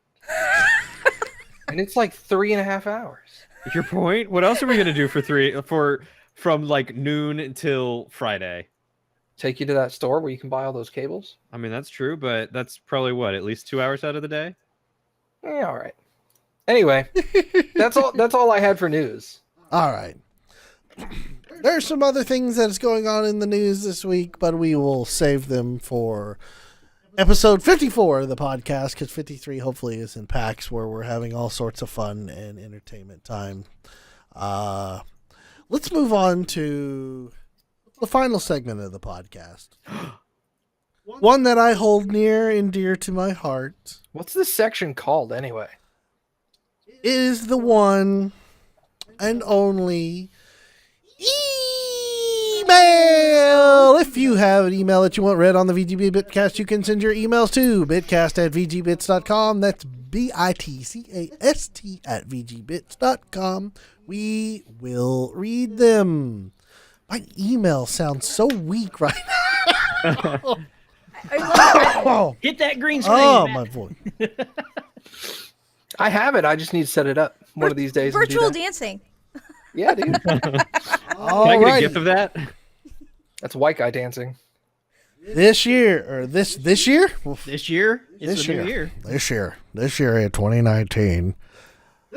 Speaker 4: And it's like 3.5 hours.
Speaker 2: Your point? What else are we gonna do from like noon until Friday?
Speaker 4: Take you to that store where you can buy all those cables?
Speaker 2: I mean, that's true, but that's probably at least 2 hours out of the day?
Speaker 4: Yeah, all right. Anyway, that's all I had for news.
Speaker 1: All right. There's some other things that's going on in the news this week, but we will save them for episode 54 of the podcast, because 53 hopefully is in PAX, where we're having all sorts of fun and entertainment time. Let's move on to the final segment of the podcast. One that I hold near and dear to my heart.
Speaker 4: What's this section called anyway?
Speaker 1: It is the one and only email. If you have an email that you want read on the VGB Bitcast, you can send your emails to bitcast@vgbits.com. That's bitcast@vgbits.com. We will read them. My email sounds so weak right now.
Speaker 5: Hit that green screen.
Speaker 1: Oh,
Speaker 5: man.
Speaker 1: my voice.
Speaker 4: I have it. I just need to set it up one of these days.
Speaker 3: Virtual dancing.
Speaker 4: Yeah, dude.
Speaker 2: Can I get a gift of that?
Speaker 4: That's white guy dancing.
Speaker 1: this year or this year?
Speaker 5: This year, it's
Speaker 1: This
Speaker 5: a
Speaker 1: year.
Speaker 5: new year.
Speaker 1: This year in 2019.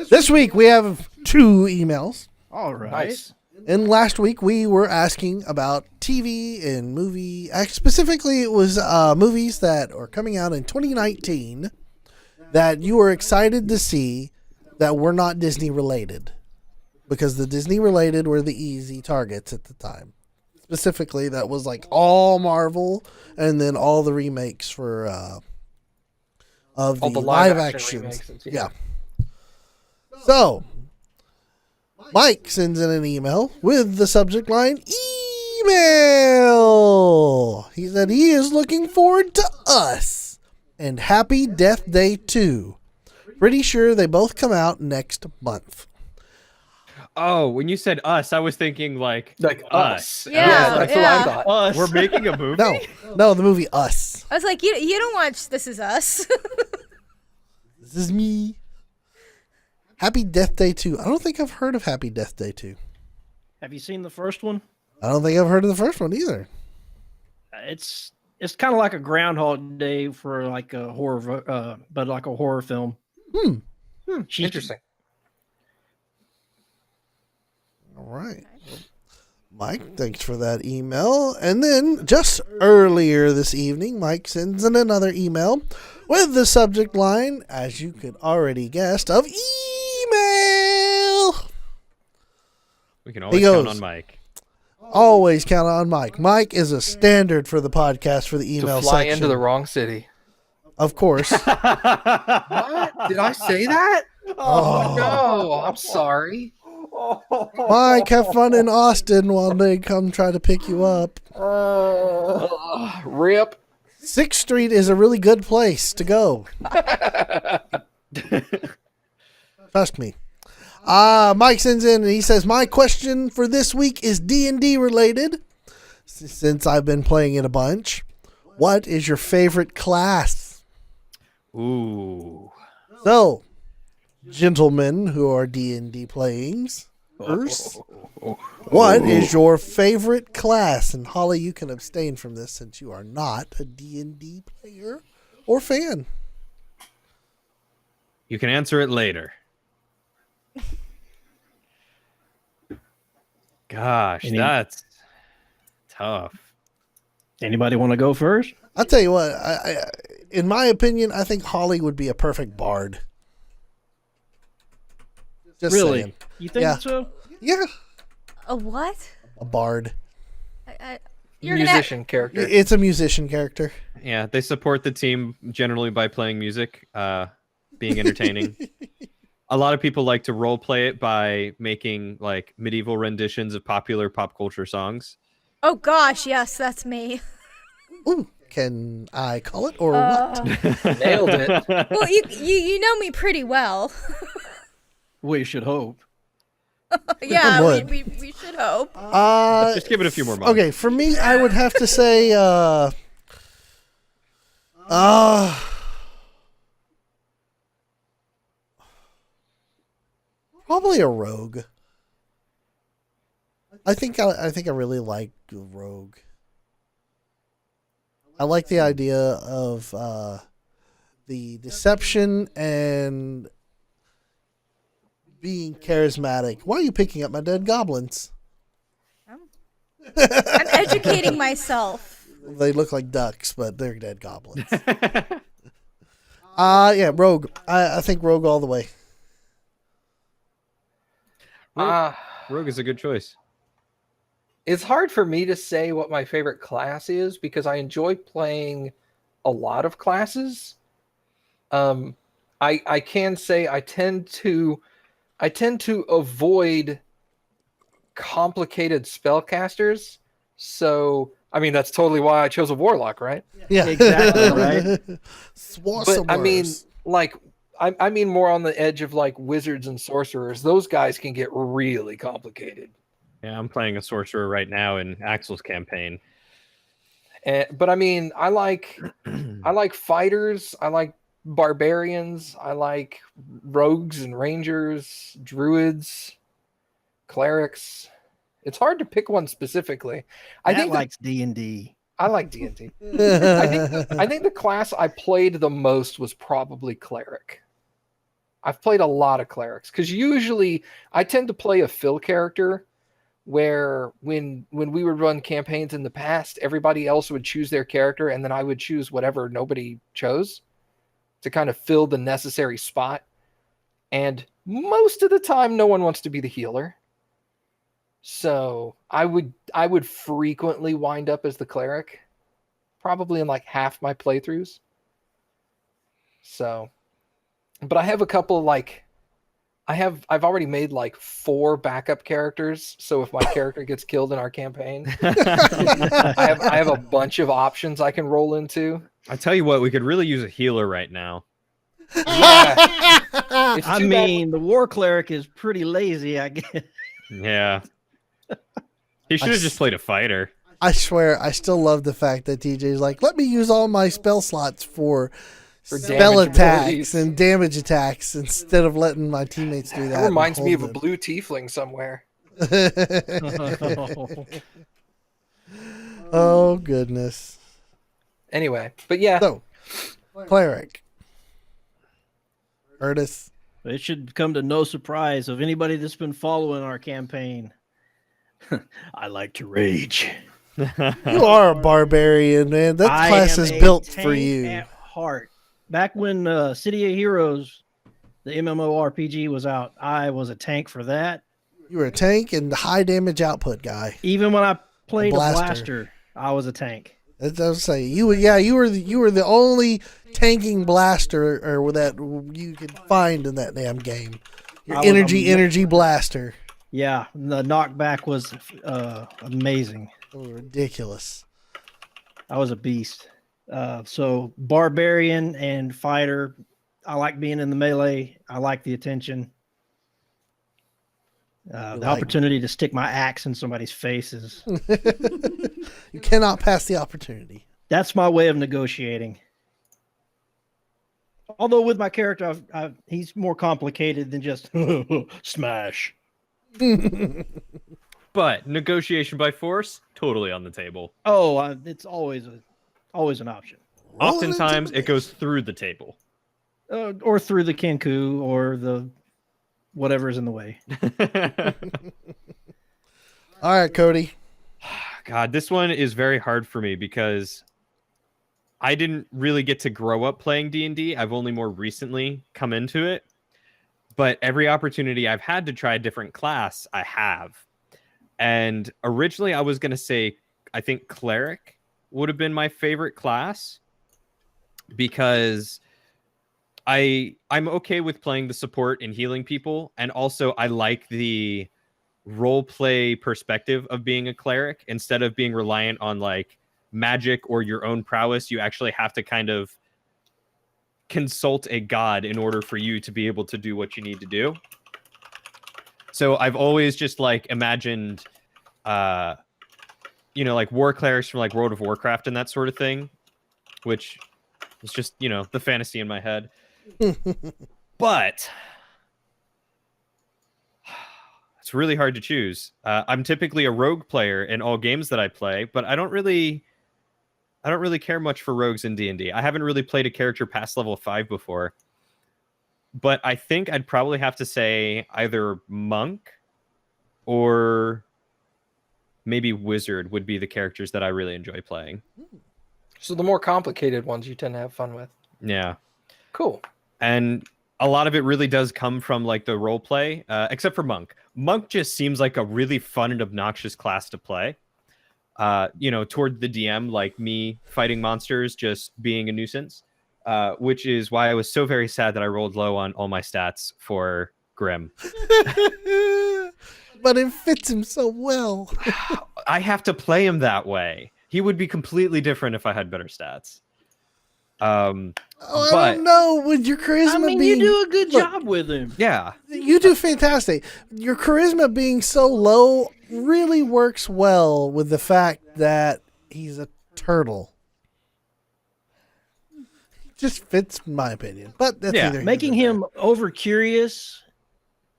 Speaker 1: This week we have 2 emails.
Speaker 5: All right.
Speaker 4: Nice.
Speaker 1: And last week we were asking about TV and movie. Specifically, it was movies that are coming out in 2019 that you were excited to see that were not Disney related, because the Disney related were the easy targets at the time. Specifically, that was like all Marvel and then all the remakes for of
Speaker 4: All
Speaker 1: the
Speaker 4: the
Speaker 1: live
Speaker 4: live-action
Speaker 1: actions.
Speaker 4: remakes and-
Speaker 1: Yeah. So, Mike sends in an email with the subject line email. He said he is looking forward to Us and Happy Death Day 2. Pretty sure they both come out next month.
Speaker 2: Oh, when you said us, I was thinking like us.
Speaker 3: Yeah,
Speaker 4: that's
Speaker 3: yeah.
Speaker 4: what I thought.
Speaker 2: We're making a movie.
Speaker 1: No, the movie Us.
Speaker 3: I was like, you don't watch This Is Us.
Speaker 1: This is me. Happy Death Day 2. I don't think I've heard of Happy Death Day 2.
Speaker 5: Have you seen the first one?
Speaker 1: I don't think I've heard of the first one either.
Speaker 5: It's kind of like a Groundhog Day for like a horror, but like a horror film.
Speaker 4: Interesting.
Speaker 1: All right. Mike, thanks for that email. And then just earlier this evening, Mike sends in another email with the subject line, as you could already guess, of email.
Speaker 2: We can always
Speaker 1: He
Speaker 2: count
Speaker 1: goes,
Speaker 2: on Mike.
Speaker 1: Always count on Mike. Mike is a standard for the podcast for the
Speaker 4: To
Speaker 1: email
Speaker 4: fly
Speaker 1: section.
Speaker 4: into the wrong city.
Speaker 1: Of course.
Speaker 4: What? Did I say that?
Speaker 1: Oh.
Speaker 4: No, I'm sorry.
Speaker 1: Mike, have fun in Austin while they come try to pick you up.
Speaker 4: Rip.
Speaker 1: 6th Street is a really good place to go. Trust me. Mike sends in and he says, my question for this week is D&D related. Since I've been playing it a bunch, what is your favorite class?
Speaker 2: Ooh.
Speaker 1: So, gentlemen who are D&D players, what is your favorite class? And Holly, you can abstain from this since you are not a D&D player or fan.
Speaker 2: You can answer it later. Gosh, that's tough.
Speaker 5: Anybody want to go first?
Speaker 1: I'll tell you what, in my opinion, I think Holly would be a perfect bard. Just
Speaker 5: Really?
Speaker 1: saying.
Speaker 5: You think
Speaker 1: Yeah.
Speaker 5: so?
Speaker 1: Yeah,
Speaker 3: A what?
Speaker 1: a bard.
Speaker 3: You're gonna
Speaker 4: Musician character.
Speaker 1: It's a musician character.
Speaker 2: Yeah, they support the team generally by playing music, being entertaining. A lot of people like to role play it by making like medieval renditions of popular pop culture songs.
Speaker 3: Oh gosh, yes, that's me.
Speaker 1: Ooh, can I call it or what?
Speaker 4: Nailed it.
Speaker 3: Well, you know me pretty well.
Speaker 5: We should hope.
Speaker 3: Yeah,
Speaker 1: would.
Speaker 3: we should hope.
Speaker 2: Just give it a few more months.
Speaker 1: Okay, for me, I would have to say, probably a rogue. I think I really like rogue. I like the idea of the deception and being charismatic. Why are you picking up my dead goblins?
Speaker 3: I'm educating myself.
Speaker 1: They look like ducks, but they're dead goblins. Yeah, rogue. I think rogue all the way.
Speaker 2: Rogue is a good choice.
Speaker 4: It's hard for me to say what my favorite class is because I enjoy playing a lot of classes. I can say I tend to avoid complicated spellcasters. So I mean that's totally why I chose a warlock, right?
Speaker 1: Yeah,
Speaker 5: Exactly, right?
Speaker 4: But I mean, like I mean more on the edge of like wizards and sorcerers. Those guys can get really complicated.
Speaker 2: Yeah, I'm playing a sorcerer right now in Axel's campaign.
Speaker 4: But I mean, I like fighters. I like barbarians. I like rogues and rangers, druids, clerics. It's hard to pick one specifically. I
Speaker 5: Matt
Speaker 4: think
Speaker 5: likes D&D.
Speaker 4: I like D&D.
Speaker 1: I
Speaker 4: I think the class I played the most was probably cleric. I've played a lot of clerics because usually I tend to play a fill character where when we would run campaigns in the past, everybody else would choose their character and then I would choose whatever nobody chose to kind of fill the necessary spot. And most of the time, no one wants to be the healer. So I would frequently wind up as the cleric, probably in like half my playthroughs. So, but I have a couple like I've already made like 4 backup characters. So if my character gets killed in our campaign, I have a bunch of options I can roll into.
Speaker 2: I tell you what, we could really use a healer right now.
Speaker 4: Yeah. It's
Speaker 5: I
Speaker 4: too
Speaker 5: mean, the war cleric is pretty lazy, I guess.
Speaker 2: Yeah. He should have just played a fighter.
Speaker 1: I swear, I still love the fact that TJ's like, let me use all my spell slots for spell
Speaker 4: damage
Speaker 1: attacks
Speaker 4: abilities.
Speaker 1: and damage attacks instead of letting my teammates do that.
Speaker 4: That
Speaker 1: and
Speaker 4: reminds me of a
Speaker 1: hold
Speaker 4: blue tiefling somewhere.
Speaker 1: them. Oh, goodness.
Speaker 4: Anyway, but yeah,
Speaker 1: So, cleric. Ernest.
Speaker 5: It should come to no surprise of anybody that's been following our campaign. I like to rage.
Speaker 1: You are a barbarian, man. That
Speaker 5: I
Speaker 1: class
Speaker 5: am
Speaker 1: is
Speaker 5: a
Speaker 1: built for
Speaker 5: tank
Speaker 1: you.
Speaker 5: At heart. Back when City of Heroes, the MMORPG was out, I was a tank for that.
Speaker 1: You were a tank and high damage output guy.
Speaker 5: Even when I played a
Speaker 1: blaster.
Speaker 5: blaster, I was a tank.
Speaker 1: That's what I was saying. You were the only tanking blaster or that you could find in that damn game. Your
Speaker 5: I was
Speaker 1: energy blaster.
Speaker 5: Yeah, the knockback was amazing.
Speaker 1: It was ridiculous.
Speaker 5: I was a beast. So barbarian and fighter. I like being in the melee. I like the attention. The opportunity to stick my axe in somebody's faces.
Speaker 1: You cannot pass the opportunity.
Speaker 5: That's my way of negotiating. Although with my character, he's more complicated than just smash.
Speaker 2: But negotiation by force, totally on the table.
Speaker 5: Oh, it's always an option.
Speaker 2: Oftentimes, it goes through the table.
Speaker 5: Or through the Kenku or the whatever's in the way.
Speaker 1: All right, Cody.
Speaker 2: God, this one is very hard for me because I didn't really get to grow up playing D&D. I've only more recently come into it. But every opportunity I've had to try a different class, I have. And originally I was going to say, I think Cleric would have been my favorite class because I'm okay with playing the support and healing people. And also I like the role play perspective of being a cleric. Instead of being reliant on like magic or your own prowess, you actually have to kind of consult a god in order for you to be able to do what you need to do. So I've always just like imagined like war clerics from like World of Warcraft and that sort of thing, which is just the fantasy in my head. But it's really hard to choose. I'm typically a rogue player in all games that I play, but I don't really care much for rogues in D&D. I haven't really played a character past level 5 before. But I think I'd probably have to say either monk or maybe wizard would be the characters that I really enjoy playing.
Speaker 4: So the more complicated ones you tend to have fun with.
Speaker 2: Yeah.
Speaker 4: Cool.
Speaker 2: And a lot of it really does come from like the role play, except for monk. Monk just seems like a really fun and obnoxious class to play. Toward the DM, like me fighting monsters, just being a nuisance, which is why I was so very sad that I rolled low on all my stats for Grim.
Speaker 1: But it fits him so well.
Speaker 2: I have to play him that way. He would be completely different if I had better stats. I
Speaker 1: don't know. With your charisma
Speaker 5: you do a good job with him.
Speaker 2: Yeah.
Speaker 1: You do fantastic. Your charisma being so low really works well with the fact that he's a turtle. Just fits, in my opinion. But that's either
Speaker 5: making him over curious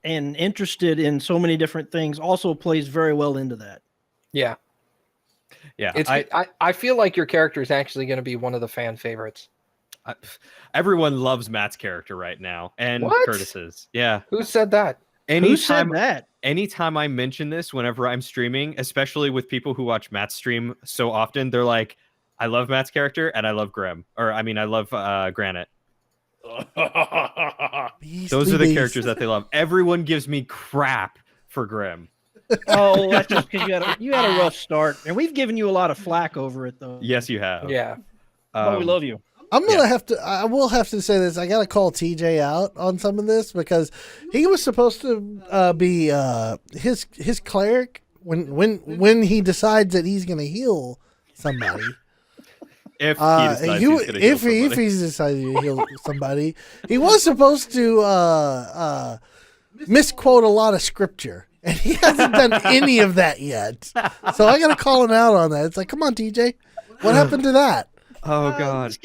Speaker 5: and interested in so many different things also plays very well into that.
Speaker 4: Yeah.
Speaker 2: Yeah,
Speaker 4: I feel like your character is actually going to be one of the fan favorites.
Speaker 2: everyone loves Matt's character right now, and
Speaker 4: What?
Speaker 2: Curtis's. Yeah.
Speaker 4: Who said that?
Speaker 5: Who said that?
Speaker 2: Anytime I mention this, whenever I'm streaming, especially with people who watch Matt's stream so often, they're like, "I love Matt's character, and I love Grim, or I mean, I love Granite." Those are the characters that they love. Everyone gives me crap for Grim.
Speaker 5: Oh, that's just because you had a rough start, and we've given you a lot of flack over it, though.
Speaker 2: Yes, you have.
Speaker 4: Yeah.
Speaker 5: But we love you.
Speaker 1: I'm gonna have to. I will have to say this. I gotta call TJ out on some of this because he was supposed to be his cleric when he decides that he's gonna heal somebody.
Speaker 2: If he's decided to heal somebody, he was supposed to misquote a lot of scripture, and he hasn't done any of that yet. So I gotta call him out on that. It's like, come on, TJ, what happened to that? Oh God!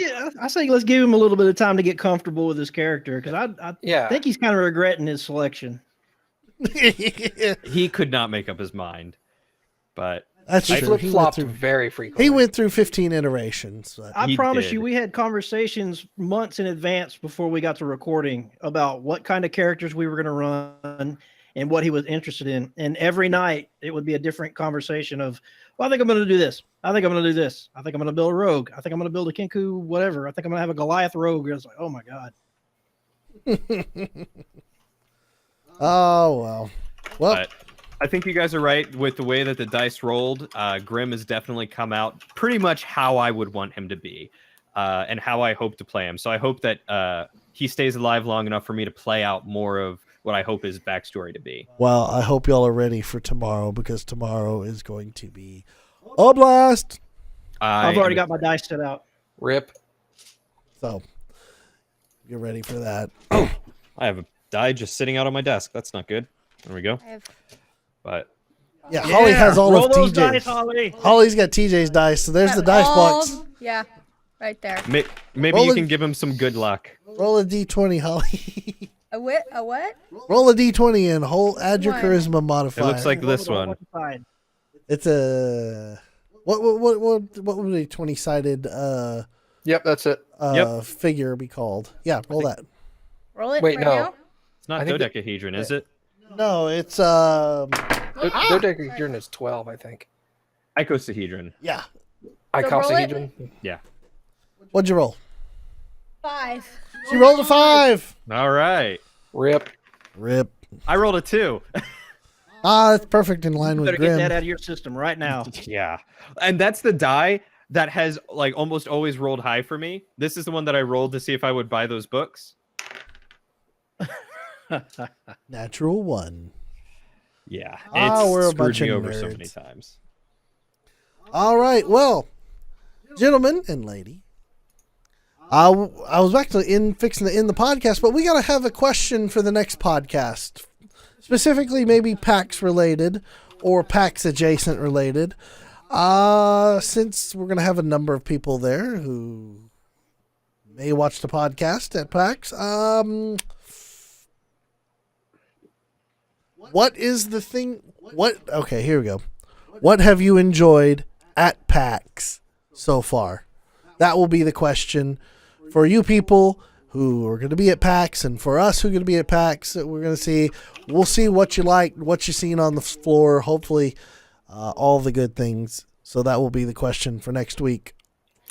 Speaker 5: I say let's give him a little bit of time to get comfortable with his character because I think he's kind of regretting his selection.
Speaker 2: He could not make up his mind, but
Speaker 1: that's
Speaker 4: He
Speaker 1: true.
Speaker 4: flip-flopped very frequently.
Speaker 1: He went through 15 iterations. But.
Speaker 5: I
Speaker 2: He
Speaker 5: promise
Speaker 2: did.
Speaker 5: you, we had conversations months in advance before we got to recording about what kind of characters we were going to run and what he was interested in. And every night it would be a different conversation of, well, I think I'm going to do this. I think I'm going to do this. I think I'm going to build a rogue. I think I'm going to build a Kinku, whatever. I think I'm going to have a Goliath rogue. I was like, oh my God.
Speaker 1: Oh, well.
Speaker 2: But I think you guys are right with the way that the dice rolled. Grim has definitely come out pretty much how I would want him to be, and how I hope to play him. So I hope that he stays alive long enough for me to play out more of what I hope his backstory to be.
Speaker 1: Well, I hope y'all are ready for tomorrow because tomorrow is going to be a blast.
Speaker 5: I've already got my dice set out.
Speaker 4: Rip.
Speaker 1: So get ready for that.
Speaker 2: I have a die just sitting out on my desk. That's not good. There we go. But
Speaker 1: Yeah, Holly has all
Speaker 5: roll
Speaker 1: of
Speaker 5: those
Speaker 1: TJ's.
Speaker 5: dice, Holly.
Speaker 1: Holly's got TJ's dice, so there's the dice box.
Speaker 3: Yeah, right there.
Speaker 2: maybe
Speaker 1: Roll
Speaker 2: you
Speaker 1: it.
Speaker 2: can give him some good luck.
Speaker 1: Roll a d20, Holly.
Speaker 3: A what? A what?
Speaker 1: Roll a d20 and add your
Speaker 3: One.
Speaker 1: charisma
Speaker 2: It
Speaker 1: modifier.
Speaker 2: looks like this
Speaker 5: Roll it
Speaker 2: one.
Speaker 5: on side.
Speaker 1: It's a what would a 20-sided
Speaker 4: Yep, that's it.
Speaker 1: figure be called? Yeah, roll that.
Speaker 3: Roll it
Speaker 4: Wait,
Speaker 3: right
Speaker 4: no.
Speaker 3: now?
Speaker 2: It's not
Speaker 4: I think that-
Speaker 2: dodecahedron, is it?
Speaker 1: No, it's
Speaker 4: Dodecahedron is 12, I think.
Speaker 2: Icosahedron.
Speaker 1: yeah.
Speaker 4: Icosahedron.
Speaker 2: Yeah.
Speaker 1: What'd you roll?
Speaker 3: 5.
Speaker 1: She rolled a 5.
Speaker 2: All right.
Speaker 4: Rip.
Speaker 1: Rip.
Speaker 2: I rolled a 2.
Speaker 1: That's perfect in line with
Speaker 5: Better get
Speaker 1: Grim.
Speaker 5: that out of your system right now.
Speaker 2: Yeah. And that's the die that has like almost always rolled high for me. This is the one that I rolled to see if I would buy those books.
Speaker 1: Natural 1.
Speaker 2: Yeah.
Speaker 1: We're a
Speaker 2: It's
Speaker 1: bunch
Speaker 2: screwed me
Speaker 1: of
Speaker 2: over so many
Speaker 1: nerds.
Speaker 2: times.
Speaker 1: All right. Well, gentlemen and lady, I was actually fixing to end the podcast, but we got to have a question for the next podcast, specifically maybe PAX related or PAX adjacent related. Since we're gonna have a number of people there who may watch the podcast at PAX, what is the thing? Okay, here we go. What have you enjoyed at PAX so far? That will be the question for you people who are going to be at PAX, and for us who are going to be at PAX. We're going to see. We'll see what you like, what you've seen on the floor. Hopefully, all the good things. So that will be the question for next week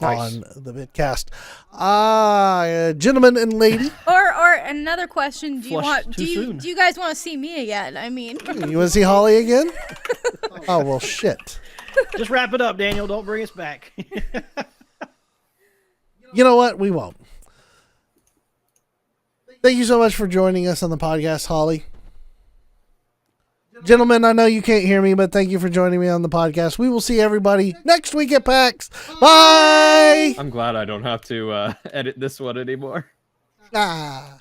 Speaker 1: on the Bitcast. Gentlemen and lady,
Speaker 3: Or another question: Do you
Speaker 5: Flushed
Speaker 3: want?
Speaker 5: too
Speaker 3: Do
Speaker 5: soon.
Speaker 3: you guys want to see me again? I mean,
Speaker 1: you want to see Holly again? Oh well, shit.
Speaker 5: Just wrap it up, Daniel. Don't bring us back.
Speaker 1: You know what? We won't. Thank you so much for joining us on the podcast, Holly. Gentlemen, I know you can't hear me, but thank you for joining me on the podcast. We will see everybody next week at PAX. Bye!
Speaker 2: I'm glad I don't have to edit this one anymore.
Speaker 1: Ah.